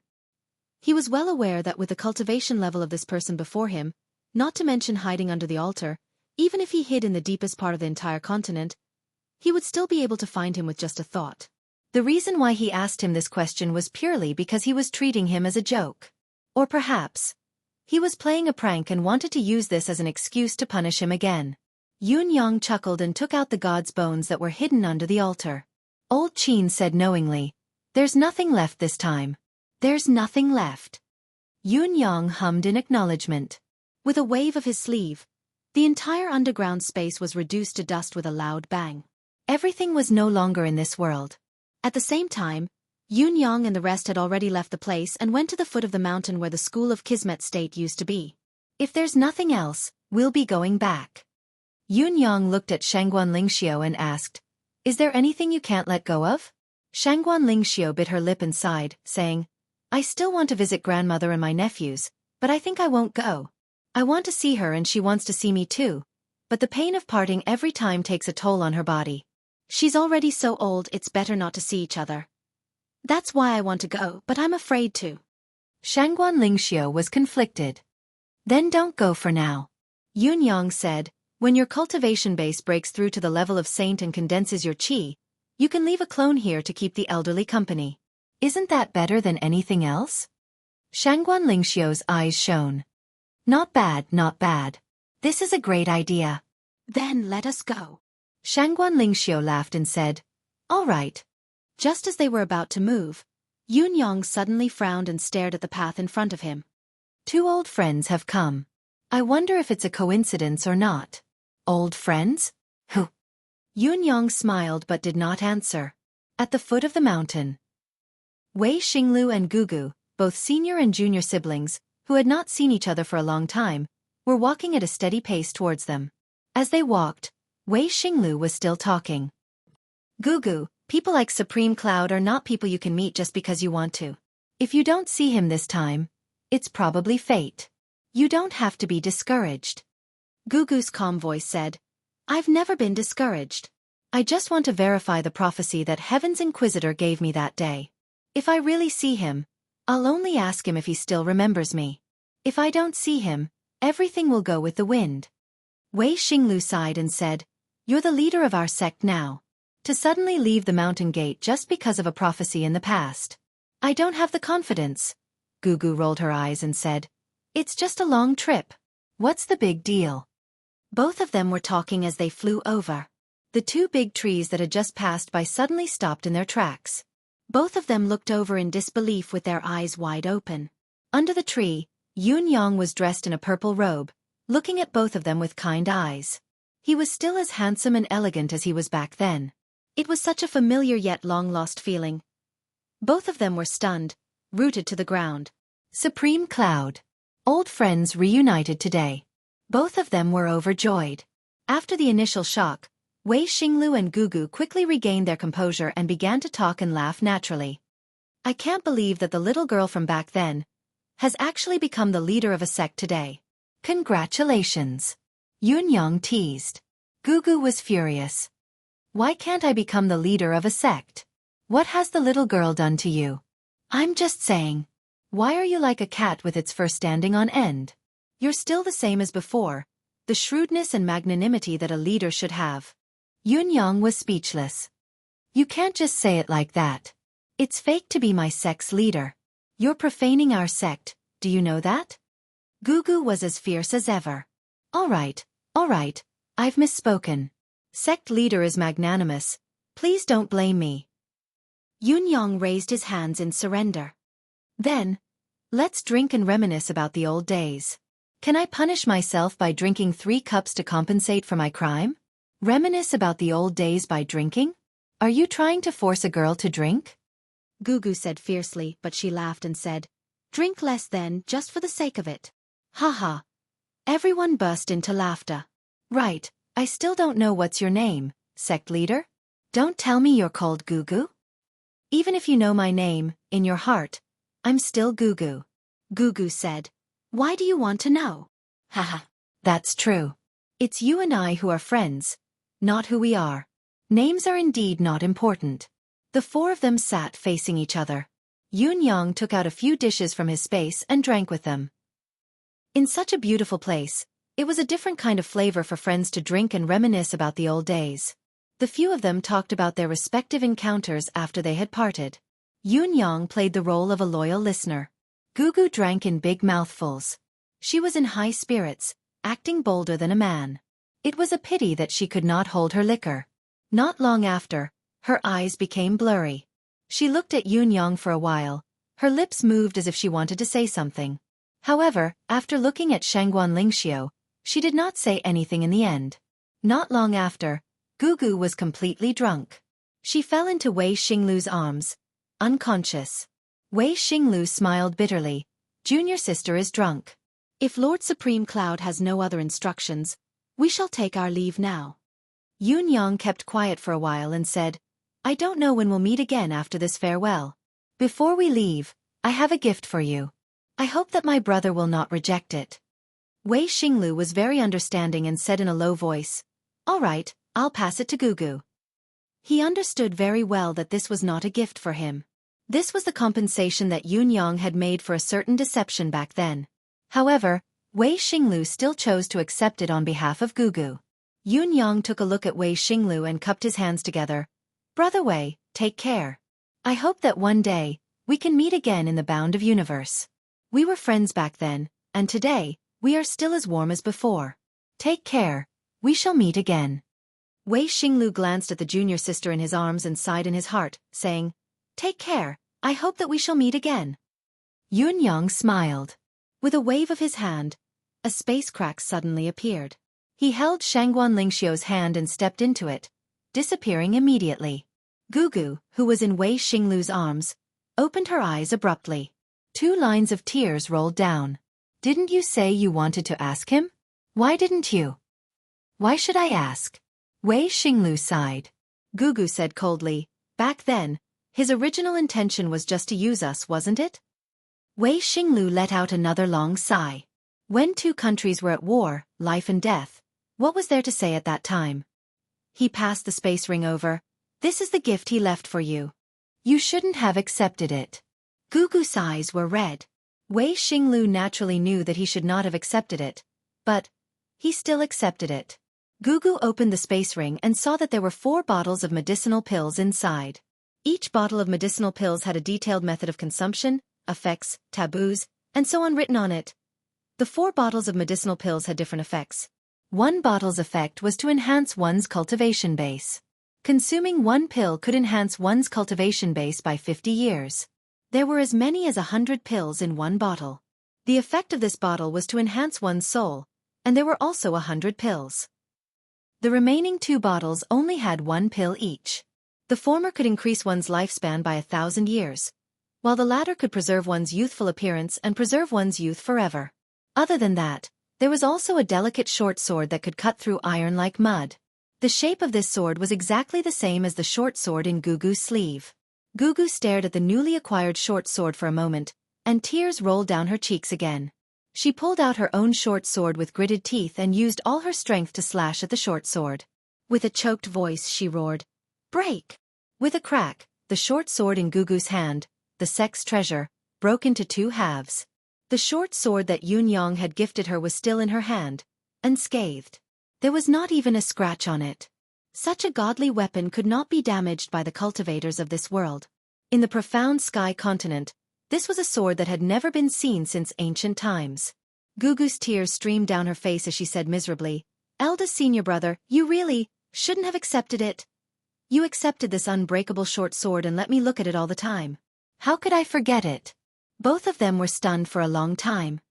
He was well aware that with the cultivation level of this person before him, not to mention hiding under the altar, even if he hid in the deepest part of the entire continent, he would still be able to find him with just a thought. The reason why he asked him this question was purely because he was treating him as a joke. Or perhaps, he was playing a prank and wanted to use this as an excuse to punish him again. Yun Yang chuckled and took out the god's bones that were hidden under the altar. Old Qin said knowingly, "There's nothing left this time." "There's nothing left." Yun Yang hummed in acknowledgement. With a wave of his sleeve, the entire underground space was reduced to dust with a loud bang. Everything was no longer in this world. At the same time, Yun Yang and the rest had already left the place and went to the foot of the mountain where the school of Kismet state used to be. "If there's nothing else, we'll be going back." Yun Yang looked at Shangguan Lingxiu and asked, "Is there anything you can't let go of?" Shangguan Lingxiu bit her lip and sighed, saying, "I still want to visit grandmother and my nephews, but I think I won't go. I want to see her and she wants to see me too, but the pain of parting every time takes a toll on her body. She's already so old it's better not to see each other. That's why I want to go, but I'm afraid to." Shangguan Lingxiu was conflicted. "Then don't go for now," Yun Yang said, When your cultivation base breaks through to the level of saint and condenses your qi, you can leave a clone here to keep the elderly company. Isn't that better than anything else? Shangguan Lingxiu's eyes shone. Not bad, not bad. This is a great idea. Then let us go. Shangguan Lingxiu laughed and said, all right. Just as they were about to move, Yun Yang suddenly frowned and stared at the path in front of him. Two old friends have come. I wonder if it's a coincidence or not. Old friends? Who? Yun Yang smiled but did not answer. At the foot of the mountain, Wei Xinglu and Gugu, both senior and junior siblings, who had not seen each other for a long time, were walking at a steady pace towards them. As they walked, Wei Xinglu was still talking. Gugu, people like Supreme Cloud are not people you can meet just because you want to. If you don't see him this time, it's probably fate. You don't have to be discouraged. Gugu's calm voice said, I've never been discouraged. I just want to verify the prophecy that Heaven's Inquisitor gave me that day. If I really see him, I'll only ask him if he still remembers me. If I don't see him, everything will go with the wind. Wei Xinglu sighed and said, You're the leader of our sect now. To suddenly leave the mountain gate just because of a prophecy in the past. I don't have the confidence. Gugu rolled her eyes and said, It's just a long trip. What's the big deal? Both of them were talking as they flew over. The two big trees that had just passed by suddenly stopped in their tracks. Both of them looked over in disbelief with their eyes wide open. Under the tree, Yun Yang was dressed in a purple robe, looking at both of them with kind eyes. He was still as handsome and elegant as he was back then. It was such a familiar yet long-lost feeling. Both of them were stunned, rooted to the ground. Supreme Cloud. Old friends reunited today. Both of them were overjoyed. After the initial shock, Wei Xinglu and Gugu quickly regained their composure and began to talk and laugh naturally. I can't believe that the little girl from back then has actually become the leader of a sect today. Congratulations. Yun Yang teased. Gugu was furious. Why can't I become the leader of a sect? What has the little girl done to you? I'm just saying. Why are you like a cat with its fur standing on end? You're still the same as before, the shrewdness and magnanimity that a leader should have. Yun Yang was speechless. You can't just say it like that. It's fake to be my sect's leader. You're profaning our sect, do you know that? Gugu was as fierce as ever. All right, I've misspoken. Sect leader is magnanimous. Please don't blame me. Yun Yang raised his hands in surrender. Then, let's drink and reminisce about the old days. Can I punish myself by drinking 3 cups to compensate for my crime? Reminisce about the old days by drinking? Are you trying to force a girl to drink? Gugu said fiercely, but she laughed and said, Drink less then, just for the sake of it. Ha ha. Everyone burst into laughter. Right, I still don't know what's your name, sect leader? Don't tell me you're called Gugu? Even if you know my name, in your heart, I'm still Gugu. Gugu said, Why do you want to know? Haha. That's true. It's you and I who are friends, not who we are. Names are indeed not important. The 4 of them sat facing each other. Yun Yang took out a few dishes from his space and drank with them. In such a beautiful place, it was a different kind of flavor for friends to drink and reminisce about the old days. The few of them talked about their respective encounters after they had parted. Yun Yang played the role of a loyal listener. Gugu drank in big mouthfuls. She was in high spirits, acting bolder than a man. It was a pity that she could not hold her liquor. Not long after, her eyes became blurry. She looked at Yun Yang for a while. Her lips moved as if she wanted to say something. However, after looking at Shangguan Lingxiu, she did not say anything in the end. Not long after, Gugu was completely drunk. She fell into Wei Xinglu's arms, unconscious. Wei Xinglu smiled bitterly. Junior sister is drunk. If Lord Supreme Cloud has no other instructions, we shall take our leave now. Yun Yang kept quiet for a while and said, I don't know when we'll meet again after this farewell. Before we leave, I have a gift for you. I hope that my brother will not reject it. Wei Xinglu was very understanding and said in a low voice, All right, I'll pass it to Gugu. He understood very well that this was not a gift for him. This was the compensation that Yun Yang had made for a certain deception back then. However, Wei Xinglu still chose to accept it on behalf of Gugu. Yun Yang took a look at Wei Xinglu and cupped his hands together. Brother Wei, take care. I hope that one day, we can meet again in the bound of universe. We were friends back then, and today, we are still as warm as before. Take care, we shall meet again. Wei Xinglu glanced at the junior sister in his arms and sighed in his heart, saying, Take care, I hope that we shall meet again. Yun Yang smiled. With a wave of his hand, a space crack suddenly appeared. He held Shangguan Lingxiu's hand and stepped into it, disappearing immediately. Gugu, who was in Wei Xinglu's arms, opened her eyes abruptly. 2 lines of tears rolled down. Didn't you say you wanted to ask him? Why didn't you? Why should I ask? Wei Xinglu sighed. Gugu said coldly, back then, his original intention was just to use us, wasn't it? Wei Xinglu let out another long sigh. When 2 countries were at war, life and death, what was there to say at that time? He passed the space ring over. This is the gift he left for you. You shouldn't have accepted it. Gugu's eyes were red. Wei Xinglu naturally knew that he should not have accepted it, but he still accepted it. Gugu opened the space ring and saw that there were 4 bottles of medicinal pills inside. Each bottle of medicinal pills had a detailed method of consumption, effects, taboos, and so on written on it. The 4 bottles of medicinal pills had different effects. One bottle's effect was to enhance one's cultivation base. Consuming 1 pill could enhance one's cultivation base by 50 years. There were as many as 100 pills in 1 bottle. The effect of this bottle was to enhance one's soul, and there were also 100 pills. The remaining 2 bottles only had 1 pill each. The former could increase one's lifespan by 1,000 years, while the latter could preserve one's youthful appearance and preserve one's youth forever. Other than that, there was also a delicate short sword that could cut through iron like mud. The shape of this sword was exactly the same as the short sword in Gugu's sleeve. Gugu stared at the newly acquired short sword for a moment, and tears rolled down her cheeks again. She pulled out her own short sword with gritted teeth and used all her strength to slash at the short sword. With a choked voice she roared, "Break!" With a crack, the short sword in Gugu's hand, the sex treasure, broke into 2 halves. The short sword that Yun Yang had gifted her was still in her hand, unscathed. There was not even a scratch on it. Such a godly weapon could not be damaged by the cultivators of this world. In the profound sky continent, this was a sword that had never been seen since ancient times. Gugu's tears streamed down her face as she said miserably, "Eldest senior brother, you really shouldn't have accepted it. You accepted this unbreakable short sword and let me look at it all the time. How could I forget it?" Both of them were stunned for a long time.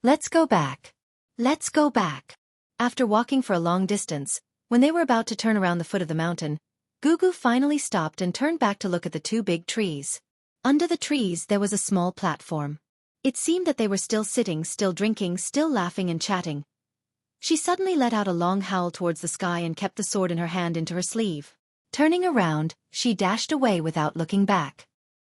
"Let's go back. Let's go back." After walking for a long distance, when they were about to turn around the foot of the mountain, Gugu finally stopped and turned back to look at the 2 big trees. Under the trees there was a small platform. It seemed that they were still sitting, still drinking, still laughing and chatting. She suddenly let out a long howl towards the sky and kept the sword in her hand into her sleeve. Turning around, she dashed away without looking back.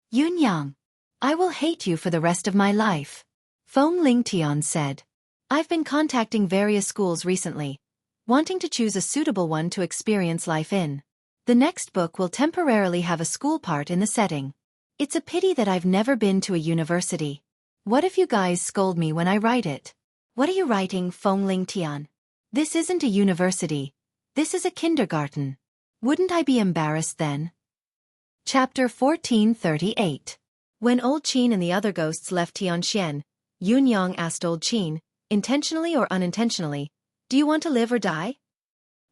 "Yun Yang, I will hate you for the rest of my life," Feng Lingtian said. "I've been contacting various schools recently, wanting to choose a suitable one to experience life in. The next book will temporarily have a school part in the setting. It's a pity that I've never been to a university. What if you guys scold me when I write it?" "What are you writing, Feng Lingtian? This isn't a university. This is a kindergarten. Wouldn't I be embarrassed then?" Chapter 1438. When Old Qin and the other ghosts left Tianxian, Yun Yang asked Old Qin, intentionally or unintentionally, "Do you want to live or die?"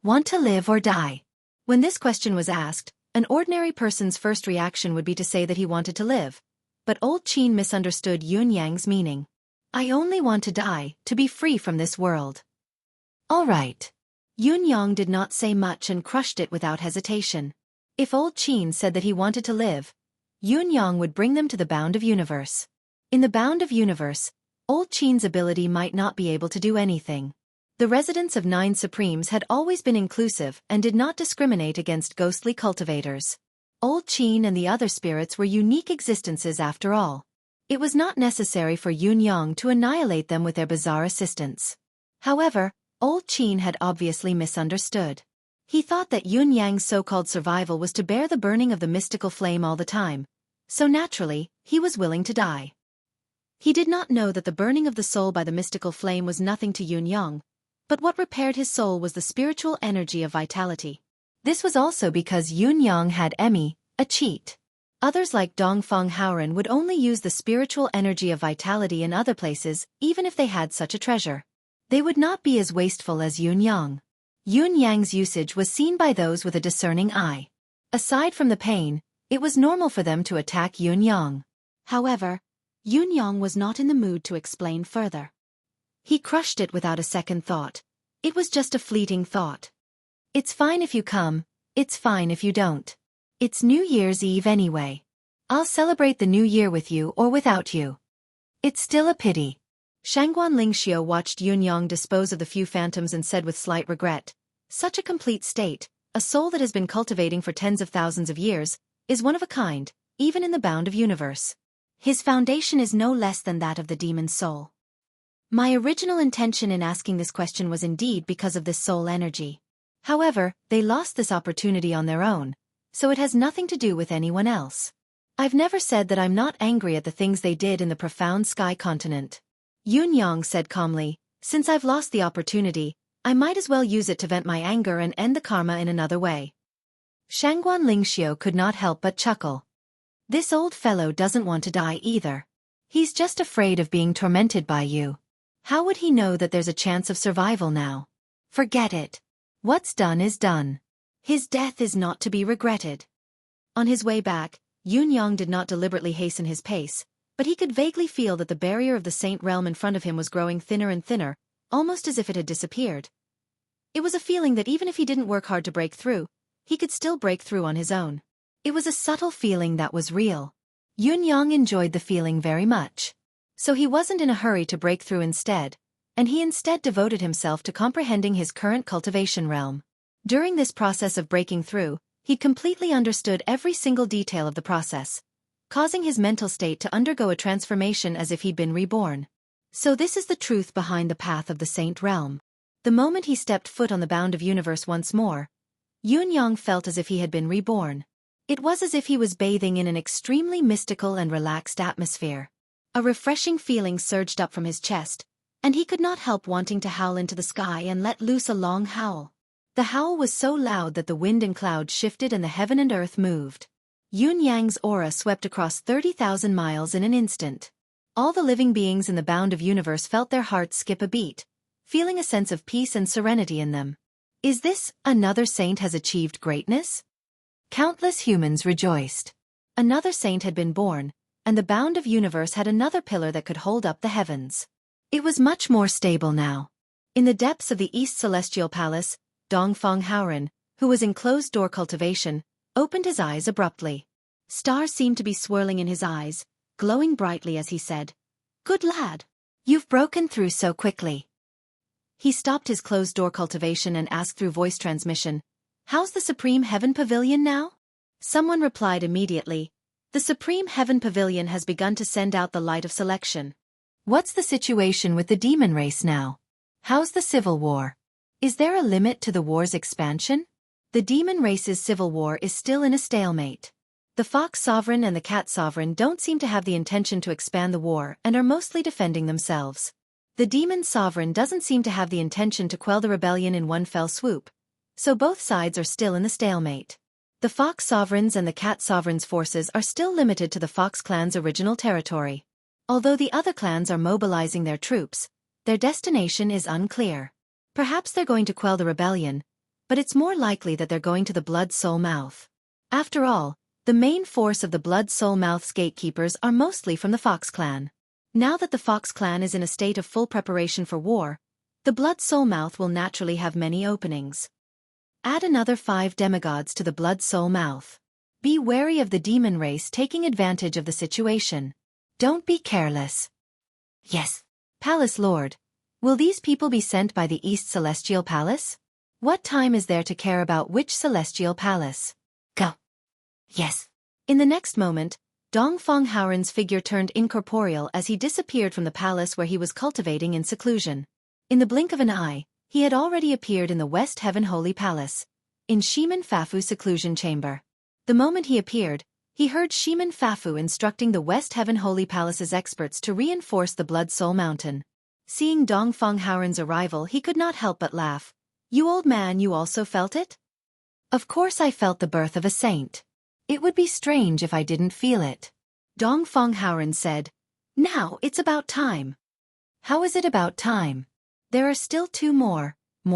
Want to live or die? When this question was asked, an ordinary person's first reaction would be to say that he wanted to live. But Old Qin misunderstood Yun Yang's meaning. "I only want to die, to be free from this world." "All right." Yun Yang did not say much and crushed it without hesitation. If Old Qin said that he wanted to live, Yun Yang would bring them to the bound of universe. In the bound of universe, Old Qin's ability might not be able to do anything. The residents of 9 Supremes had always been inclusive and did not discriminate against ghostly cultivators. Old Qin and the other spirits were unique existences after all. It was not necessary for Yun Yang to annihilate them with their bizarre assistance. However, Old Qin had obviously misunderstood. He thought that Yun Yang's so-called survival was to bear the burning of the mystical flame all the time, so naturally, he was willing to die. He did not know that the burning of the soul by the mystical flame was nothing to Yun Yang, But what repaired his soul was the spiritual energy of vitality. This was also because Yun Yang had Emi, a cheat. Others like Dongfang Haoren would only use the spiritual energy of vitality in other places, even if they had such a treasure. They would not be as wasteful as Yun Yang. Yun Yang's usage was seen by those with a discerning eye. Aside from the pain, it was normal for them to attack Yun Yang. However, Yun Yang was not in the mood to explain further. He crushed it without a second thought. It was just a fleeting thought. It's fine if you come, it's fine if you don't. It's New Year's Eve anyway. I'll celebrate the new year with you or without you. It's still a pity. Shangguan Lingxiu watched Yun Yang dispose of the few phantoms and said with slight regret, such a complete state, a soul that has been cultivating for tens of thousands of years, is one of a kind, even in the bound of universe. His foundation is no less than that of the demon's soul. My original intention in asking this question was indeed because of this soul energy. However, they lost this opportunity on their own, so it has nothing to do with anyone else. I've never said that I'm not angry at the things they did in the profound sky continent. Yun Yang said calmly, since I've lost the opportunity, I might as well use it to vent my anger and end the karma in another way. Shangguan Lingxiu could not help but chuckle. This old fellow doesn't want to die either. He's just afraid of being tormented by you. How would he know that there's a chance of survival now? Forget it. What's done is done. His death is not to be regretted. On his way back, Yun Yang did not deliberately hasten his pace, but he could vaguely feel that the barrier of the Saint Realm in front of him was growing thinner and thinner, almost as if it had disappeared. It was a feeling that even if he didn't work hard to break through, he could still break through on his own. It was a subtle feeling that was real. Yun Yang enjoyed the feeling very much. So he wasn't in a hurry to break through instead, and he instead devoted himself to comprehending his current cultivation realm. During this process of breaking through, he completely understood every single detail of the process, causing his mental state to undergo a transformation as if he'd been reborn. So this is the truth behind the path of the Saint Realm. The moment he stepped foot on the bound of universe once more, Yun Yang felt as if he had been reborn. It was as if he was bathing in an extremely mystical and relaxed atmosphere. A refreshing feeling surged up from his chest, and he could not help wanting to howl into the sky and let loose a long howl. The howl was so loud that the wind and clouds shifted and the heaven and earth moved. Yun Yang's aura swept across 30,000 miles in an instant. All the living beings in the bound of universe felt their hearts skip a beat, feeling a sense of peace and serenity in them. Is this, another saint has achieved greatness? Countless humans rejoiced. Another saint had been born, and the bound of universe had another pillar that could hold up the heavens. It was much more stable now. In the depths of the East Celestial Palace, Dongfang Haoren, who was in closed-door cultivation, opened his eyes abruptly. Stars seemed to be swirling in his eyes, glowing brightly as he said, "Good lad. You've broken through so quickly." He stopped his closed-door cultivation and asked through voice transmission, "How's the Supreme Heaven Pavilion now?" Someone replied immediately, "The Supreme Heaven Pavilion has begun to send out the light of selection." What's the situation with the demon race now? How's the civil war? Is there a limit to the war's expansion? The demon race's civil war is still in a stalemate. The Fox Sovereign and the Cat Sovereign don't seem to have the intention to expand the war and are mostly defending themselves. The Demon Sovereign doesn't seem to have the intention to quell the rebellion in one fell swoop, so both sides are still in the stalemate. The Fox Sovereign's and the Cat Sovereign's forces are still limited to the Fox clan's original territory. Although the other clans are mobilizing their troops, their destination is unclear. Perhaps they're going to quell the rebellion, but it's more likely that they're going to the Blood Soul Mouth. After all, the main force of the Blood Soul Mouth's gatekeepers are mostly from the Fox clan. Now that the Fox clan is in a state of full preparation for war, the Blood Soul Mouth will naturally have many openings. Add another 5 demigods to the Blood Soul Mouth. Be wary of the demon race taking advantage of the situation. Don't be careless. Yes. Palace Lord. Will these people be sent by the East Celestial Palace? What time is there to care about which Celestial Palace? Go. Yes. In the next moment, Dongfang Haoren's figure turned incorporeal as he disappeared from the palace where he was cultivating in seclusion. In the blink of an eye, he had already appeared in the West Heaven Holy Palace, in Shiman Fafu's seclusion chamber. The moment he appeared, he heard Shiman Fafu instructing the West Heaven Holy Palace's experts to reinforce the Blood Soul Mountain. Seeing Dongfang Haoren's arrival, he could not help but laugh. You old man, you also felt it? Of course I felt the birth of a saint. It would be strange if I didn't feel it. Dongfang Haoren said. Now it's about time. How is it about time? There are still 2 more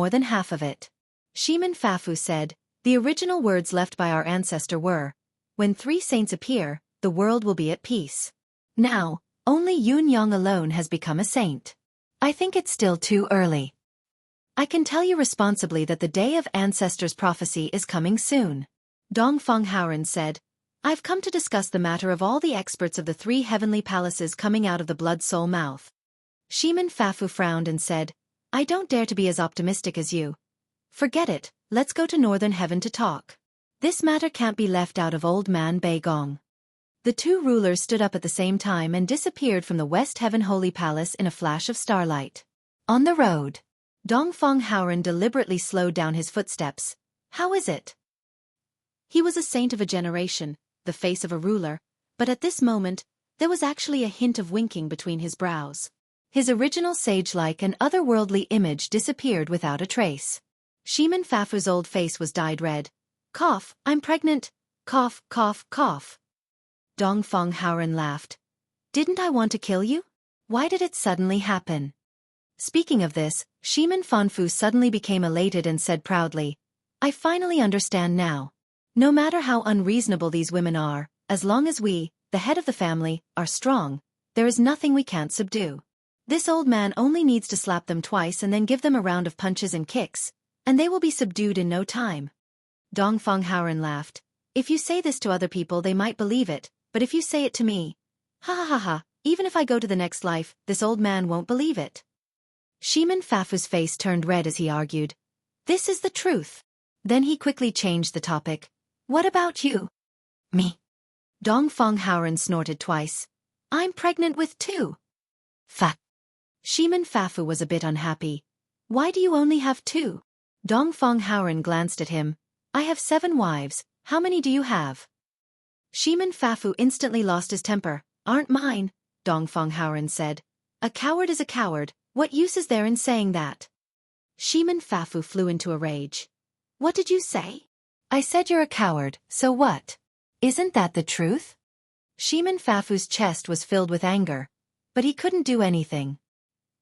than half of it. Shimin Fafu said, the original words left by our ancestor were, when 3 saints appear, the world will be at peace. Now, only Yun Yang alone has become a saint. I think it's still too early. I can tell you responsibly that the day of ancestors' prophecy is coming soon. Dongfang Haoren said, I've come to discuss the matter of all the experts of the 3 heavenly palaces coming out of the blood-soul mouth. Shimin Fafu frowned and said, I don't dare to be as optimistic as you. Forget it, let's go to Northern Heaven to talk. This matter can't be left out of old man Beigong. The 2 rulers stood up at the same time and disappeared from the West Heaven Holy Palace in a flash of starlight. On the road, Dongfang Haoren deliberately slowed down his footsteps. How is it? He was a saint of a generation, the face of a ruler, but at this moment, there was actually a hint of winking between his brows. His original sage-like and otherworldly image disappeared without a trace. Shimin Fafu's old face was dyed red. Cough, I'm pregnant. Cough, cough, cough. Dongfang Haoren laughed. Didn't I want to kill you? Why did it suddenly happen? Speaking of this, Shimin Fanfu suddenly became elated and said proudly, I finally understand now. No matter how unreasonable these women are, as long as we, the head of the family, are strong, there is nothing we can't subdue. This old man only needs to slap them twice and then give them a round of punches and kicks, and they will be subdued in no time. Dongfang Haoren laughed. If you say this to other people they might believe it, but if you say it to me, ha ha ha ha, even if I go to the next life, this old man won't believe it. Shimin Fafu's face turned red as he argued. This is the truth. Then he quickly changed the topic. What about you? Me. Dongfang Haoren snorted twice. I'm pregnant with 2. Fuck. Shimin Fafu was a bit unhappy. Why do you only have 2? Dongfang Haoren glanced at him. I have 7 wives, how many do you have? Shimin Fafu instantly lost his temper. Aren't mine, Dongfang Haoren said. A coward is a coward, what use is there in saying that? Shimin Fafu flew into a rage. What did you say? I said you're a coward, so what? Isn't that the truth? Shimin Fafu's chest was filled with anger, but he couldn't do anything.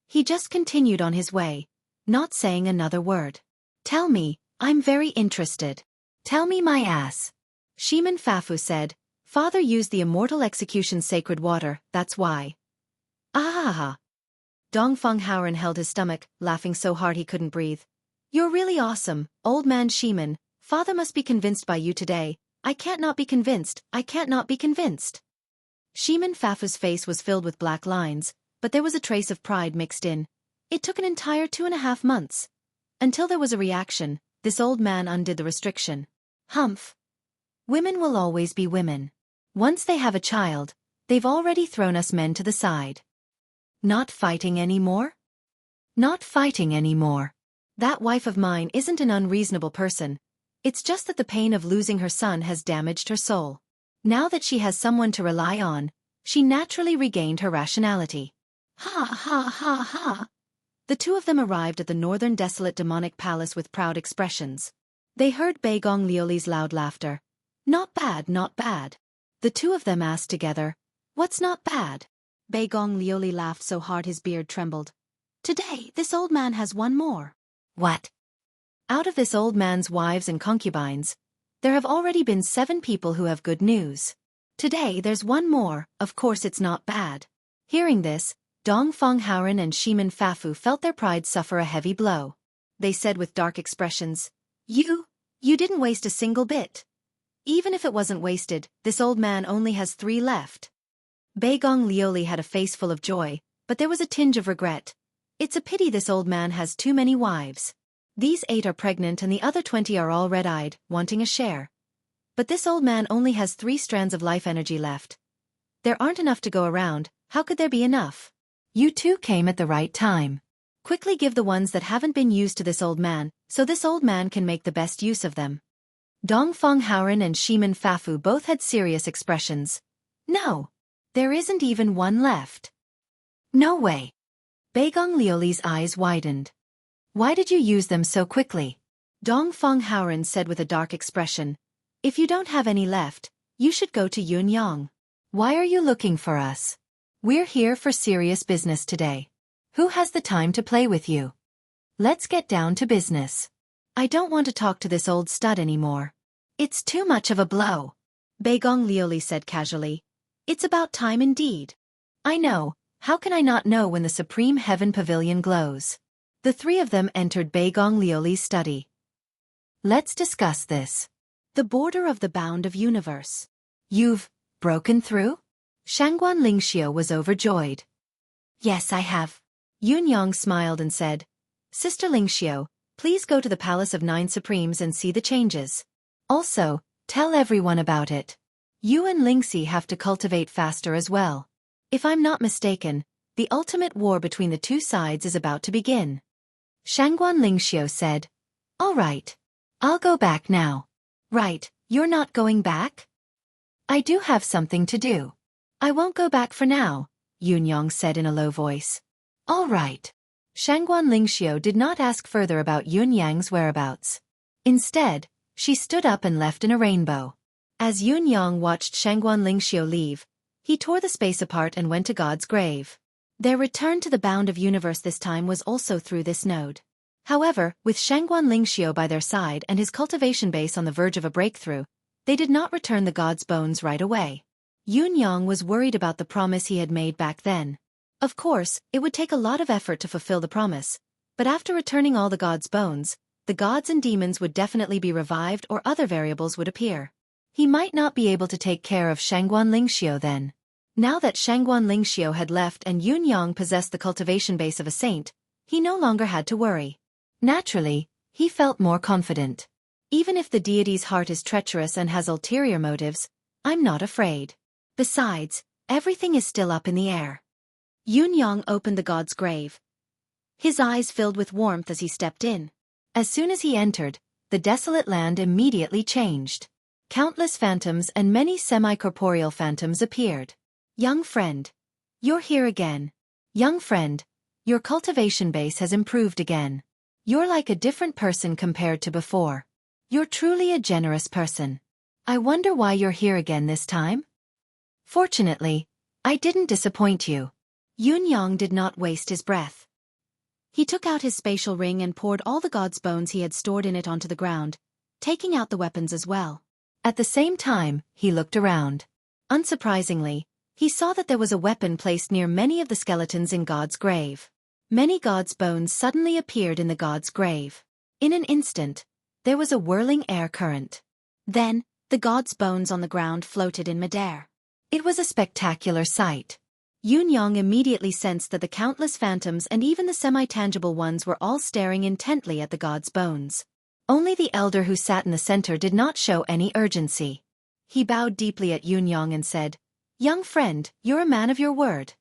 He just continued on his way, not saying another word. Tell me, I'm very interested. Tell me my ass. Shimin Fafu said, Father used the immortal execution sacred water, that's why. Ah! Dongfang Haoren held his stomach, laughing so hard he couldn't breathe. You're really awesome, old man Shimin. Father must be convinced by you today. I can't not be convinced, I can't not be convinced. Shimin Fafu's face was filled with black lines, but there was a trace of pride mixed in. It took an entire 2.5 months. Until there was a reaction, this old man undid the restriction. Humph. Women will always be women. Once they have a child, they've already thrown us men to the side. Not fighting anymore? Not fighting anymore. That wife of mine isn't an unreasonable person. It's just that the pain of losing her son has damaged her soul. Now that she has someone to rely on, she naturally regained her rationality. Ha ha ha ha. The 2 of them arrived at the northern desolate demonic palace with proud expressions. They heard Beigong Lioli's loud laughter. Not bad, not bad. The 2 of them asked together, What's not bad? Beigong Lioli laughed so hard his beard trembled. Today, this old man has 1 more. What? Out of this old man's wives and concubines, there have already been 7 people who have good news. Today there's 1 more, of course it's not bad. Hearing this, Dongfang Haoren and Shimin Fafu felt their pride suffer a heavy blow. They said with dark expressions, You didn't waste a single bit. Even if it wasn't wasted, this old man only has 3 left. Beigong Lioli had a face full of joy, but there was a tinge of regret. It's a pity this old man has too many wives. These 8 are pregnant and the other 20 are all red-eyed, wanting a share. But this old man only has 3 strands of life energy left. There aren't enough to go around, how could there be enough? You 2 came at the right time. Quickly give the ones that haven't been used to this old man, so this old man can make the best use of them. Dongfang Haoren and Shimin Fafu both had serious expressions. No. There isn't even 1 left. No way. Beigong Lioli's eyes widened. Why did you use them so quickly? Dong Feng Haoren said with a dark expression. If you don't have any left, you should go to Yunyang. Why are you looking for us? We're here for serious business today. Who has the time to play with you? Let's get down to business. I don't want to talk to this old stud anymore. It's too much of a blow. Beigong Lioli said casually. It's about time indeed. I know, how can I not know when the Supreme Heaven Pavilion glows? The three of them entered Beigong Lioli's study. Let's discuss this. The border of the bound of universe. You've broken through? Shangguan Lingxiu was overjoyed. Yes, I have. Yunyang smiled and said, Sister Lingxiu, please go to the Palace of Nine Supremes and see the changes. Also, tell everyone about it. You and Lingxi have to cultivate faster as well. If I'm not mistaken, the ultimate war between the two sides is about to begin. Shangguan Lingxiu said, All right. I'll go back now. Right, you're not going back? I do have something to do. I won't go back for now, Yunyang said in a low voice. All right. Shangguan Lingxiu did not ask further about Yunyang's whereabouts. Instead, she stood up and left in a rainbow. As Yunyang watched Shangguan Lingxiu leave, he tore the space apart and went to God's grave. Their return to the bound of universe this time was also through this node. However, with Shangguan Lingxiu by their side and his cultivation base on the verge of a breakthrough, they did not return the god's bones right away. Yunyang was worried about the promise he had made back then. Of course, it would take a lot of effort to fulfill the promise, but after returning all the god's bones, the gods and demons would definitely be revived or other variables would appear. He might not be able to take care of Shangguan Lingxiu then. Now that Shangguan Lingxiu had left and Yunyang possessed the cultivation base of a saint, he no longer had to worry. Naturally, he felt more confident. Even if the deity's heart is treacherous and has ulterior motives, I'm not afraid. Besides, everything is still up in the air. Yunyang opened the god's grave. His eyes filled with warmth as he stepped in. As soon as he entered, the desolate land immediately changed. Countless phantoms and many semi-corporeal phantoms appeared. Young friend. You're here again. Young friend, your cultivation base has improved again. You're like a different person compared to before. You're truly a generous person. I wonder why you're here again this time? Fortunately, I didn't disappoint you. Yunyang did not waste his breath. He took out his spatial ring and poured all the god's bones he had stored in it onto the ground, taking out the weapons as well. At the same time, he looked around. Unsurprisingly, he saw that there was a weapon placed near many of the skeletons in God's grave. Many God's bones suddenly appeared in the God's grave. In an instant, there was a whirling air current. Then, the God's bones on the ground floated in midair. It was a spectacular sight. Yunyang immediately sensed that the countless phantoms and even the semi-tangible ones were all staring intently at the God's bones. Only the elder who sat in the center did not show any urgency. He bowed deeply at Yunyang and said, Young friend, you're a man of your word.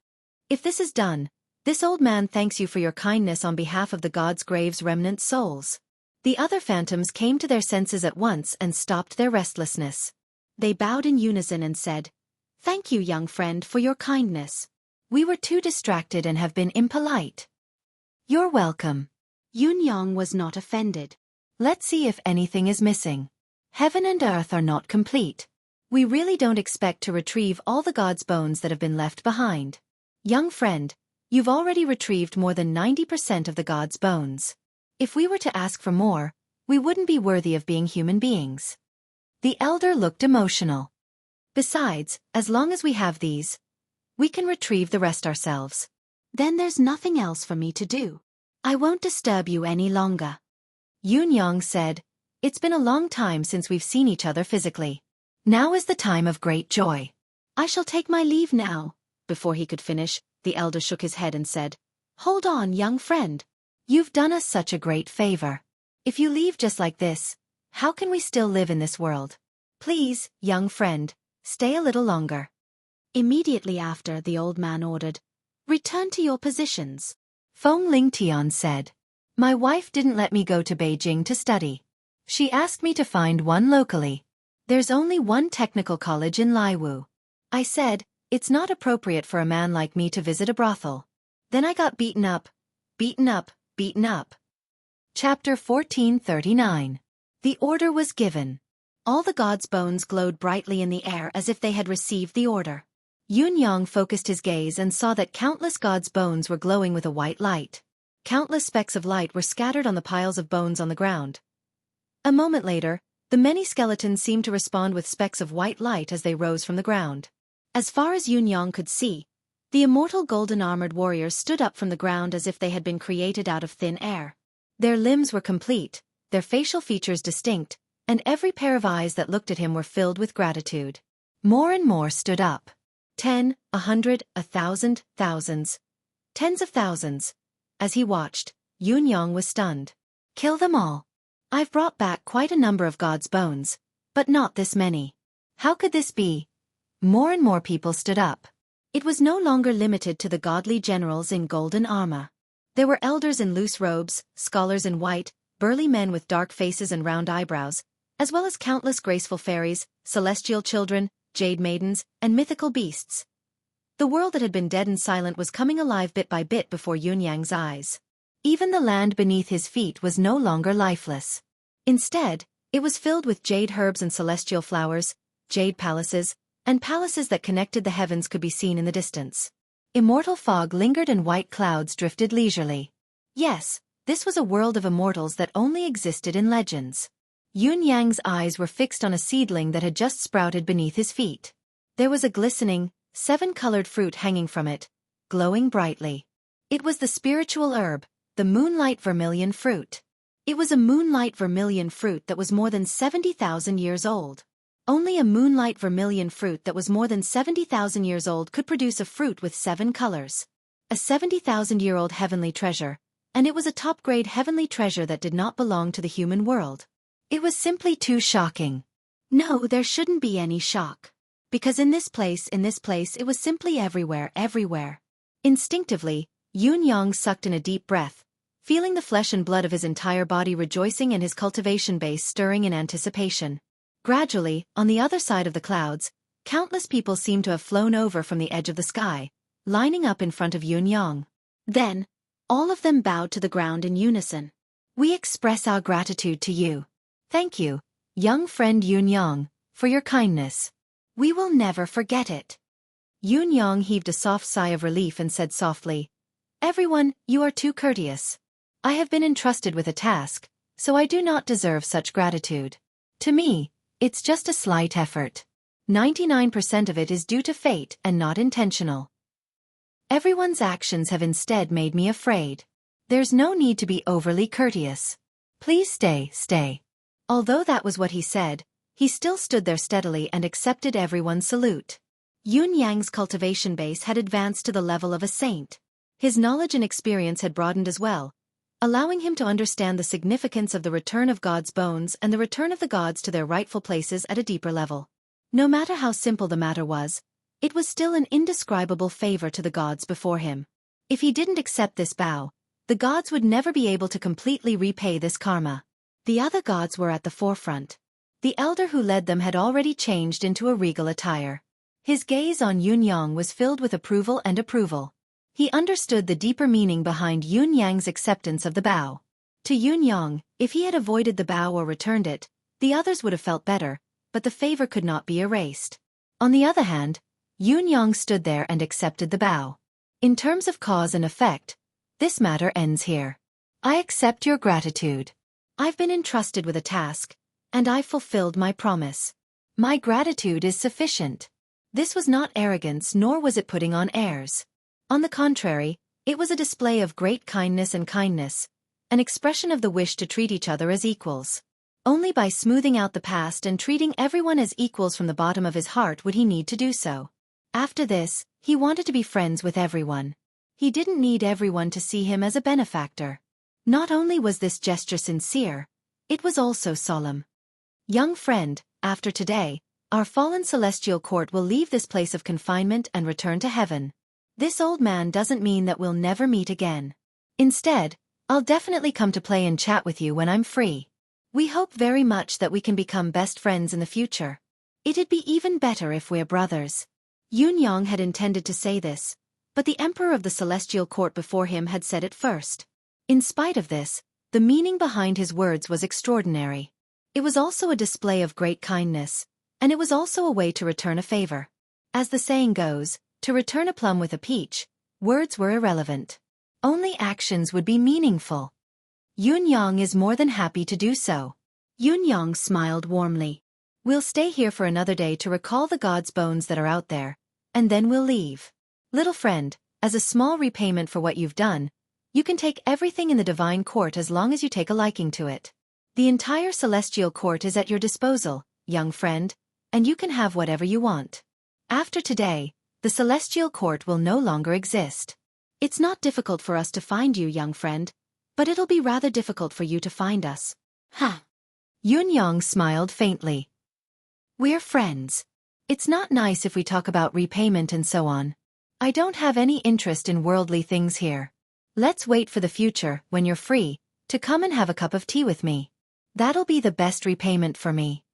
If this is done, this old man thanks you for your kindness on behalf of the God's grave's remnant souls. The other phantoms came to their senses at once and stopped their restlessness. They bowed in unison and said, Thank you, young friend, for your kindness. We were too distracted and have been impolite. You're welcome. Yunyang was not offended. Let's see if anything is missing. Heaven and earth are not complete. We really don't expect to retrieve all the God's bones that have been left behind. Young friend, you've already retrieved more than 90% of the God's bones. If we were to ask for more, we wouldn't be worthy of being human beings. The elder looked emotional. Besides, as long as we have these, we can retrieve the rest ourselves. Then there's nothing else for me to do. I won't disturb you any longer. Yunyang said, It's been a long time since we've seen each other physically. Now is the time of great joy. I shall take my leave now. Before he could finish, the elder shook his head and said, Hold on, young friend. You've done us such a great favor. If you leave just like this, how can we still live in this world? Please, young friend, stay a little longer. Immediately after, the old man ordered, Return to your positions. Feng Lingtian said, My wife didn't let me go to Beijing to study. She asked me to find one locally. There's only one technical college in Laiwu. I said, It's not appropriate for a man like me to visit a brothel. Then I got beaten up, beaten up, beaten up. Chapter 1439. The order was given. All the gods' bones glowed brightly in the air as if they had received the order. Yun-yang focused his gaze and saw that countless gods' bones were glowing with a white light. Countless specks of light were scattered on the piles of bones on the ground. A moment later, the many skeletons seemed to respond with specks of white light as they rose from the ground. As far as Yun-yang could see, the immortal golden-armored warriors stood up from the ground as if they had been created out of thin air. Their limbs were complete, their facial features distinct, and every pair of eyes that looked at him were filled with gratitude. More and more stood up. 10, 100, 1,000, thousands. Tens of thousands. As he watched, Yun-yang was stunned. Kill them all. I've brought back quite a number of gods' bones, but not this many. How could this be? More and more people stood up. It was no longer limited to the godly generals in golden armor. There were elders in loose robes, scholars in white, burly men with dark faces and round eyebrows, as well as countless graceful fairies, celestial children, jade maidens, and mythical beasts. The world that had been dead and silent was coming alive bit by bit before Yun-yang's eyes. Even the land beneath his feet was no longer lifeless. Instead, it was filled with jade herbs and celestial flowers, jade palaces, and palaces that connected the heavens could be seen in the distance. Immortal fog lingered and white clouds drifted leisurely. Yes, this was a world of immortals that only existed in legends. Yun-yang's eyes were fixed on a seedling that had just sprouted beneath his feet. There was a glistening, seven-colored fruit hanging from it, glowing brightly. It was the spiritual herb, the moonlight vermilion fruit. It was a moonlight vermilion fruit that was more than 70,000 years old. Only a moonlight vermilion fruit that was more than 70,000 years old could produce a fruit with 7 colors. A 70,000-year-old heavenly treasure, and it was a top-grade heavenly treasure that did not belong to the human world. It was simply too shocking. No, there shouldn't be any shock. Because in this place, it was simply everywhere, everywhere. Instinctively, Yun-yang sucked in a deep breath, feeling the flesh and blood of his entire body rejoicing and his cultivation base stirring in anticipation. Gradually, on the other side of the clouds, countless people seemed to have flown over from the edge of the sky, lining up in front of Yun-yang. Then, all of them bowed to the ground in unison. We express our gratitude to you. Thank you, young friend Yun-yang, for your kindness. We will never forget it. Yun-yang heaved a soft sigh of relief and said softly, Everyone, you are too courteous. I have been entrusted with a task, so I do not deserve such gratitude. To me, it's just a slight effort. 99% of it is due to fate and not intentional. Everyone's actions have instead made me afraid. There's no need to be overly courteous. Please stay. Although that was what he said, he still stood there steadily and accepted everyone's salute. Yun-yang's cultivation base had advanced to the level of a saint. His knowledge and experience had broadened as well, allowing him to understand the significance of the return of God's bones and the return of the gods to their rightful places at a deeper level. No matter how simple the matter was, it was still an indescribable favor to the gods before him. If he didn't accept this bow, the gods would never be able to completely repay this karma. The other gods were at the forefront. The elder who led them had already changed into a regal attire. His gaze on Yun-yang was filled with approval and approval. He understood the deeper meaning behind Yun-yang's acceptance of the bow. To Yun-yang, if he had avoided the bow or returned it, the others would have felt better, but the favor could not be erased. On the other hand, Yun-yang stood there and accepted the bow. In terms of cause and effect, this matter ends here. I accept your gratitude. I've been entrusted with a task, and I fulfilled my promise. My gratitude is sufficient. This was not arrogance nor was it putting on airs. On the contrary, it was a display of great kindness and kindness, an expression of the wish to treat each other as equals. Only by smoothing out the past and treating everyone as equals from the bottom of his heart would he need to do so. After this, he wanted to be friends with everyone. He didn't need everyone to see him as a benefactor. Not only was this gesture sincere, it was also solemn. Young friend, after today, our fallen celestial court will leave this place of confinement and return to heaven. This old man doesn't mean that we'll never meet again. Instead, I'll definitely come to play and chat with you when I'm free. We hope very much that we can become best friends in the future. It'd be even better if we're brothers. Yun-yang had intended to say this, but the emperor of the celestial court before him had said it first. In spite of this, the meaning behind his words was extraordinary. It was also a display of great kindness, and it was also a way to return a favor. As the saying goes, to return a plum with a peach, words were irrelevant. Only actions would be meaningful. Yunyang is more than happy to do so. Yunyang smiled warmly. We'll stay here for another day to recall the gods' bones that are out there, and then we'll leave. Little friend, as a small repayment for what you've done, you can take everything in the divine court as long as you take a liking to it. The entire celestial court is at your disposal, young friend, and you can have whatever you want. After today, the celestial court will no longer exist. It's not difficult for us to find you, young friend, but it'll be rather difficult for you to find us. Huh. Yunyang smiled faintly. We're friends. It's not nice if we talk about repayment and so on. I don't have any interest in worldly things here. Let's wait for the future, when you're free, to come and have a cup of tea with me. That'll be the best repayment for me.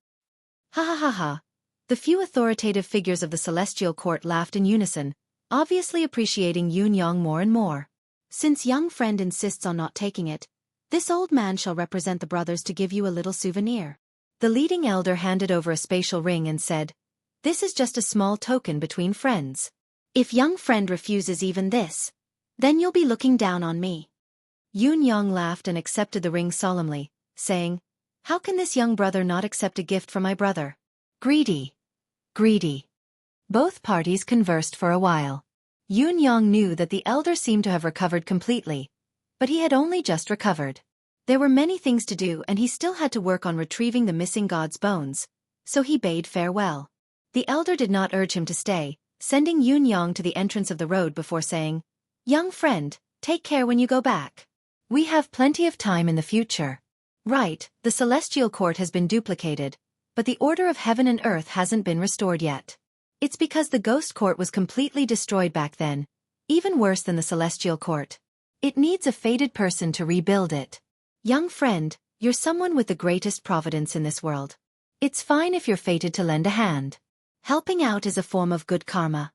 Ha ha ha ha. The few authoritative figures of the celestial court laughed in unison, obviously appreciating Yunyang more and more. Since young friend insists on not taking it, this old man shall represent the brothers to give you a little souvenir. The leading elder handed over a spatial ring and said, This is just a small token between friends. If young friend refuses even this, then you'll be looking down on me. Yunyang laughed and accepted the ring solemnly, saying, How can this young brother not accept a gift from my brother? Greedy. Greedy. Both parties conversed for a while. Yunyang knew that the elder seemed to have recovered completely, but he had only just recovered. There were many things to do and he still had to work on retrieving the missing god's bones, so he bade farewell. The elder did not urge him to stay, sending Yunyang to the entrance of the road before saying, Young friend, take care when you go back. We have plenty of time in the future. Right, the celestial court has been duplicated, but the order of heaven and earth hasn't been restored yet. It's because the ghost court was completely destroyed back then, even worse than the celestial court. It needs a fated person to rebuild it. Young friend, you're someone with the greatest providence in this world. It's fine if you're fated to lend a hand. Helping out is a form of good karma.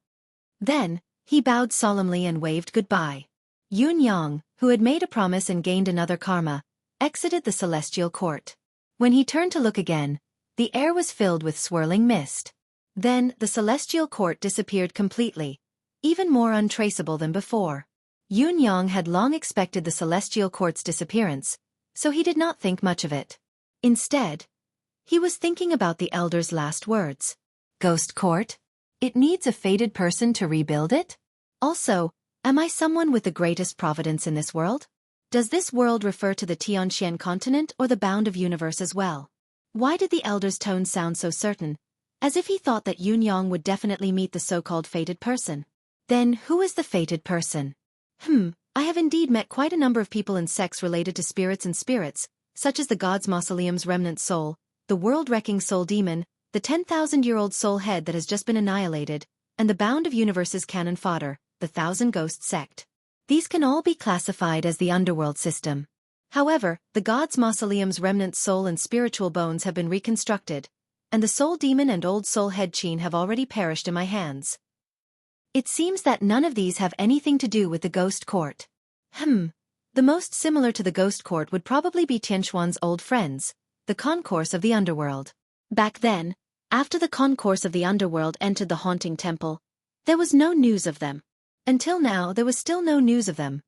Then, he bowed solemnly and waved goodbye. Yunyang, who had made a promise and gained another karma, exited the celestial court. When he turned to look again, the air was filled with swirling mist. Then, the celestial court disappeared completely, even more untraceable than before. Yunyang had long expected the celestial court's disappearance, so he did not think much of it. Instead, he was thinking about the elder's last words. Ghost court? It needs a fated person to rebuild it? Also, am I someone with the greatest providence in this world? Does this world refer to the Tianxian continent or the bound of universe as well? Why did the elder's tone sound so certain, as if he thought that Yunyang would definitely meet the so-called fated person? Then who is the fated person? I have indeed met quite a number of people in sects related to spirits and spirits, such as the God's Mausoleum's remnant soul, the world-wrecking soul demon, the 10,000-year-old soul head that has just been annihilated, and the bound of universe's cannon fodder, the Thousand Ghost sect. These can all be classified as the underworld system. However, the God's Mausoleum's remnant soul and spiritual bones have been reconstructed, and the soul demon and old soul head Qin have already perished in my hands. It seems that none of these have anything to do with the ghost court. The most similar to the ghost court would probably be Tianxuan's old friends, the concourse of the underworld. Back then, after the concourse of the underworld entered the haunting temple, there was no news of them. Until now, there was still no news of them.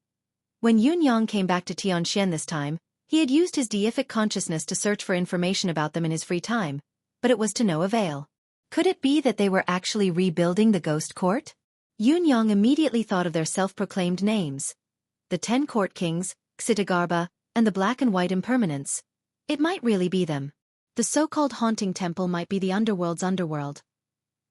When Yunyang came back to Tianxian this time, he had used his deific consciousness to search for information about them in his free time, but it was to no avail. Could it be that they were actually rebuilding the ghost court? Yunyang immediately thought of their self-proclaimed names. The 10 court kings, Xitigarbha, and the black and white impermanents. It might really be them. The so-called haunting temple might be the underworld's underworld.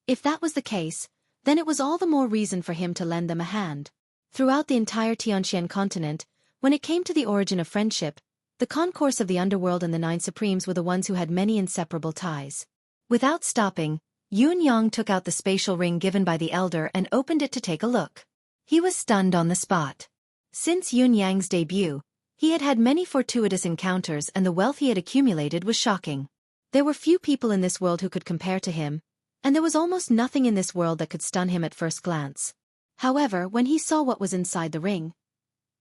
If that was the case, then it was all the more reason for him to lend them a hand. Throughout the entire Tianxian continent, when it came to the origin of friendship, the concourse of the underworld and the 9 supremes were the ones who had many inseparable ties. Without stopping, Yunyang took out the spatial ring given by the elder and opened it to take a look. He was stunned on the spot. Since Yunyang's debut, he had had many fortuitous encounters and the wealth he had accumulated was shocking. There were few people in this world who could compare to him, and there was almost nothing in this world that could stun him at first glance. However, when he saw what was inside the ring,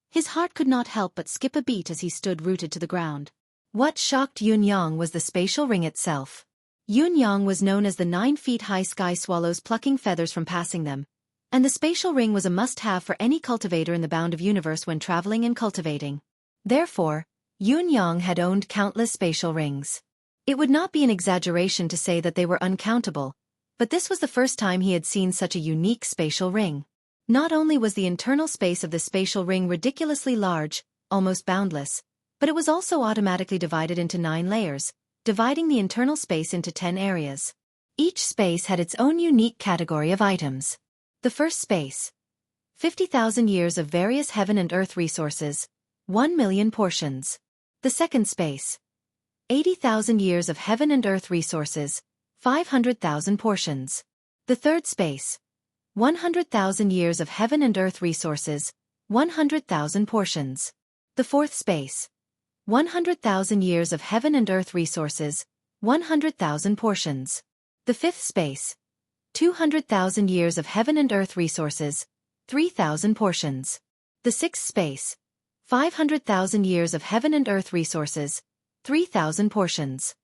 his heart could not help but skip a beat as he stood rooted to the ground. What shocked Yunyang was the spatial ring itself. Yunyang was known as the 9-feet-high sky swallows plucking feathers from passing them, and the spatial ring was a must-have for any cultivator in the bound of universe when traveling and cultivating. Therefore, Yunyang had owned countless spatial rings. It would not be an exaggeration to say that they were uncountable, but this was the first time he had seen such a unique spatial ring. Not only was the internal space of the spatial ring ridiculously large, almost boundless, but it was also automatically divided into 9 layers, dividing the internal space into 10 areas. Each space had its own unique category of items. The first space: 50,000 years of various heaven and earth resources, 1 million portions. The second space: 80,000 years of heaven and earth resources, 500,000 portions. The third space: 100,000 years of heaven and earth resources, 100,000 portions. The fourth space: 100,000 years of heaven and earth resources, 100,000 portions. The fifth space: 200,000 years of heaven and earth resources, 3,000 portions. The sixth space: 500,000 years of heaven and earth resources, 3,000 portions.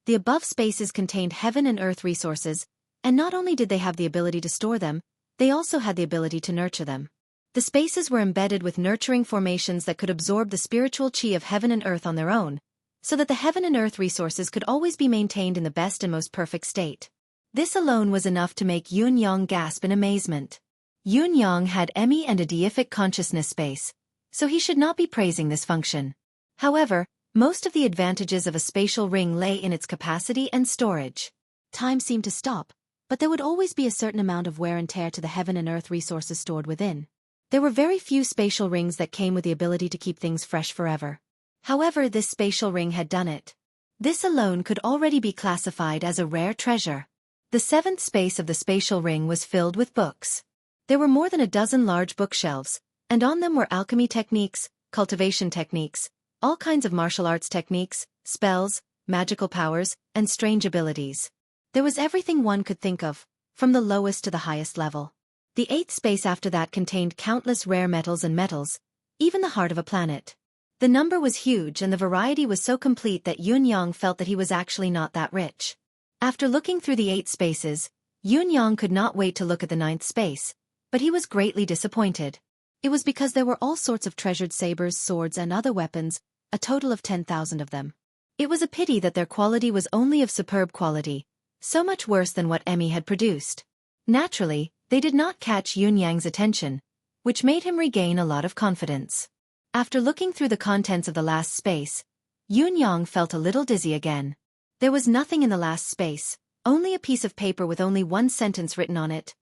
The above spaces contained heaven and earth resources, and not only did they have the ability to store them, they also had the ability to nurture them. The spaces were embedded with nurturing formations that could absorb the spiritual chi of heaven and earth on their own, so that the heaven and earth resources could always be maintained in the best and most perfect state. This alone was enough to make Yunyang gasp in amazement. Yunyang had Emi and a deific consciousness space, so he should not be praising this function. However, most of the advantages of a spatial ring lay in its capacity and storage. Time seemed to stop, but there would always be a certain amount of wear and tear to the heaven and earth resources stored within. There were very few spatial rings that came with the ability to keep things fresh forever. However, this spatial ring had done it. This alone could already be classified as a rare treasure. The seventh space of the spatial ring was filled with books. There were more than a dozen large bookshelves, and on them were alchemy techniques, cultivation techniques, all kinds of martial arts techniques, spells, magical powers, and strange abilities. There was everything one could think of, from the lowest to the highest level. The eighth space after that contained countless rare metals and metals, even the heart of a planet. The number was huge and the variety was so complete that Yunyang felt that he was actually not that rich. After looking through the 8 spaces, Yunyang could not wait to look at the 9th space, but he was greatly disappointed. It was because there were all sorts of treasured sabers, swords and other weapons, a total of 10,000 of them. It was a pity that their quality was only of superb quality, so much worse than what Emi had produced. Naturally, they did not catch Yunyang's attention, which made him regain a lot of confidence. After looking through the contents of the last space, Yunyang felt a little dizzy again. There was nothing in the last space, only a piece of paper with only one sentence written on it.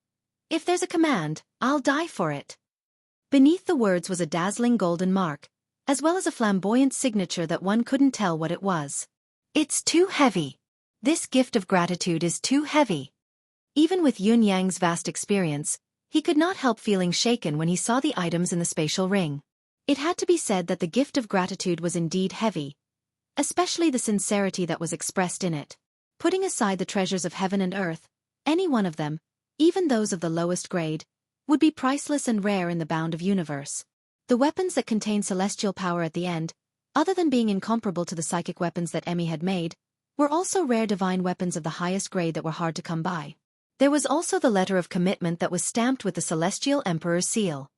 "If there's a command, I'll die for it." Beneath the words was a dazzling golden mark, as well as a flamboyant signature that one couldn't tell what it was. "It's too heavy. This gift of gratitude is too heavy." Even with Yunyang's vast experience, he could not help feeling shaken when he saw the items in the spatial ring. It had to be said that the gift of gratitude was indeed heavy, especially the sincerity that was expressed in it. Putting aside the treasures of heaven and earth, any one of them, even those of the lowest grade, would be priceless and rare in the bound of universe. The weapons that contained celestial power at the end, other than being incomparable to the psychic weapons that Emi had made, were also rare divine weapons of the highest grade that were hard to come by. There was also the letter of commitment that was stamped with the Celestial Emperor's seal.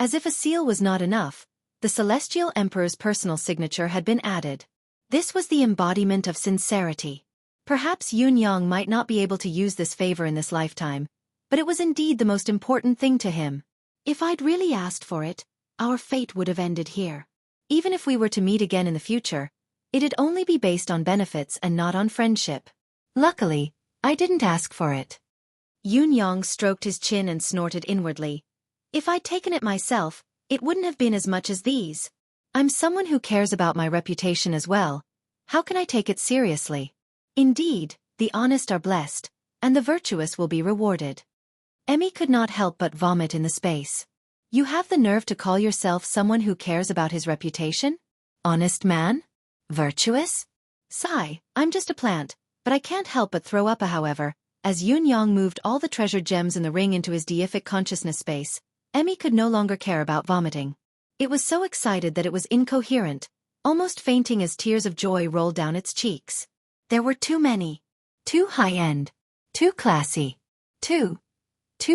As if a seal was not enough, the Celestial Emperor's personal signature had been added. This was the embodiment of sincerity. Perhaps Yunyang might not be able to use this favor in this lifetime, but it was indeed the most important thing to him. "If I'd really asked for it, our fate would have ended here. Even if we were to meet again in the future, it'd only be based on benefits and not on friendship. Luckily, I didn't ask for it." Yunyang stroked his chin and snorted inwardly. "If I'd taken it myself, it wouldn't have been as much as these. I'm someone who cares about my reputation as well. How can I take it seriously? Indeed, the honest are blessed, and the virtuous will be rewarded." Emi could not help but vomit in the space. "You have the nerve to call yourself someone who cares about his reputation? Honest man? Virtuous? Sigh, I'm just a plant, but I can't help but throw up however, As Yun Yang moved all the treasured gems in the ring into his deific consciousness space, Emmy could no longer care about vomiting. It was so excited that it was incoherent, almost fainting as tears of joy rolled down its cheeks. There were too many. Too high-end. Too classy. Too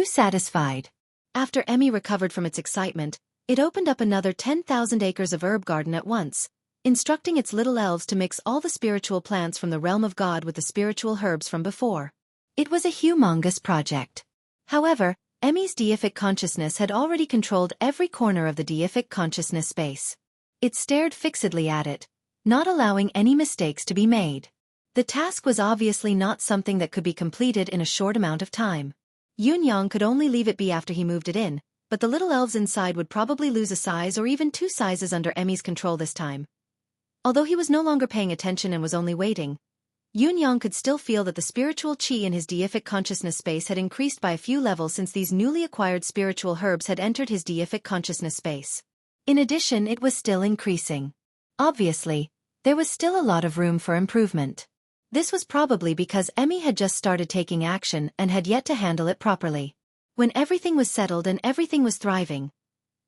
satisfied. After Emmy recovered from its excitement, it opened up another 10,000 acres of herb garden at once, instructing its little elves to mix all the spiritual plants from the realm of God with the spiritual herbs from before. It was a humongous project. However, Emmy's deific consciousness had already controlled every corner of the deific consciousness space. It stared fixedly at it, not allowing any mistakes to be made. The task was obviously not something that could be completed in a short amount of time. Yun Yang could only leave it be after he moved it in, but the little elves inside would probably lose a size or even 2 sizes under Emmy's control this time. Although he was no longer paying attention and was only waiting, Yun Yang could still feel that the spiritual qi in his deific consciousness space had increased by a few levels since these newly acquired spiritual herbs had entered his deific consciousness space. In addition, it was still increasing. Obviously, there was still a lot of room for improvement. This was probably because Emmy had just started taking action and had yet to handle it properly. When everything was settled and everything was thriving,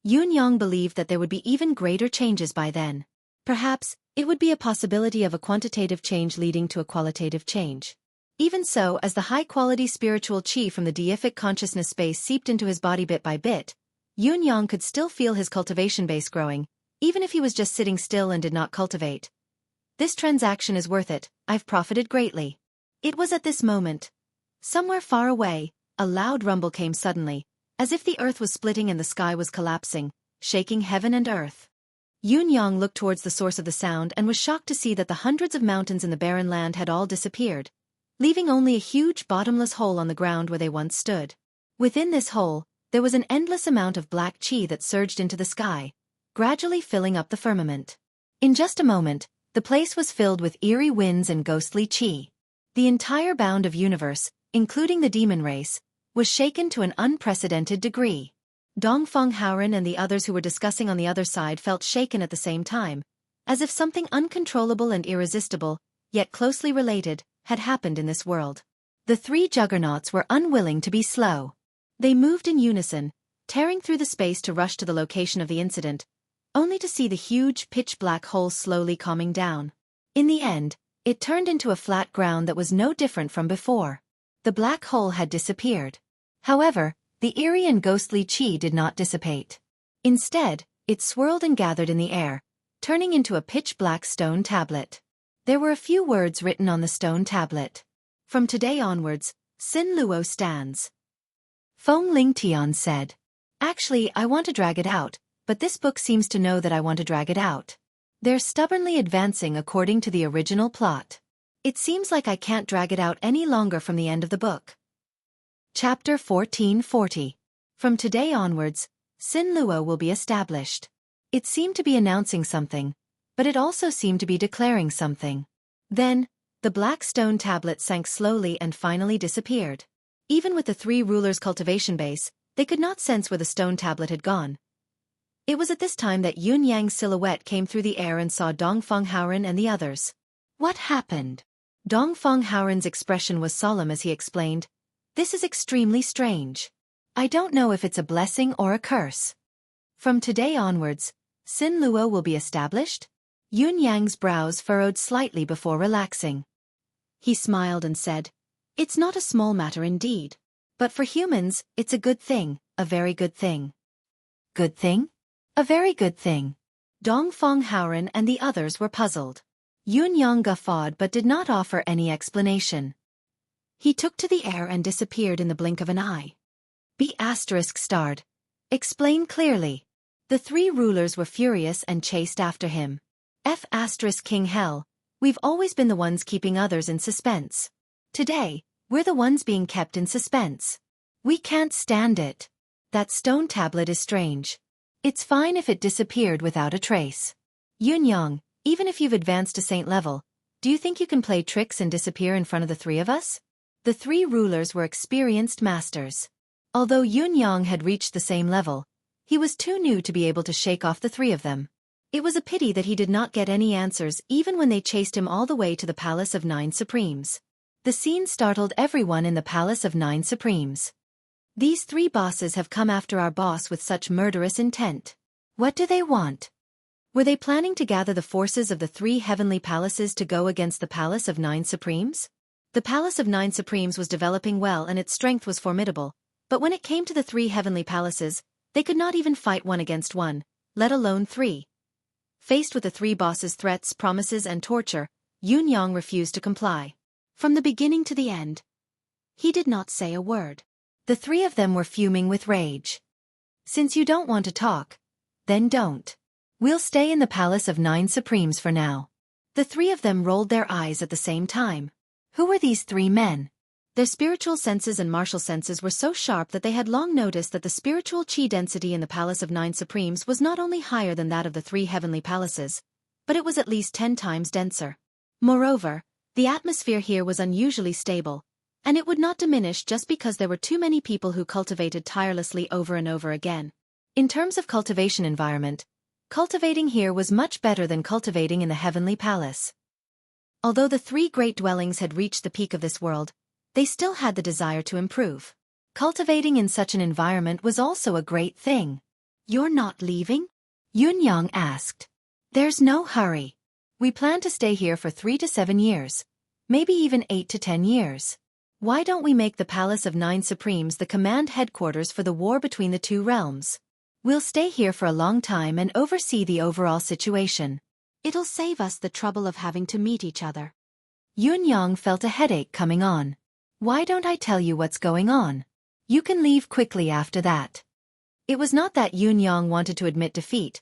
Yun Yang believed that there would be even greater changes by then. Perhaps, it would be a possibility of a quantitative change leading to a qualitative change. Even so, as the high-quality spiritual qi from the deific consciousness space seeped into his body bit by bit, Yun Yang could still feel his cultivation base growing, even if he was just sitting still and did not cultivate. This transaction is worth it, I've profited greatly. It was at this moment. Somewhere far away, a loud rumble came suddenly, as if the earth was splitting and the sky was collapsing, shaking heaven and earth. Yun Yang looked towards the source of the sound and was shocked to see that the hundreds of mountains in the barren land had all disappeared, leaving only a huge bottomless hole on the ground where they once stood. Within this hole, there was an endless amount of black qi that surged into the sky, gradually filling up the firmament. In just a moment, the place was filled with eerie winds and ghostly qi. The entire bound of universe, including the demon race, was shaken to an unprecedented degree. Dongfeng Haoren and the others who were discussing on the other side felt shaken at the same time, as if something uncontrollable and irresistible, yet closely related, had happened in this world. The 3 juggernauts were unwilling to be slow. They moved in unison, tearing through the space to rush to the location of the incident, only to see the huge pitch-black hole slowly calming down. In the end, it turned into a flat ground that was no different from before. The black hole had disappeared. However, the eerie and ghostly qi did not dissipate. Instead, it swirled and gathered in the air, turning into a pitch-black stone tablet. There were a few words written on the stone tablet. From today onwards, Xin Luo stands. Feng Ling Tian said. Actually, I want to drag it out, but this book seems to know that I want to drag it out. They're stubbornly advancing according to the original plot. It seems like I can't drag it out any longer from the end of the book. Chapter 1440. From today onwards, Xin Luo will be established. It seemed to be announcing something, but it also seemed to be declaring something. Then, the black stone tablet sank slowly and finally disappeared. Even with the 3 rulers' cultivation base, they could not sense where the stone tablet had gone. It was at this time that Yun Yang's silhouette came through the air and saw Dongfeng Haoren and the others. What happened? Dongfeng Haoren's expression was solemn as he explained, "This is extremely strange. I don't know if it's a blessing or a curse. From today onwards, Xin Luo will be established?" Yun Yang's brows furrowed slightly before relaxing. He smiled and said, "It's not a small matter indeed. But for humans, it's a good thing, a very good thing." Good thing? A very good thing. Dongfeng Haoren and the others were puzzled. Yun Yang guffawed but did not offer any explanation. He took to the air and disappeared in the blink of an eye. B** starred. Explain clearly. The 3 rulers were furious and chased after him. F** King Hell, we've always been the ones keeping others in suspense. Today, we're the ones being kept in suspense. We can't stand it. That stone tablet is strange. It's fine if it disappeared without a trace. Yun Yang, even if you've advanced to saint level, do you think you can play tricks and disappear in front of the 3 of us? The 3 rulers were experienced masters. Although Yun Yang had reached the same level, he was too new to be able to shake off the 3 of them. It was a pity that he did not get any answers even when they chased him all the way to the Palace of 9 Supremes. The scene startled everyone in the Palace of Nine Supremes. These three bosses have come after our boss with such murderous intent. What do they want? Were they planning to gather the forces of the three heavenly palaces to go against the Palace of Nine Supremes? The Palace of Nine Supremes was developing well and its strength was formidable, but when it came to the three heavenly palaces, they could not even fight one against one, let alone three. Faced with the three bosses' threats, promises and torture, Yun Yang refused to comply. From the beginning to the end, he did not say a word. The three of them were fuming with rage. Since you don't want to talk, then don't. We'll stay in the Palace of Nine Supremes for now. The three of them rolled their eyes at the same time. Who were these three men? Their spiritual senses and martial senses were so sharp that they had long noticed that the spiritual chi density in the Palace of Nine Supremes was not only higher than that of the three heavenly palaces, but it was at least 10 times denser. Moreover, the atmosphere here was unusually stable, and it would not diminish just because there were too many people who cultivated tirelessly over and over again. In terms of cultivation environment, cultivating here was much better than cultivating in the heavenly palace. Although the three great dwellings had reached the peak of this world, they still had the desire to improve. Cultivating in such an environment was also a great thing. You're not leaving? Yun Yang asked. There's no hurry. We plan to stay here for 3 to 7 years, maybe even 8 to 10 years. Why don't we make the Palace of Nine Supremes the command headquarters for the war between the two realms? We'll stay here for a long time and oversee the overall situation. It'll save us the trouble of having to meet each other. Yun Yang felt a headache coming on. Why don't I tell you what's going on? You can leave quickly after that. It was not that Yun Yang wanted to admit defeat,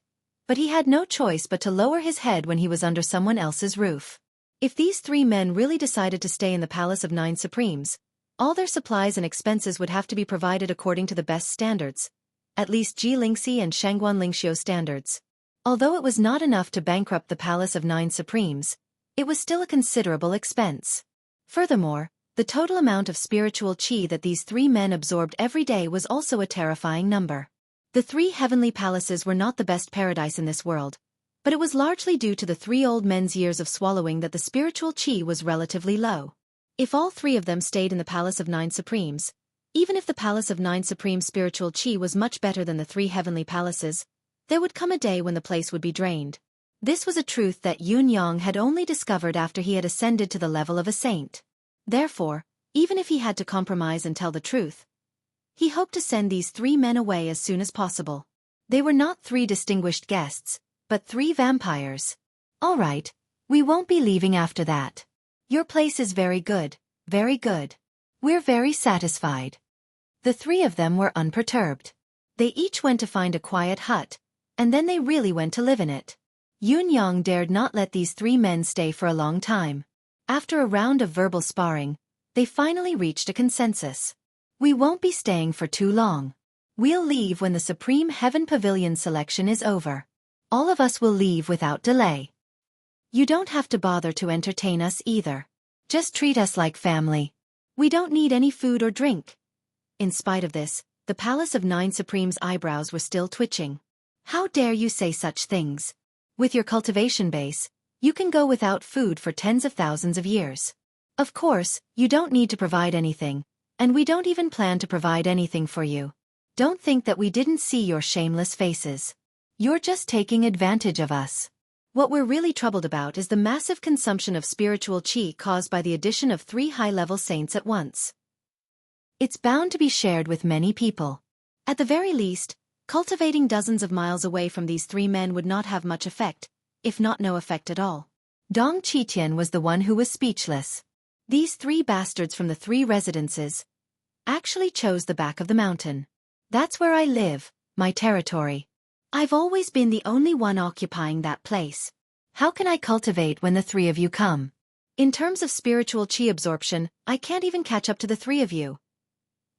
but he had no choice but to lower his head when he was under someone else's roof. If these three men really decided to stay in the Palace of Nine Supremes, all their supplies and expenses would have to be provided according to the best standards, at least Ji Lingxi and Shangguan Lingxiu standards. Although it was not enough to bankrupt the Palace of Nine Supremes, it was still a considerable expense. Furthermore, the total amount of spiritual qi that these three men absorbed every day was also a terrifying number. The three heavenly palaces were not the best paradise in this world, but it was largely due to the three old men's years of swallowing that the spiritual qi was relatively low. If all three of them stayed in the Palace of Nine Supremes, even if the Palace of Nine Supreme spiritual qi was much better than the three heavenly palaces, there would come a day when the place would be drained. This was a truth that Yun Yang had only discovered after he had ascended to the level of a saint. Therefore, even if he had to compromise and tell the truth, he hoped to send these three men away as soon as possible. They were not three distinguished guests, but three vampires. All right, we won't be leaving after that. Your place is very good, very good. We're very satisfied. The three of them were unperturbed. They each went to find a quiet hut, and then they really went to live in it. Yun Yang dared not let these three men stay for a long time. After a round of verbal sparring, they finally reached a consensus. We won't be staying for too long. We'll leave when the Supreme Heaven Pavilion selection is over. All of us will leave without delay. You don't have to bother to entertain us either. Just treat us like family. We don't need any food or drink. In spite of this, the Palace of Nine Supremes' eyebrows were still twitching. How dare you say such things? With your cultivation base, you can go without food for tens of thousands of years. Of course, you don't need to provide anything, and we don't even plan to provide anything for you. Don't think that we didn't see your shameless faces. You're just taking advantage of us. What we're really troubled about is the massive consumption of spiritual qi caused by the addition of three high-level saints at once. It's bound to be shared with many people. At the very least, cultivating dozens of miles away from these three men would not have much effect, if not no effect at all. Dong Qitian was the one who was speechless. These three bastards from the three residences actually chose the back of the mountain. That's where I live, my territory. I've always been the only one occupying that place. How can I cultivate when the three of you come? In terms of spiritual qi absorption, I can't even catch up to the three of you.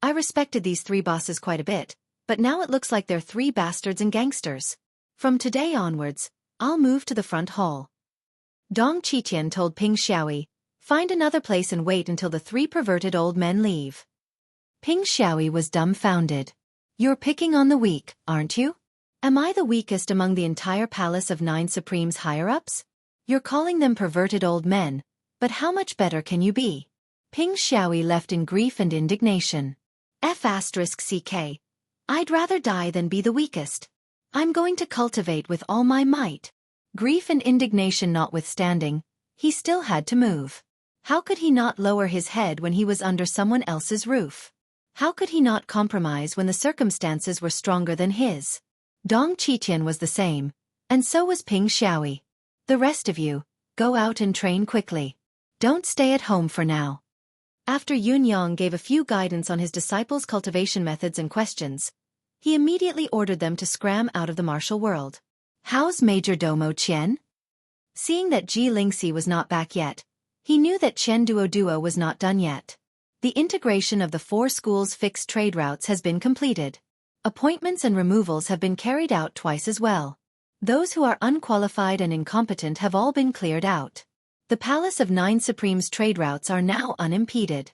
I respected these three bosses quite a bit, but now it looks like they're three bastards and gangsters. From today onwards, I'll move to the front hall. Dong Qitian told Ping Xiaoyi, find another place and wait until the three perverted old men leave. Ping Xiaoyi was dumbfounded. You're picking on the weak, aren't you? Am I the weakest among the entire Palace of Nine Supremes higher-ups? You're calling them perverted old men, but how much better can you be? Ping Xiaoyi left in grief and indignation. F***CK. I'd rather die than be the weakest. I'm going to cultivate with all my might. Grief and indignation notwithstanding, he still had to move. How could he not lower his head when he was under someone else's roof? How could he not compromise when the circumstances were stronger than his? Dong Qitian was the same, and so was Ping Xiaoyi. The rest of you, go out and train quickly. Don't stay at home for now. After Yun Yang gave a few guidance on his disciples' cultivation methods and questions, he immediately ordered them to scram out of the martial world. How's Major Domo Qian? Seeing that Ji Lingxi was not back yet, he knew that Qian Duo was not done yet. The integration of the 4 schools' fixed trade routes has been completed. Appointments and removals have been carried out twice as well. Those who are unqualified and incompetent have all been cleared out. The Palace of 9 Supremes trade routes are now unimpeded.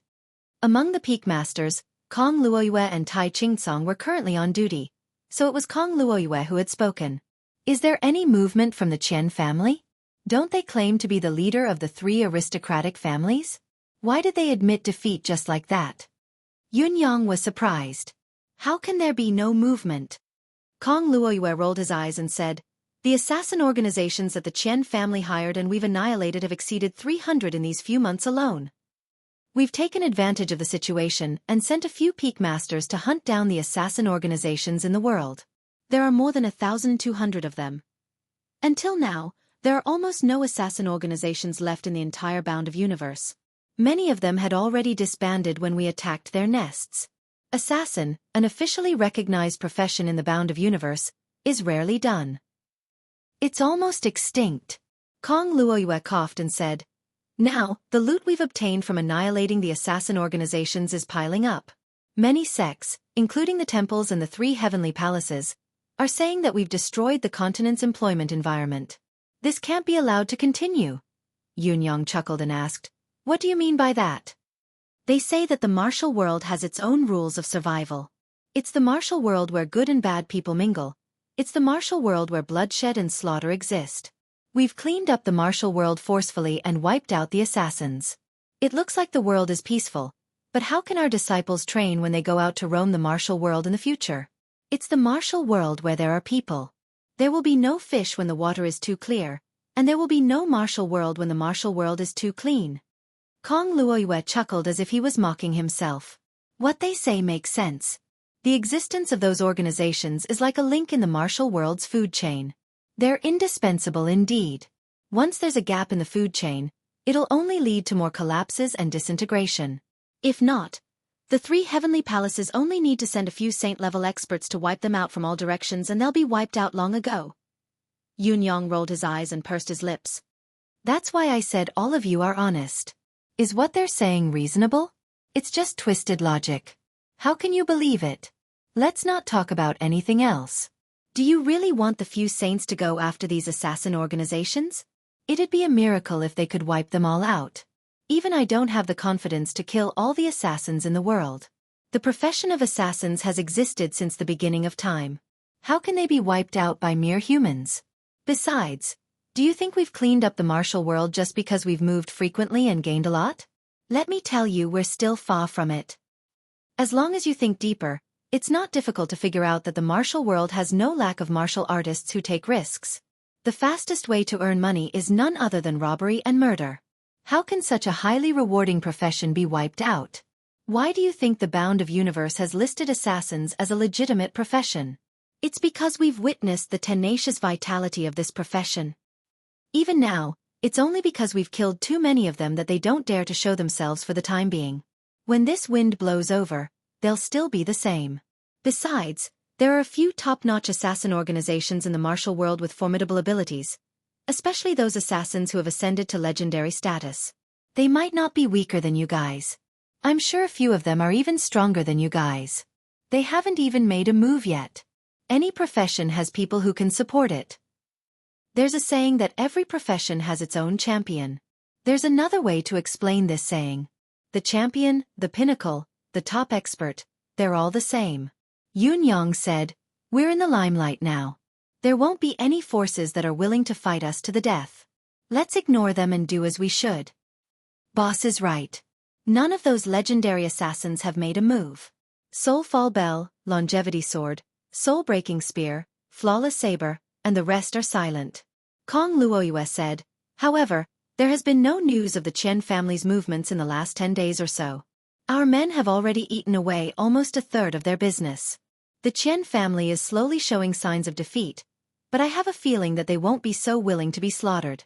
Among the peak masters, Kong Luoyue and Tai Qingcong were currently on duty, so it was Kong Luoyue who had spoken. Is there any movement from the Qian family? Don't they claim to be the leader of the 3 aristocratic families? Why did they admit defeat just like that? Yun Yang was surprised. How can there be no movement? Kong Luoyue rolled his eyes and said, the assassin organizations that the Qian family hired and we've annihilated have exceeded 300 in these few months alone. We've taken advantage of the situation and sent a few peak masters to hunt down the assassin organizations in the world. There are more than 1,200 of them. Until now, there are almost no assassin organizations left in the entire Bound of Universe. Many of them had already disbanded when we attacked their nests. Assassin, an officially recognized profession in the Bound of Universe, is rarely done. It's almost extinct. Kong Luoyue coughed and said, now, the loot we've obtained from annihilating the assassin organizations is piling up. Many sects, including the temples and the 3 heavenly palaces, are saying that we've destroyed the continent's employment environment. This can't be allowed to continue. Yun Yang chuckled and asked, what do you mean by that? They say that the martial world has its own rules of survival. It's the martial world where good and bad people mingle. It's the martial world where bloodshed and slaughter exist. We've cleaned up the martial world forcefully and wiped out the assassins. It looks like the world is peaceful, but how can our disciples train when they go out to roam the martial world in the future? It's the martial world where there are people. There will be no fish when the water is too clear, and there will be no martial world when the martial world is too clean. Kong Luoyue chuckled as if he was mocking himself. What they say makes sense. The existence of those organizations is like a link in the martial world's food chain. They're indispensable indeed. Once there's a gap in the food chain, it'll only lead to more collapses and disintegration. If not, the 3 heavenly palaces only need to send a few saint-level experts to wipe them out from all directions and they'll be wiped out long ago. Yun Yang rolled his eyes and pursed his lips. That's why I said all of you are honest. Is what they're saying reasonable? It's just twisted logic. How can you believe it? Let's not talk about anything else. Do you really want the few saints to go after these assassin organizations? It'd be a miracle if they could wipe them all out. Even I don't have the confidence to kill all the assassins in the world. The profession of assassins has existed since the beginning of time. How can they be wiped out by mere humans? Besides, do you think we've cleaned up the martial world just because we've moved frequently and gained a lot? Let me tell you, we're still far from it. As long as you think deeper, it's not difficult to figure out that the martial world has no lack of martial artists who take risks. The fastest way to earn money is none other than robbery and murder. How can such a highly rewarding profession be wiped out? Why do you think the Bound of Universe has listed assassins as a legitimate profession? It's because we've witnessed the tenacious vitality of this profession. Even now, it's only because we've killed too many of them that they don't dare to show themselves for the time being. When this wind blows over, they'll still be the same. Besides, there are a few top-notch assassin organizations in the martial world with formidable abilities, especially those assassins who have ascended to legendary status. They might not be weaker than you guys. I'm sure a few of them are even stronger than you guys. They haven't even made a move yet. Any profession has people who can support it. There's a saying that every profession has its own champion. There's another way to explain this saying. The champion, the pinnacle, the top expert, they're all the same. Yun Yang said, we're in the limelight now. There won't be any forces that are willing to fight us to the death. Let's ignore them and do as we should. Boss is right. None of those legendary assassins have made a move. Soulfall Bell, Longevity Sword, Soul-Breaking Spear, Flawless Saber, and the rest are silent. Kong Luoyue said. However, there has been no news of the Chen family's movements in the last 10 days or so. Our men have already eaten away almost a third of their business. The Chen family is slowly showing signs of defeat, but I have a feeling that they won't be so willing to be slaughtered.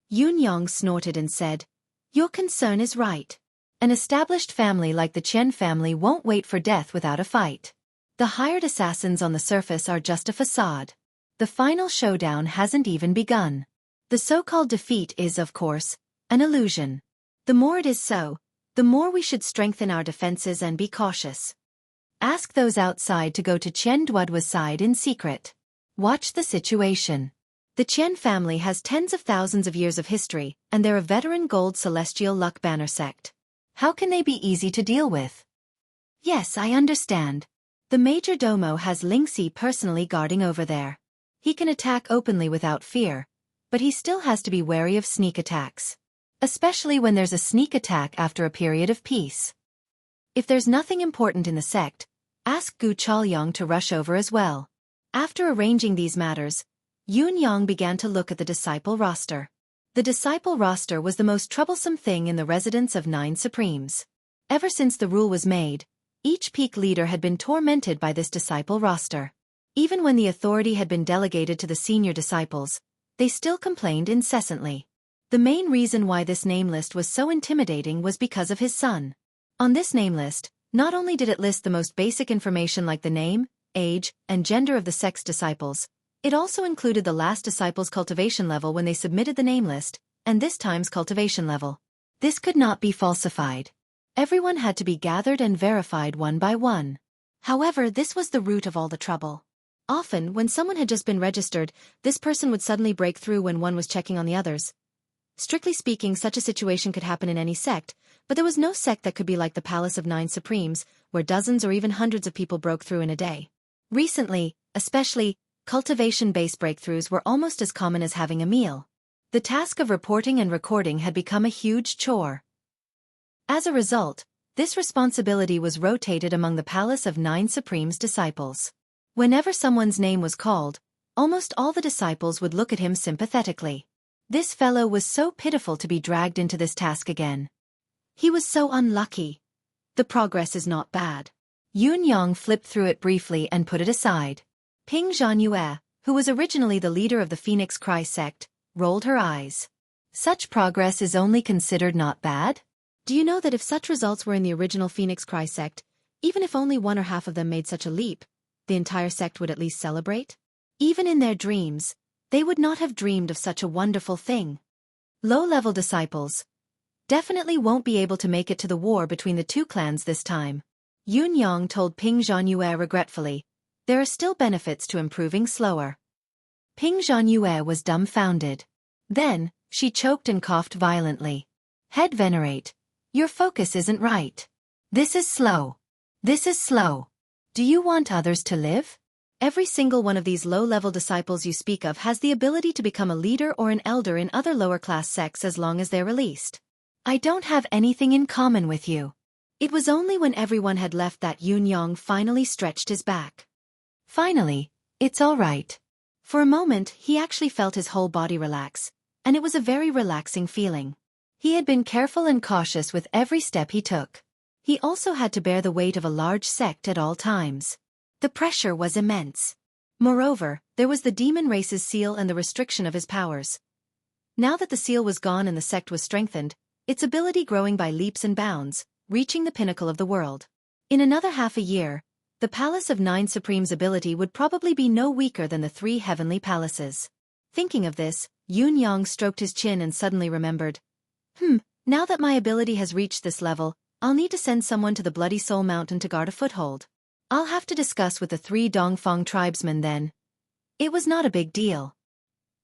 Yun Yang snorted and said, Your concern is right. An established family like the Chen family won't wait for death without a fight. The hired assassins on the surface are just a facade. The final showdown hasn't even begun. The so-called defeat is, of course, an illusion. The more it is so, the more we should strengthen our defenses and be cautious. Ask those outside to go to Chen Duodua's side in secret. Watch the situation. The Chen family has tens of thousands of years of history, and they're a veteran gold celestial luck banner sect. How can they be easy to deal with? Yes, I understand. The Major Domo has Lingxi personally guarding over there. He can attack openly without fear, but he still has to be wary of sneak attacks. Especially when there's a sneak attack after a period of peace. If there's nothing important in the sect, ask Gu Chaoyang to rush over as well. After arranging these matters, Yun Yang began to look at the disciple roster. The disciple roster was the most troublesome thing in the residence of 9 Supremes. Ever since the rule was made, each peak leader had been tormented by this disciple roster. Even when the authority had been delegated to the senior disciples, they still complained incessantly. The main reason why this name list was so intimidating was because of his son. On this name list, not only did it list the most basic information like the name, age, and gender of the sect's disciples, it also included the last disciple's cultivation level when they submitted the name list, and this time's cultivation level. This could not be falsified. Everyone had to be gathered and verified one by one. However, this was the root of all the trouble. Often, when someone had just been registered, this person would suddenly break through when one was checking on the others. Strictly speaking, such a situation could happen in any sect, but there was no sect that could be like the Palace of 9 Supremes, where dozens or even hundreds of people broke through in a day. Recently, especially, cultivation-based breakthroughs were almost as common as having a meal. The task of reporting and recording had become a huge chore. As a result, this responsibility was rotated among the Palace of 9 Supremes disciples. Whenever someone's name was called, almost all the disciples would look at him sympathetically. This fellow was so pitiful to be dragged into this task again. He was so unlucky. The progress is not bad. Yun Yang flipped through it briefly and put it aside. Ping Zhanyue, who was originally the leader of the Phoenix Cry sect, rolled her eyes. Such progress is only considered not bad? Do you know that if such results were in the original Phoenix Cry sect, even if only one or half of them made such a leap, the entire sect would at least celebrate? Even in their dreams, they would not have dreamed of such a wonderful thing. Low-level disciples definitely won't be able to make it to the war between the two clans this time. Yun Yang told Ping Zhanyue regretfully, there are still benefits to improving slower. Ping Zhanyue was dumbfounded. Then, she choked and coughed violently. Head Venerate, your focus isn't right. This is slow. This is slow. Do you want others to live? Every single one of these low-level disciples you speak of has the ability to become a leader or an elder in other lower-class sects as long as they're released. I don't have anything in common with you. It was only when everyone had left that Yun Yang finally stretched his back. Finally, it's all right. For a moment, he actually felt his whole body relax, and it was a very relaxing feeling. He had been careful and cautious with every step he took. He also had to bear the weight of a large sect at all times. The pressure was immense. Moreover, there was the demon race's seal and the restriction of his powers. Now that the seal was gone and the sect was strengthened, its ability growing by leaps and bounds, reaching the pinnacle of the world. In another half a year, the Palace of 9 Supremes' ability would probably be no weaker than the 3 heavenly palaces. Thinking of this, Yun Yang stroked his chin and suddenly remembered. Now that my ability has reached this level, I'll need to send someone to the Bloody Soul Mountain to guard a foothold. I'll have to discuss with the 3 Dongfang tribesmen then. It was not a big deal.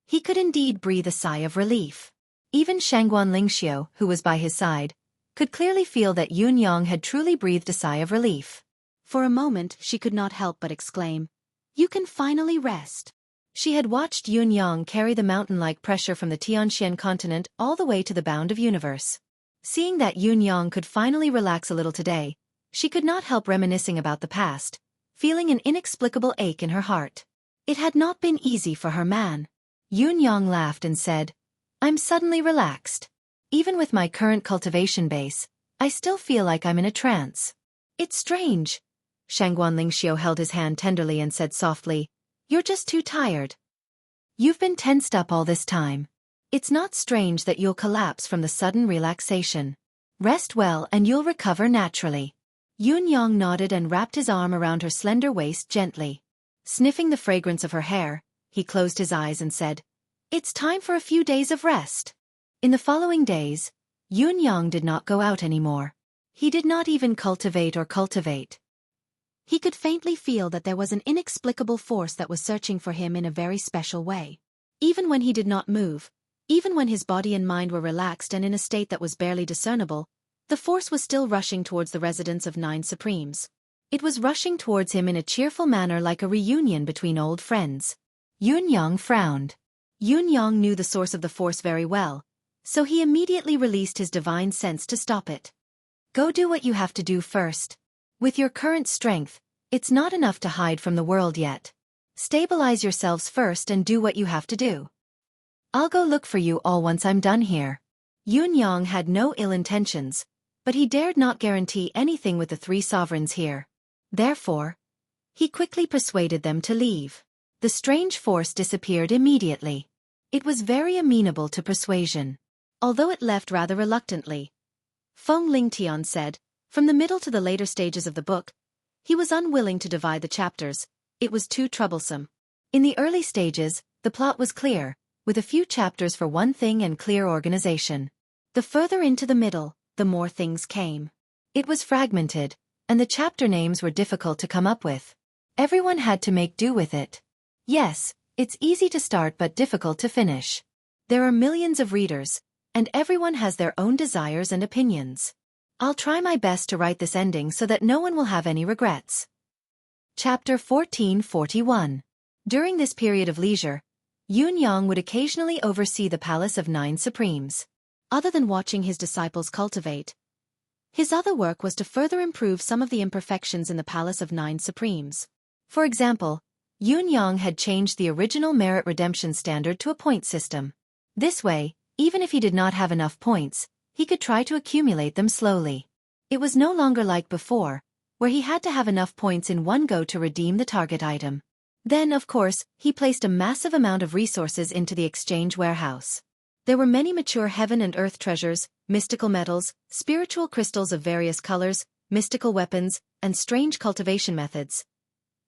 He could indeed breathe a sigh of relief. Even Shangguan Lingxiu, who was by his side, could clearly feel that Yun Yang had truly breathed a sigh of relief. For a moment, she could not help but exclaim, "You can finally rest." She had watched Yun Yang carry the mountain-like pressure from the Tianxian continent all the way to the bound of universe. Seeing that Yun-yang could finally relax a little today, she could not help reminiscing about the past, feeling an inexplicable ache in her heart. It had not been easy for her man. Yun-yang laughed and said, "I'm suddenly relaxed. Even with my current cultivation base, I still feel like I'm in a trance." "It's strange." Shangguan Lingxiu held his hand tenderly and said softly, "You're just too tired. You've been tensed up all this time. It's not strange that you'll collapse from the sudden relaxation. Rest well and you'll recover naturally." Yun-yang nodded and wrapped his arm around her slender waist gently. Sniffing the fragrance of her hair, he closed his eyes and said, "It's time for a few days of rest." In the following days, Yun-yang did not go out anymore. He did not even cultivate. He could faintly feel that there was an inexplicable force that was searching for him in a very special way. Even when he did not move, even when his body and mind were relaxed and in a state that was barely discernible, the force was still rushing towards the residence of 9 Supremes. It was rushing towards him in a cheerful manner like a reunion between old friends. Yun-yang frowned. Yun-yang knew the source of the force very well, so he immediately released his divine sense to stop it. "Go do what you have to do first. With your current strength, it's not enough to hide from the world yet. Stabilize yourselves first and do what you have to do. I'll go look for you all once I'm done here." Yun-yang had no ill intentions, but he dared not guarantee anything with the 3 sovereigns here. Therefore, he quickly persuaded them to leave. The strange force disappeared immediately. It was very amenable to persuasion. Although it left rather reluctantly, Feng Lingtian said, from the middle to the later stages of the book, he was unwilling to divide the chapters. It was too troublesome. In the early stages, the plot was clear, with a few chapters for one thing and clear organization. The further into the middle, the more things came. It was fragmented, and the chapter names were difficult to come up with. Everyone had to make do with it. Yes, it's easy to start but difficult to finish. There are millions of readers, and everyone has their own desires and opinions. I'll try my best to write this ending so that no one will have any regrets. Chapter 1441. During this period of leisure, Yun-yang would occasionally oversee the palace of 9 Supremes. Other than watching his disciples cultivate, his other work was to further improve some of the imperfections in the palace of 9 Supremes. For example, Yun-yang had changed the original merit redemption standard to a point system. This way, even if he did not have enough points, he could try to accumulate them slowly. It was no longer like before, where he had to have enough points in one go to redeem the target item. Then, of course, he placed a massive amount of resources into the exchange warehouse. There were many mature heaven and earth treasures, mystical metals, spiritual crystals of various colors, mystical weapons, and strange cultivation methods.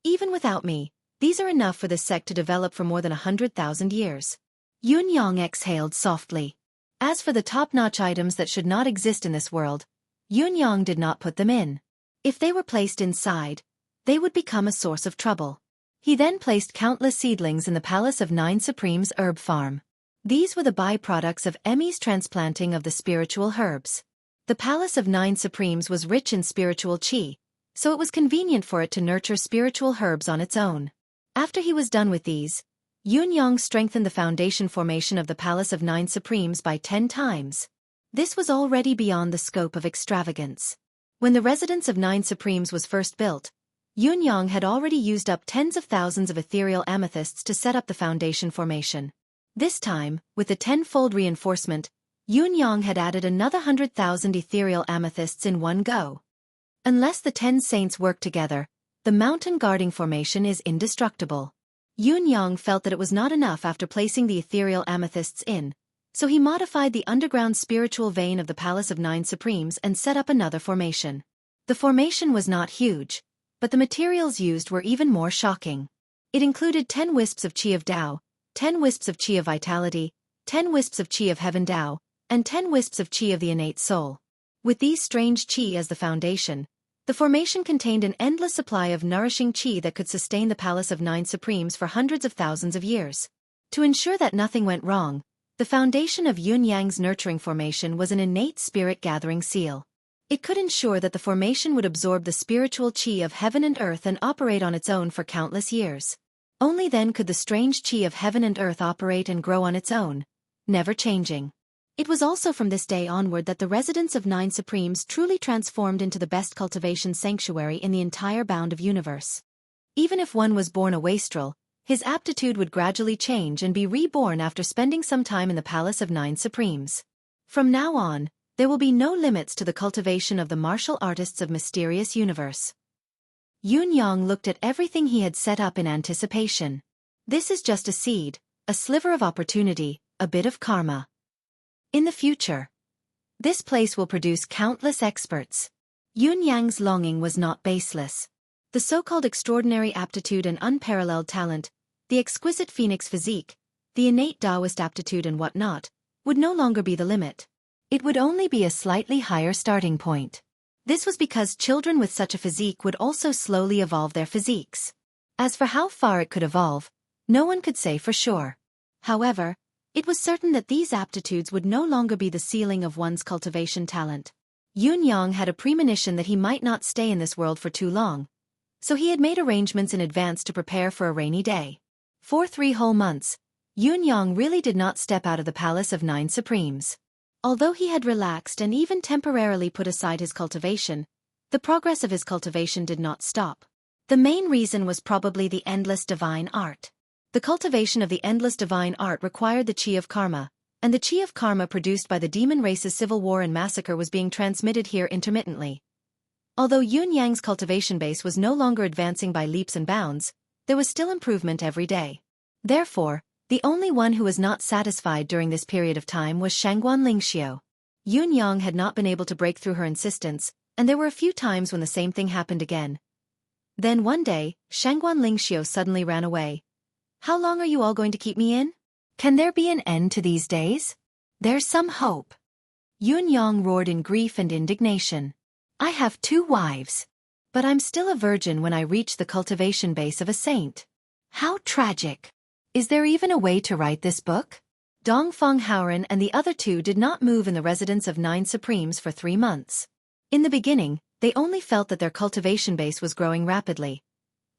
Even without me, these are enough for this sect to develop for more than 100,000 years. Yun-yang exhaled softly. As for the top-notch items that should not exist in this world, Yun-yang did not put them in. If they were placed inside, they would become a source of trouble. He then placed countless seedlings in the Palace of 9 Supremes herb farm. These were the byproducts of Emmy's transplanting of the spiritual herbs. The Palace of 9 Supremes was rich in spiritual qi, so it was convenient for it to nurture spiritual herbs on its own. After he was done with these, Yun-yang strengthened the foundation formation of the Palace of 9 Supremes by 10 times. This was already beyond the scope of extravagance. When the residence of 9 Supremes was first built, Yun-yang had already used up tens of thousands of ethereal amethysts to set up the foundation formation. This time, with the 10-fold reinforcement, Yun-yang had added another 100,000 ethereal amethysts in one go. Unless the 10 saints work together, the mountain guarding formation is indestructible. Yun-yang felt that it was not enough after placing the ethereal amethysts in, so he modified the underground spiritual vein of the Palace of 9 Supremes and set up another formation. The formation was not huge, but the materials used were even more shocking. It included 10 wisps of qi of Tao, 10 wisps of qi of vitality, 10 wisps of qi of heaven Tao, and 10 wisps of qi of the innate soul. With these strange qi as the foundation, the formation contained an endless supply of nourishing qi that could sustain the Palace of 9 Supremes for hundreds of thousands of years. To ensure that nothing went wrong, the foundation of Yun-yang's nurturing formation was an innate spirit-gathering seal. It could ensure that the formation would absorb the spiritual qi of heaven and earth and operate on its own for countless years. Only then could the strange qi of heaven and earth operate and grow on its own, never changing. It was also from this day onward that the residence of 9 Supremes truly transformed into the best cultivation sanctuary in the entire bound of universe. Even if one was born a wastrel, his aptitude would gradually change and be reborn after spending some time in the palace of 9 Supremes. From now on, there will be no limits to the cultivation of the martial artists of mysterious universe. Yun Yang looked at everything he had set up in anticipation. This is just a seed, a sliver of opportunity, a bit of karma. In the future, this place will produce countless experts. Yun Yang's longing was not baseless. The so-called extraordinary aptitude and unparalleled talent, the exquisite phoenix physique, the innate Taoist aptitude and whatnot, would no longer be the limit. It would only be a slightly higher starting point. This was because children with such a physique would also slowly evolve their physiques. As for how far it could evolve, no one could say for sure. However, it was certain that these aptitudes would no longer be the ceiling of one's cultivation talent. Yun Yang had a premonition that he might not stay in this world for too long, so he had made arrangements in advance to prepare for a rainy day. For 3 whole months, Yun Yang really did not step out of the palace of 9 Supremes. Although he had relaxed and even temporarily put aside his cultivation, the progress of his cultivation did not stop. The main reason was probably the endless divine art. The cultivation of the endless divine art required the chi of karma, and the chi of karma produced by the demon race's civil war and massacre was being transmitted here intermittently. Although Yun Yang's cultivation base was no longer advancing by leaps and bounds, there was still improvement every day. Therefore, the only one who was not satisfied during this period of time was Shangguan Lingxiu. Yun Yang had not been able to break through her insistence, and there were a few times when the same thing happened again. Then one day, Shangguan Lingxiu suddenly ran away. "How long are you all going to keep me in? Can there be an end to these days? There's some hope." Yun Yang roared in grief and indignation. "I have 2 wives. But I'm still a virgin when I reach the cultivation base of a saint. How tragic. Is there even a way to write this book?" Dongfeng Haoren and the other 2 did not move in the residence of 9 Supremes for 3 months. In the beginning, they only felt that their cultivation base was growing rapidly.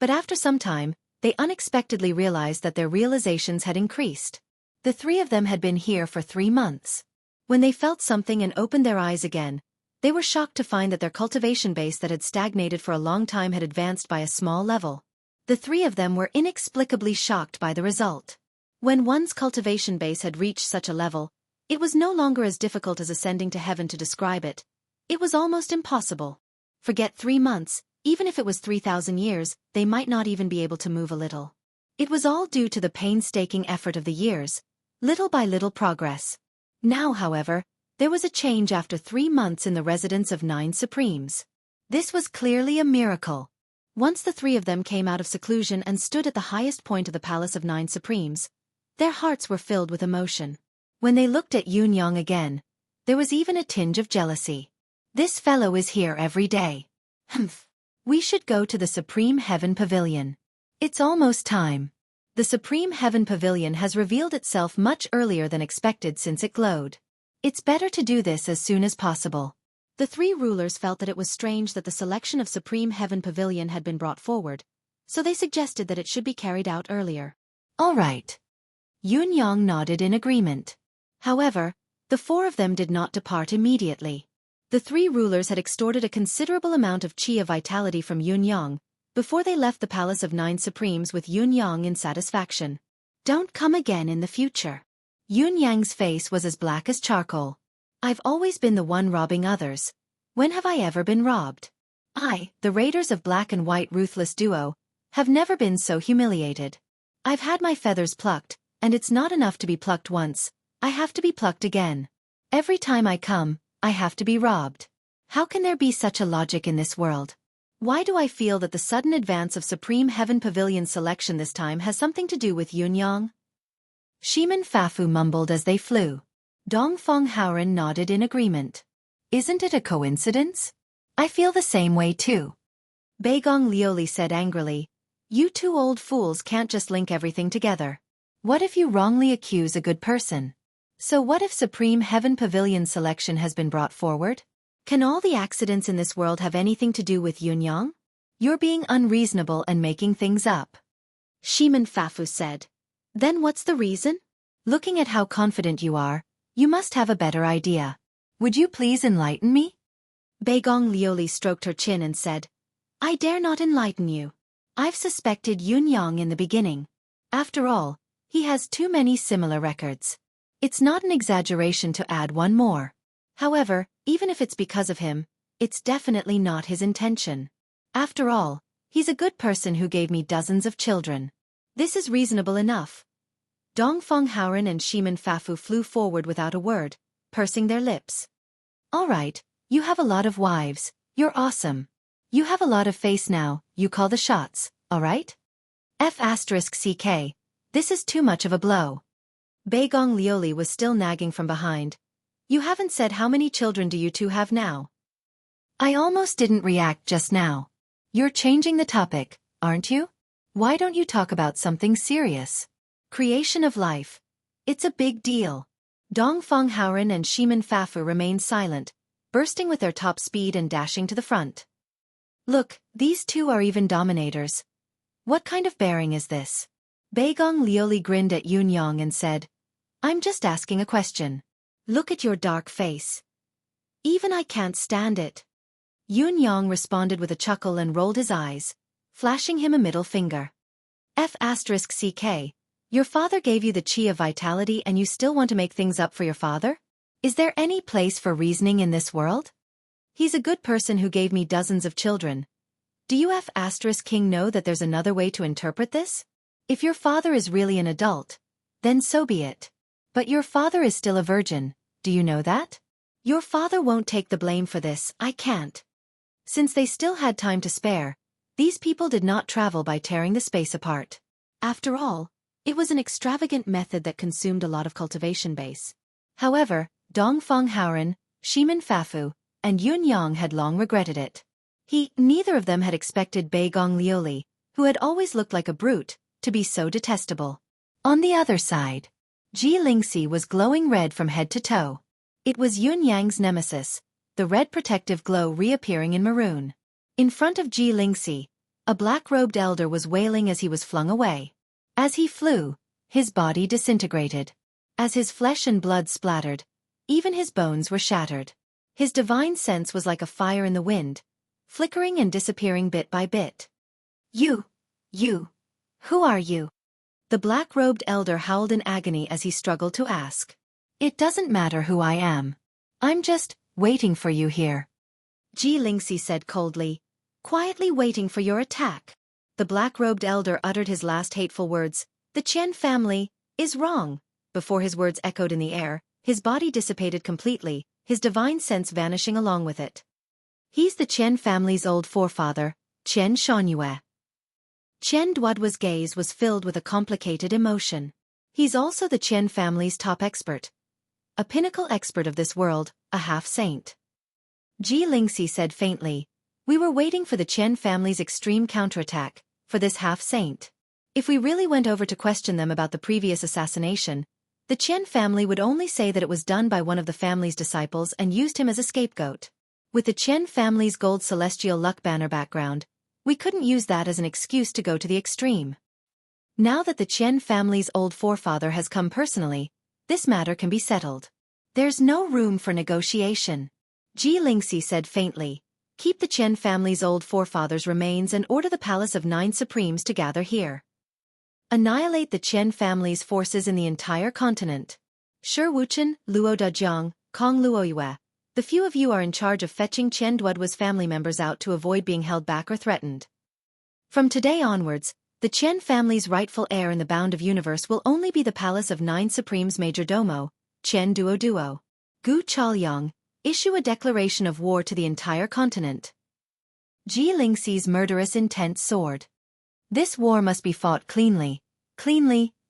But after some time, they unexpectedly realized that their realizations had increased. The 3 of them had been here for 3 months. When they felt something and opened their eyes again, they were shocked to find that their cultivation base that had stagnated for a long time had advanced by a small level. The 3 of them were inexplicably shocked by the result. When one's cultivation base had reached such a level, it was no longer as difficult as ascending to heaven to describe it. It was almost impossible. Forget 3 months, even if it was 3,000 years, they might not even be able to move a little. It was all due to the painstaking effort of the years, little by little progress. Now, however, there was a change after 3 months in the residence of 9 Supremes. This was clearly a miracle. Once the 3 of them came out of seclusion and stood at the highest point of the palace of 9 Supremes, their hearts were filled with emotion. When they looked at Yun Yang again, there was even a tinge of jealousy. "This fellow is here every day. Humph. We should go to the Supreme Heaven Pavilion. It's almost time." The Supreme Heaven Pavilion has revealed itself much earlier than expected since it glowed. It's better to do this as soon as possible. The 3 rulers felt that it was strange that the selection of Supreme Heaven Pavilion had been brought forward, so they suggested that it should be carried out earlier. "All right." Yun Yang nodded in agreement. However, the 4 of them did not depart immediately. The 3 rulers had extorted a considerable amount of chi of vitality from Yun Yang before they left the palace of 9 Supremes with Yun Yang in satisfaction. "Don't come again in the future." Yun Yang's face was as black as charcoal. "I've always been the one robbing others. When have I ever been robbed? I, the raiders of Black and White Ruthless Duo, have never been so humiliated. I've had my feathers plucked, and it's not enough to be plucked once, I have to be plucked again. Every time I come, I have to be robbed. How can there be such a logic in this world? Why do I feel that the sudden advance of Supreme Heaven Pavilion selection this time has something to do with Yun Yang?" Shiman Fafu mumbled as they flew. Dongfeng Haoren nodded in agreement. "Isn't it a coincidence? I feel the same way too." Beigong Lioli said angrily, "You 2 old fools can't just link everything together. What if you wrongly accuse a good person? So what if Supreme Heaven Pavilion selection has been brought forward? Can all the accidents in this world have anything to do with Yun Yang? You're being unreasonable and making things up." Shiman Fafu said. "Then what's the reason? Looking at how confident you are, You must have a better idea. Would you please enlighten me? Beigong Lioli stroked her chin and said, I dare not enlighten you. I've suspected Yun Yang in the beginning. After all, he has too many similar records. It's not an exaggeration to add one more. However, even if it's because of him, it's definitely not his intention. After all, he's a good person who gave me dozens of children. This is reasonable enough. Dongfeng Haoren and Shimin Fafu flew forward without a word, pursing their lips. All right, you have a lot of wives, you're awesome. You have a lot of face now, you call the shots, all right? F***CK, this is too much of a blow. Beigong Lioli was still nagging from behind. You haven't said how many children do you two have now? I almost didn't react just now. You're changing the topic, aren't you? Why don't you talk about something serious? Creation of life. It's a big deal. Dongfeng Haoren and Shimin Fafu remained silent, bursting with their top speed and dashing to the front. Look, these two are even dominators. What kind of bearing is this? Beigong Lioli grinned at Yun Yang and said, I'm just asking a question. Look at your dark face. Even I can't stand it. Yun Yang responded with a chuckle and rolled his eyes, flashing him a middle finger. F***CK, your father gave you the chi of vitality and you still want to make things up for your father? Is there any place for reasoning in this world? He's a good person who gave me dozens of children. Do you F***King know that there's another way to interpret this? If your father is really an adult, then so be it. But your father is still a virgin, do you know that? Your father won't take the blame for this, I can't. Since they still had time to spare, these people did not travel by tearing the space apart. After all, it was an extravagant method that consumed a lot of cultivation base. However, Dongfeng Haoren, Shimin Fafu, and Yun Yang had long regretted it. Neither of them had expected Beigong Lioli, who had always looked like a brute, to be so detestable. On the other side, Ji Lingxi was glowing red from head to toe. It was Yun Yang's nemesis, the red protective glow reappearing in maroon. In front of Ji Lingxi, a black-robed elder was wailing as he was flung away. As he flew, his body disintegrated. As his flesh and blood splattered, even his bones were shattered. His divine sense was like a fire in the wind, flickering and disappearing bit by bit. You, who are you? The black-robed elder howled in agony as he struggled to ask. It doesn't matter who I am. I'm just waiting for you here. Ji Lingxi said coldly, quietly waiting for your attack. The black-robed elder uttered his last hateful words, the Qian family is wrong. Before his words echoed in the air, his body dissipated completely, his divine sense vanishing along with it. He's the Qian family's old forefather, Qian Shuanyue. Qian Duoduo's gaze was filled with a complicated emotion. He's also the Qian family's top expert. A pinnacle expert of this world, a half-saint. Ji Lingxi said faintly, we were waiting for the Qian family's extreme counterattack, for this half-saint. If we really went over to question them about the previous assassination, the Qian family would only say that it was done by one of the family's disciples and used him as a scapegoat. With the Qian family's gold celestial luck banner background, we couldn't use that as an excuse to go to the extreme. Now that the Qian family's old forefather has come personally, this matter can be settled. There's no room for negotiation. Ji Lingxi said faintly, keep the Qian family's old forefather's remains and order the Palace of Nine Supremes to gather here. Annihilate the Qian family's forces in the entire continent. Shi Wuchen, Luo Dajiang, Kong Luoyue, the few of you are in charge of fetching Qian Duoduo's family members out to avoid being held back or threatened. From today onwards, the Qian family's rightful heir in the bound of universe will only be the Palace of Nine Supremes Major Domo, Qian Duo. Gu Chaoyang, issue a declaration of war to the entire continent. Ji Lingxi's murderous intent soared. This war must be fought cleanly,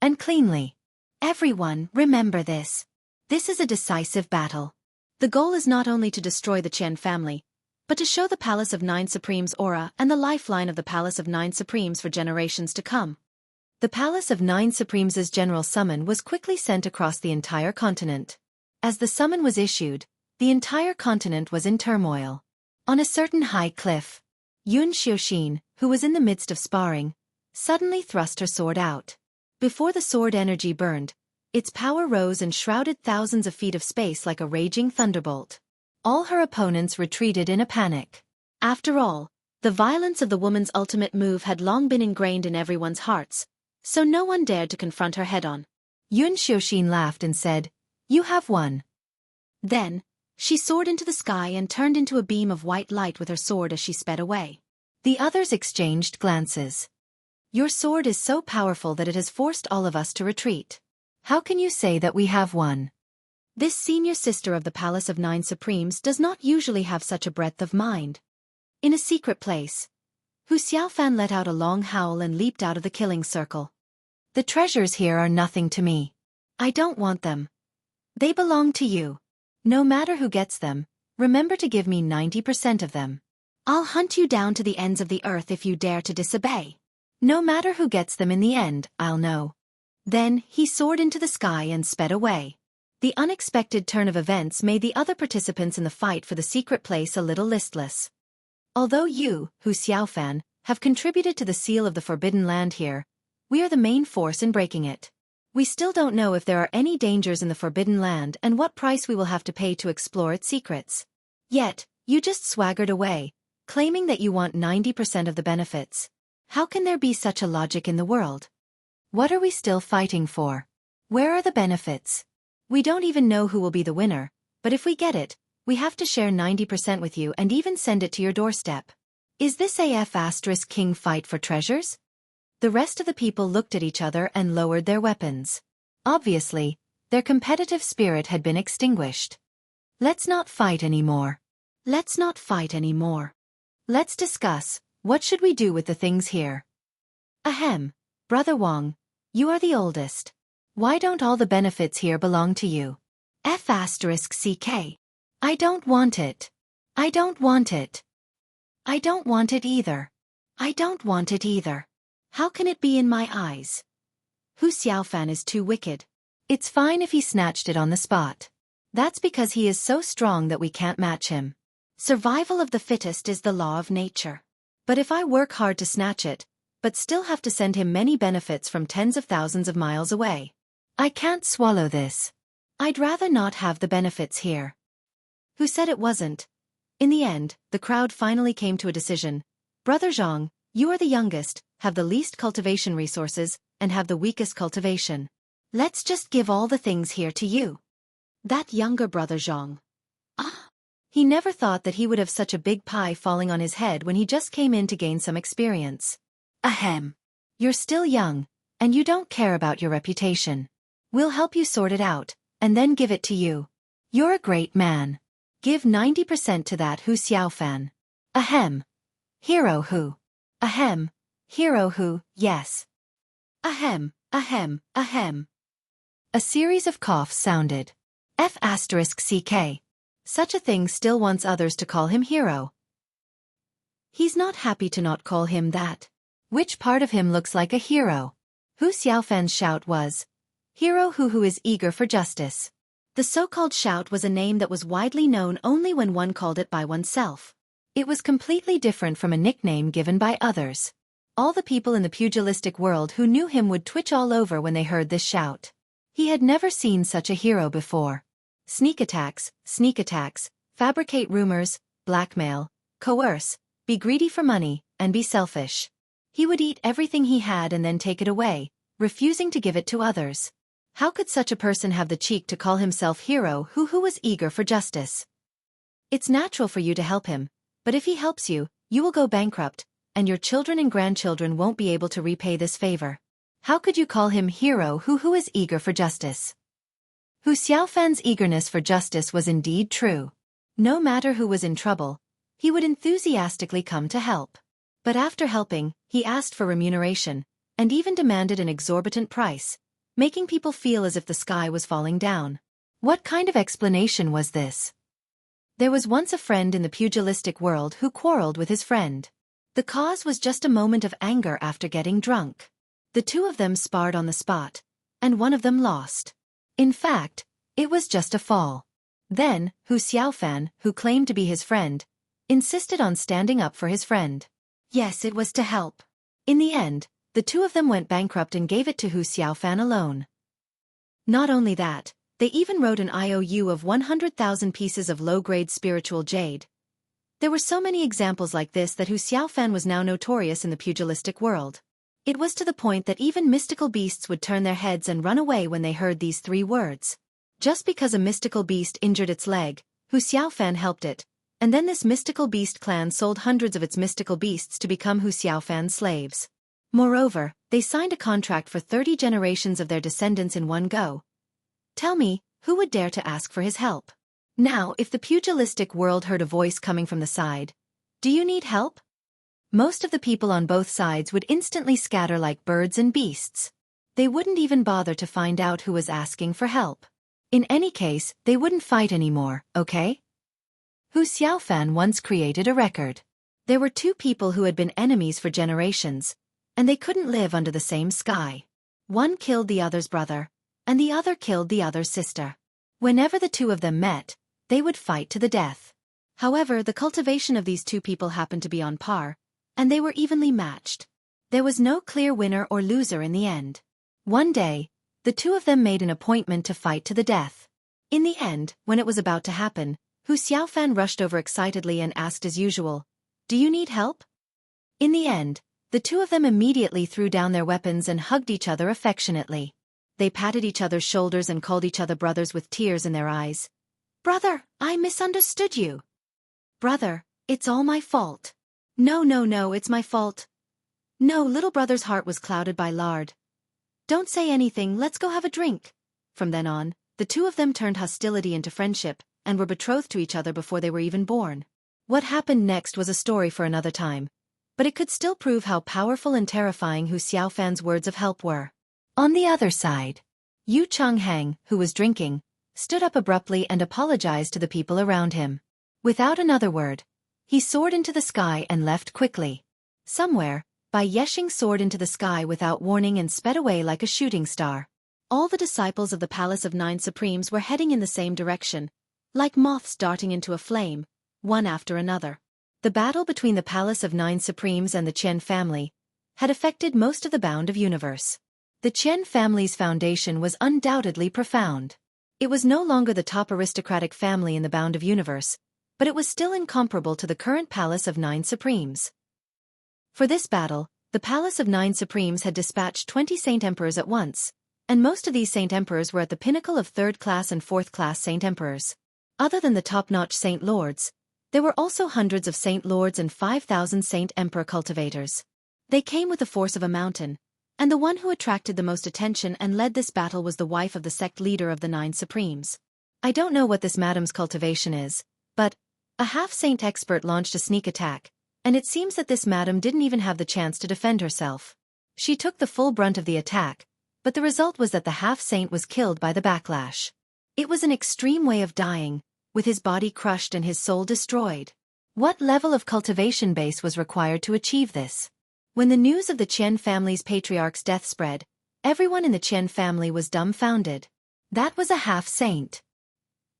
and cleanly. Everyone, remember this. This is a decisive battle. The goal is not only to destroy the Qian family, but to show the Palace of Nine Supremes' aura and the lifeline of the Palace of Nine Supremes for generations to come. The Palace of Nine Supremes' general summon was quickly sent across the entire continent. As the summon was issued, the entire continent was in turmoil. On a certain high cliff, Yun Xiuxin, who was in the midst of sparring, suddenly thrust her sword out. Before the sword energy burned, Its power rose and shrouded thousands of feet of space like a raging thunderbolt. All her opponents retreated in a panic. After all, the violence of the woman's ultimate move had long been ingrained in everyone's hearts, so no one dared to confront her head-on. Xueqi laughed and said, "You have won." Then, she soared into the sky and turned into a beam of white light with her sword as she sped away. The others exchanged glances. "Your sword is so powerful that it has forced all of us to retreat. How can you say that we have won?" This senior sister of the Palace of Nine Supremes does not usually have such a breadth of mind. In a secret place, Hu Xiaofan let out a long howl and leaped out of the killing circle. "The treasures here are nothing to me. I don't want them. They belong to you. No matter who gets them, remember to give me 90% of them. I'll hunt you down to the ends of the earth if you dare to disobey. No matter who gets them in the end, I'll know." Then, he soared into the sky and sped away. The unexpected turn of events made the other participants in the fight for the secret place a little listless. "Although you, Hu Xiaofan, have contributed to the seal of the Forbidden Land here, we are the main force in breaking it. We still don't know if there are any dangers in the Forbidden Land and what price we will have to pay to explore its secrets. Yet, you just swaggered away, claiming that you want 90% of the benefits. How can there be such a logic in the world? What are we still fighting for? Where are the benefits? We don't even know who will be the winner, but if we get it, we have to share 90% with you and even send it to your doorstep. Is this AF** king fight for treasures?" The rest of the people looked at each other and lowered their weapons. Obviously, their competitive spirit had been extinguished. "Let's not fight anymore. Let's not fight anymore. Let's discuss, what should we do with the things here?" "Ahem, Brother Wang, you are the oldest. Why don't all the benefits here belong to you?" F***CK. "I don't want it. I don't want it. I don't want it either. I don't want it either. How can it be in my eyes? Hu Xiaofan is too wicked. It's fine if he snatched it on the spot. That's because he is so strong that we can't match him. Survival of the fittest is the law of nature. But if I work hard to snatch it, but still have to send him many benefits from tens of thousands of miles away, I can't swallow this. I'd rather not have the benefits here." Who said it wasn't? In the end, the crowd finally came to a decision. "Brother Zhang, you are the youngest, have the least cultivation resources, and have the weakest cultivation. Let's just give all the things here to you." That younger brother Zhang. He never thought that he would have such a big pie falling on his head when he just came in to gain some experience. "Ahem. You're still young, and you don't care about your reputation. We'll help you sort it out, and then give it to you. You're a great man. Give 90% to that Hu Xiaofan. Ahem. Hero Hu. Ahem. Hero Hu, yes. Ahem, ahem, ahem." A series of coughs sounded. F***CK. Such a thing still wants others to call him hero. He's not happy to not call him that. Which part of him looks like a hero? Hu Xiaofan's shout was, "Hero who is eager for justice." The so-called shout was a name that was widely known only when one called it by oneself. It was completely different from a nickname given by others. All the people in the pugilistic world who knew him would twitch all over when they heard this shout. He had never seen such a hero before. Sneak attacks, fabricate rumors, blackmail, coerce, be greedy for money, and be selfish. He would eat everything he had and then take it away, refusing to give it to others. How could such a person have the cheek to call himself hero who was eager for justice? It's natural for you to help him, but if he helps you, you will go bankrupt, and your children and grandchildren won't be able to repay this favor. How could you call him hero who is eager for justice? Hu Xiaofan's eagerness for justice was indeed true. No matter who was in trouble, he would enthusiastically come to help. But after helping, he asked for remuneration, and even demanded an exorbitant price, making people feel as if the sky was falling down. What kind of explanation was this? There was once a friend in the pugilistic world who quarreled with his friend. The cause was just a moment of anger after getting drunk. The two of them sparred on the spot, and one of them lost. In fact, it was just a fall. Then, Hu Xiaofan, who claimed to be his friend, insisted on standing up for his friend. Yes, it was to help. In the end, the two of them went bankrupt and gave it to Hu Xiaofan alone. Not only that, they even wrote an IOU of 100,000 pieces of low-grade spiritual jade. There were so many examples like this that Hu Xiaofan was now notorious in the pugilistic world. It was to the point that even mystical beasts would turn their heads and run away when they heard these 3 words. Just because a mystical beast injured its leg, Hu Xiaofan helped it, and then this mystical beast clan sold hundreds of its mystical beasts to become Hu Xiaofan's slaves. Moreover, they signed a contract for 30 generations of their descendants in one go. Tell me, who would dare to ask for his help? Now, if the pugilistic world heard a voice coming from the side, "Do you need help?" most of the people on both sides would instantly scatter like birds and beasts. They wouldn't even bother to find out who was asking for help. In any case, they wouldn't fight anymore, okay? Hu Xiaofan once created a record. There were 2 people who had been enemies for generations, and they couldn't live under the same sky. One killed the other's brother, and the other killed the other's sister. Whenever the 2 of them met, they would fight to the death. However, the cultivation of these 2 people happened to be on par, and they were evenly matched. There was no clear winner or loser in the end. One day, the 2 of them made an appointment to fight to the death. In the end, when it was about to happen, Hu Xiaofan rushed over excitedly and asked as usual, "Do you need help?" In the end, the 2 of them immediately threw down their weapons and hugged each other affectionately. They patted each other's shoulders and called each other brothers with tears in their eyes. "Brother, I misunderstood you." "Brother, it's all my fault." No, it's my fault." No, little brother's heart was clouded by lard. "Don't say anything, let's go have a drink." From then on, the 2 of them turned hostility into friendship, and were betrothed to each other before they were even born. What happened next was a story for another time, but it could still prove how powerful and terrifying Hu Xiaofan's words of help were. On the other side, Yu Chonghang, who was drinking, stood up abruptly and apologized to the people around him. Without another word, he soared into the sky and left quickly. Somewhere, Bai Yexing soared into the sky without warning and sped away like a shooting star. All the disciples of the Palace of 9 Supremes were heading in the same direction, like moths darting into a flame, one after another. The battle between the Palace of 9 Supremes and the Qian family had affected most of the bound of universe. The Qian family's foundation was undoubtedly profound. It was no longer the top aristocratic family in the bound of universe, but it was still incomparable to the current Palace of 9 Supremes. For this battle, the Palace of 9 Supremes had dispatched 20 Saint Emperors at once, and most of these Saint Emperors were at the pinnacle of 3rd-class and 4th-class Saint Emperors. Other than the top-notch Saint Lords, there were also hundreds of Saint Lords and 5,000 Saint Emperor cultivators. They came with the force of a mountain, and the one who attracted the most attention and led this battle was the wife of the sect leader of the 9 Supremes. I don't know what this madam's cultivation is, but a half-saint expert launched a sneak attack, and it seems that this madam didn't even have the chance to defend herself. She took the full brunt of the attack, but the result was that the half-saint was killed by the backlash. It was an extreme way of dying, with his body crushed and his soul destroyed. What level of cultivation base was required to achieve this? When the news of the Qian family's patriarch's death spread, everyone in the Qian family was dumbfounded. That was a half-saint.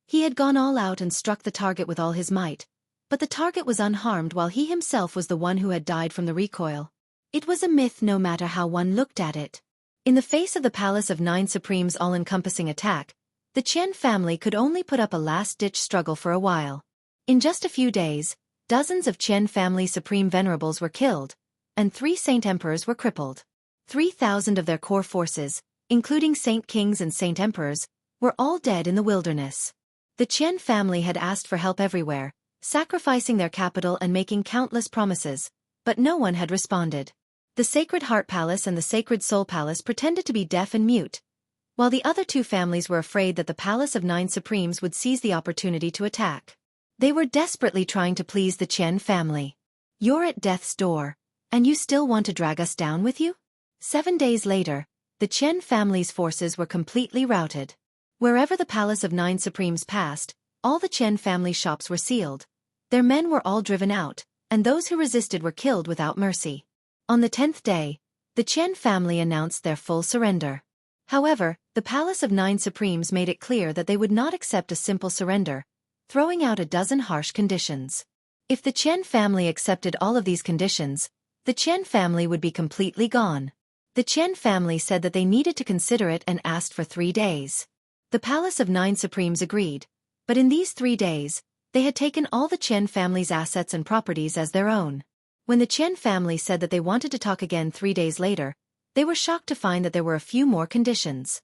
He had gone all out and struck the target with all his might, but the target was unharmed while he himself was the one who had died from the recoil. It was a myth no matter how one looked at it. In the face of the Palace of 9 Supremes' all-encompassing attack, the Qian family could only put up a last-ditch struggle for a while. In just a few days, dozens of Qian family supreme venerables were killed, and 3 Saint Emperors were crippled. 3,000 of their core forces, including Saint Kings and Saint Emperors, were all dead in the wilderness. The Qian family had asked for help everywhere, sacrificing their capital and making countless promises, but no one had responded. The Sacred Heart Palace and the Sacred Soul Palace pretended to be deaf and mute, while the other 2 families were afraid that the Palace of 9 Supremes would seize the opportunity to attack. They were desperately trying to please the Qian family. "You're at death's door, and you still want to drag us down with you?" 7 days later, the Qian family's forces were completely routed. Wherever the Palace of 9 Supremes passed, all the Qian family shops were sealed. Their men were all driven out, and those who resisted were killed without mercy. On the 10th day, the Qian family announced their full surrender. However, the Palace of 9 Supremes made it clear that they would not accept a simple surrender, throwing out a dozen harsh conditions. If the Qian family accepted all of these conditions, the Qian family would be completely gone. The Chen family said that they needed to consider it and asked for 3 days. The Palace of Nine Supremes agreed, but in these 3 days, they had taken all the Chen family's assets and properties as their own. When the Chen family said that they wanted to talk again 3 days later, they were shocked to find that there were a few more conditions.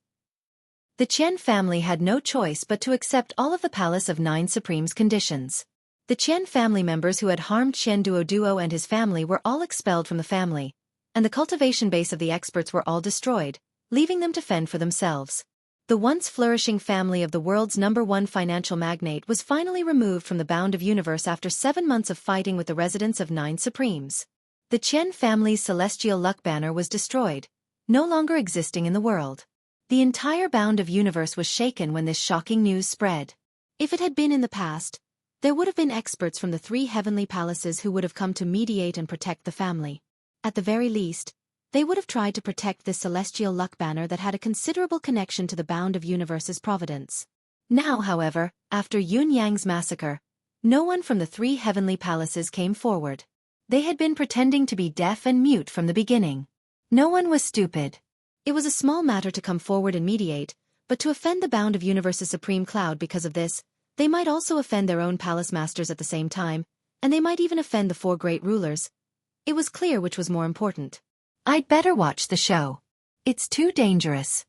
The Chen family had no choice but to accept all of the Palace of Nine Supremes' conditions. The Chen family members who had harmed Chen Duo and his family were all expelled from the family, and the cultivation base of the experts were all destroyed, leaving them to fend for themselves. The once flourishing family of the world's #1 financial magnate was finally removed from the bound of universe after 7 months of fighting with the residents of Nine Supremes. The Chen family's celestial luck banner was destroyed, no longer existing in the world. The entire bound of universe was shaken when this shocking news spread. If it had been in the past, there would have been experts from the 3 heavenly palaces who would have come to mediate and protect the family. At the very least, they would have tried to protect this celestial luck banner that had a considerable connection to the bound of universe's providence. Now, however, after Yun Yang's massacre, no one from the 3 heavenly palaces came forward. They had been pretending to be deaf and mute from the beginning. No one was stupid. It was a small matter to come forward and mediate, but to offend the bound of universe's supreme cloud because of this, they might also offend their own palace masters at the same time, and they might even offend the 4 great rulers. It was clear which was more important. I'd better watch the show. It's too dangerous.